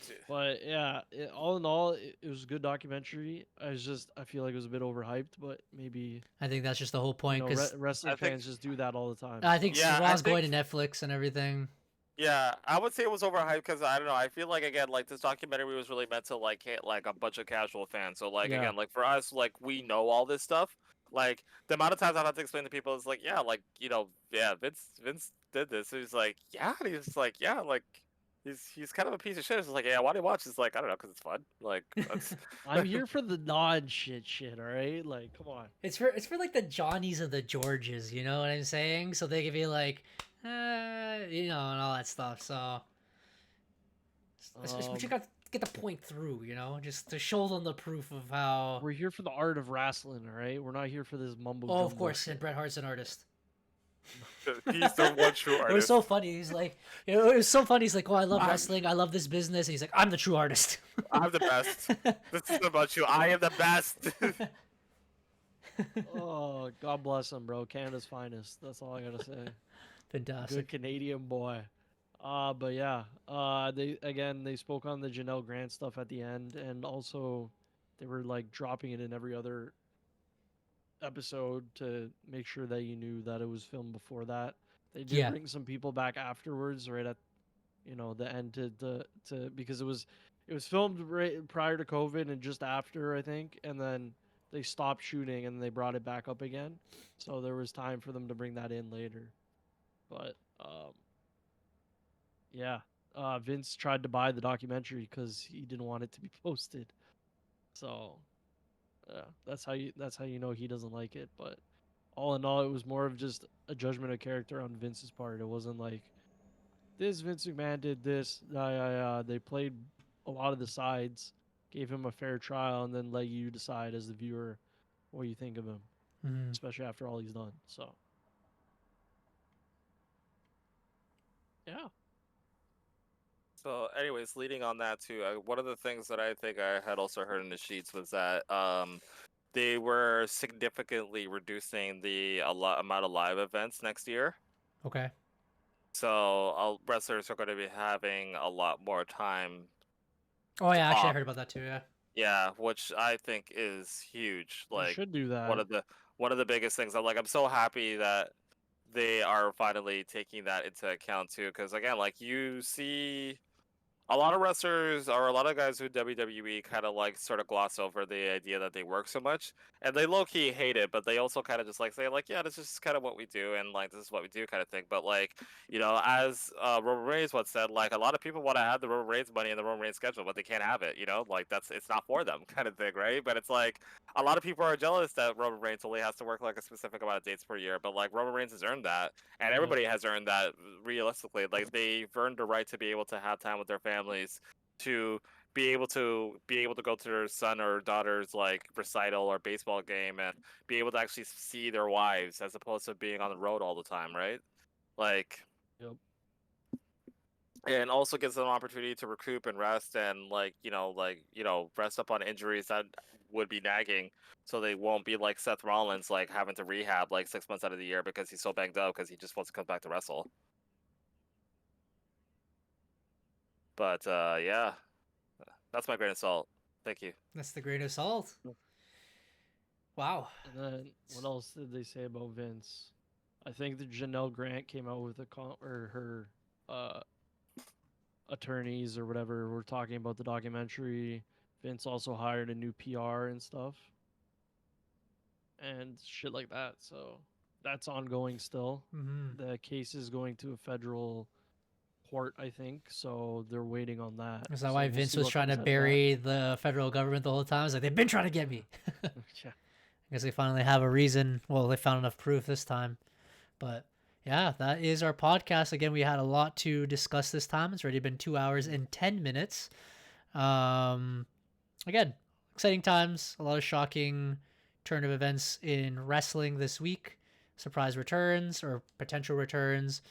Dude. But yeah, all in all, it was a good documentary. I feel like it was a bit overhyped, but maybe I think that's just the whole you point know, because wrestling I think fans just do that all the time. I think yeah, Raw's going to Netflix and everything. yeah, I would say it was overhyped because I don't know. I feel like again, like this documentary was really meant to like hit like a bunch of casual fans. So like Yeah. again, like for us, like we know all this stuff. Like the amount of times I've had to explain to people is like, yeah, like yeah, Vince did this. And he's like, yeah, and he's like, yeah, like he's kind of a piece of shit. It's like, yeah, why do you watch? It's like I don't know, because it's fun. Like that's I'm here for the non-shit, all right? Like, come on. It's for like the Johnnies and the Georges, you know what I'm saying? So they can be like, and all that stuff. So but you got to get the point through, just to show them the proof of how. We're here for the art of wrestling, all right? We're not here for this mumbo. Oh, of jumbo course, shit. and Bret Hart's an artist. he's the one true It was artist. so funny. He's like, it was so funny. He's like, oh, I love wrestling. I love this business. And he's like, I'm the true artist. I'm the best. This is about you. I am the best. Oh, God bless him, bro. Canada's finest. That's all I gotta say. Fantastic. Good Canadian boy. But yeah. They spoke on the Janelle Grant stuff at the end, and also they were like dropping it in every other episode to make sure that you knew that it was filmed before that. They did bring some people back afterwards, right at the end to because it was filmed right prior to COVID and just after, I think, and then they stopped shooting and they brought it back up again. So there was time for them to bring that in later. But yeah, Vince tried to buy the documentary because he didn't want it to be posted. So yeah, that's how you know he doesn't like it. But all in all, it was more of just a judgment of character on Vince's part. It wasn't like this Vince McMahon did this. They played a lot of the sides, gave him a fair trial, and then let you decide as the viewer what you think of him, especially after all he's done. So yeah. So, anyways, leading on that too, one of the things that I think I had also heard in the sheets was that they were significantly reducing the amount of live events next year. Okay. So wrestlers are going to be having a lot more time. Oh yeah, actually I off. heard about that too. Yeah. Yeah, which I think is huge. You Like should do that. one of the biggest things. I'm so happy that they are finally taking that into account too. Because again, like you see a lot of wrestlers or a lot of guys who WWE kind of like sort of gloss over the idea that they work so much, and they low key hate it, but they also kind of just like say like, yeah, this is kind of what we do, and like this is what we do kind of thing. But like, you know, as Roman Reigns once said, like a lot of people want to have the Roman Reigns money in the Roman Reigns schedule, but they can't have it. You know, like it's not for them kind of thing, right? But it's like a lot of people are jealous that Roman Reigns only has to work like a specific amount of dates per year, but like Roman Reigns has earned that, and everybody has earned that realistically. Like they've earned the right to be able to have time with their families, to be able to go to their son or daughter's like recital or baseball game and be able to actually see their wives as opposed to being on the road all the time, right? Like, Yep. and also gives them an opportunity to recoup and rest and rest up on injuries that would be nagging, so they won't be like Seth Rollins, like having to rehab like 6 months out of the year because he's so banged up because he just wants to come back to wrestle. But yeah, that's my grain of salt. Thank you. That's the grain of salt. Wow. And then what else did they say about Vince? I think that Janelle Grant came out with her attorneys or whatever were talking about the documentary. Vince also hired a new PR and stuff and shit like that. So that's ongoing still. The case is going to a federal court, I think, so they're waiting on that. Is that So why we'll Vince see was what trying to comes out of that. bury the federal government the whole time? It's like, they've been trying to get me. Yeah. Because they finally have a reason. Well, they found enough proof this time. But yeah, that is our podcast. Again, we had a lot to discuss this time. It's already been 2 hours and 10 minutes. Again, exciting times. A lot of shocking turn of events in wrestling this week. Surprise returns or potential returns.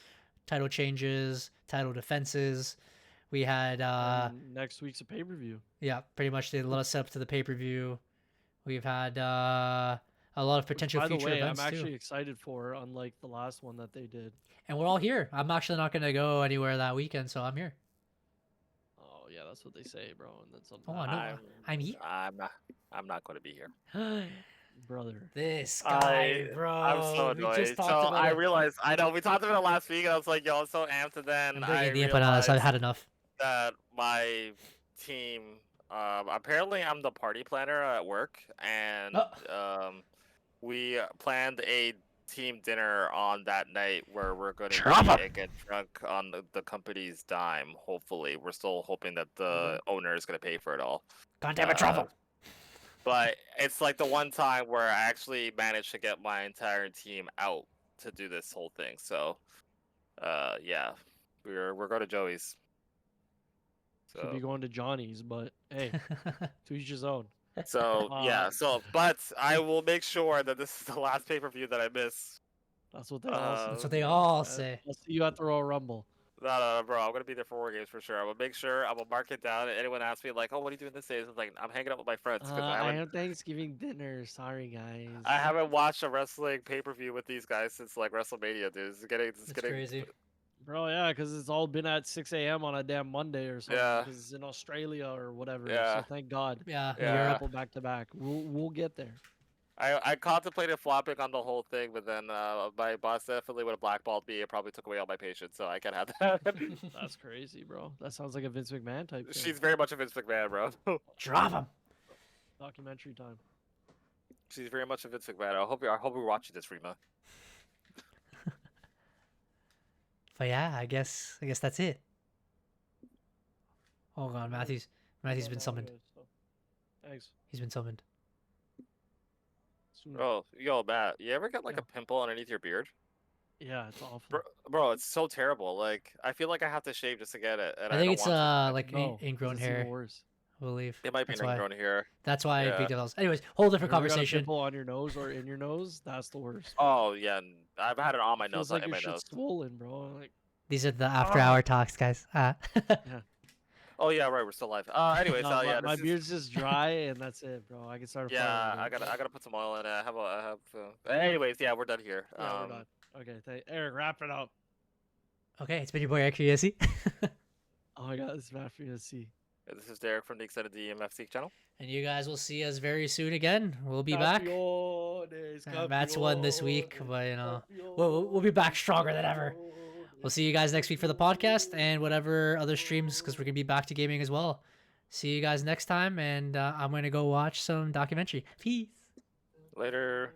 Title changes, title defenses. We had next week's a pay-per-view. Yeah, pretty much they let us set up to the pay-per-view. We've had a lot of potential By the future way, events I'm actually too. excited for, unlike the last one that they did. And we're all here. I'm actually not going to go anywhere that weekend, so I'm here. Oh yeah, that's what they say, bro. And then something. Oh, I know. I'm here. I'm not going to be here. Brother. This guy, bro. I'm so We annoyed. just talked So about I it. realized, I know we talked about it last week, and I was like, yo, I'm so amped. And then I'm I bringing the input on this. realized I've had enough. that my team, apparently I'm the party planner at work, and we planned a team dinner on that night where we're going to get drunk on the company's dime. Hopefully, we're still hoping that the owner is going to pay for it all. God damn it, travel. But it's like the one time where I actually managed to get my entire team out to do this whole thing. So, yeah, we're going to Joey's. So. Could be going to Johnny's, but hey, to each his own. So yeah, but I will make sure that this is the last pay-per-view that I miss. That's what they all say. That's what they all say. I'll see you at the Royal Rumble. No, bro, I'm gonna be there for War Games for sure. I will make sure. I will mark it down. And anyone asks me like, "Oh, what are you doing this day?" I'm like, "I'm hanging out with my friends." I have Thanksgiving dinner. Sorry, guys. I haven't watched a wrestling pay-per-view with these guys since like WrestleMania, dude. It's getting crazy. Bro, yeah, because it's all been at 6 a.m. on a damn Monday or something. Yeah. Because it's in Australia or whatever. Yeah. So thank God. Yeah. Europe back to back. We'll get there. I contemplated flopping on the whole thing, but then my boss definitely would have blackballed me. It probably took away all my patience, so I can't have that. That's crazy, bro. That sounds like a Vince McMahon type thing. She's very much a Vince McMahon, bro. Drop him. Documentary time. She's very much a Vince McMahon. I hope we're watching this, Rima. But yeah, I guess that's it. Hold on, Matthew's been summoned. Thanks. He's been summoned. Oh, yo, Matt, you ever get like Yeah. a pimple underneath your beard? Yeah, it's awful. Bro, it's so terrible. Like, I feel like I have to shave just to get it, and I I think don't it's want to. like No, 'cause ingrown it's even hair. worse. I believe. It might be That's an why. ingrown hair. That's why Yeah. big deals. Anyways, whole different If you ever got a conversation. pimple on your nose or in your nose, that's the worst. Oh yeah, I've had it on my Feels nose, not like in your my shit's nose. swollen, bro. Like, These are the after hour talks, guys. Oh yeah, right. We're still live. Anyways, no, yeah, my this is- beard's just dry, and that's it, bro. I can start a fire. Yeah, with it. I gotta put some oil in it. I have. Anyways, yeah, we're done here. Yeah, we're done. Okay, Eric, wrap it up. Okay, it's been your boy Eric Curiosity. Oh my god, this is Matt for you to see. This is Derek from the Extended EMFC channel. And you guys will see us very soon again. We'll be back. Matt's won this week, but you know, we'll be back stronger than ever. We'll see you guys next week for the podcast and whatever other streams, because we're gonna be back to gaming as well. See you guys next time, and I'm gonna go watch some documentary. Peace. Later.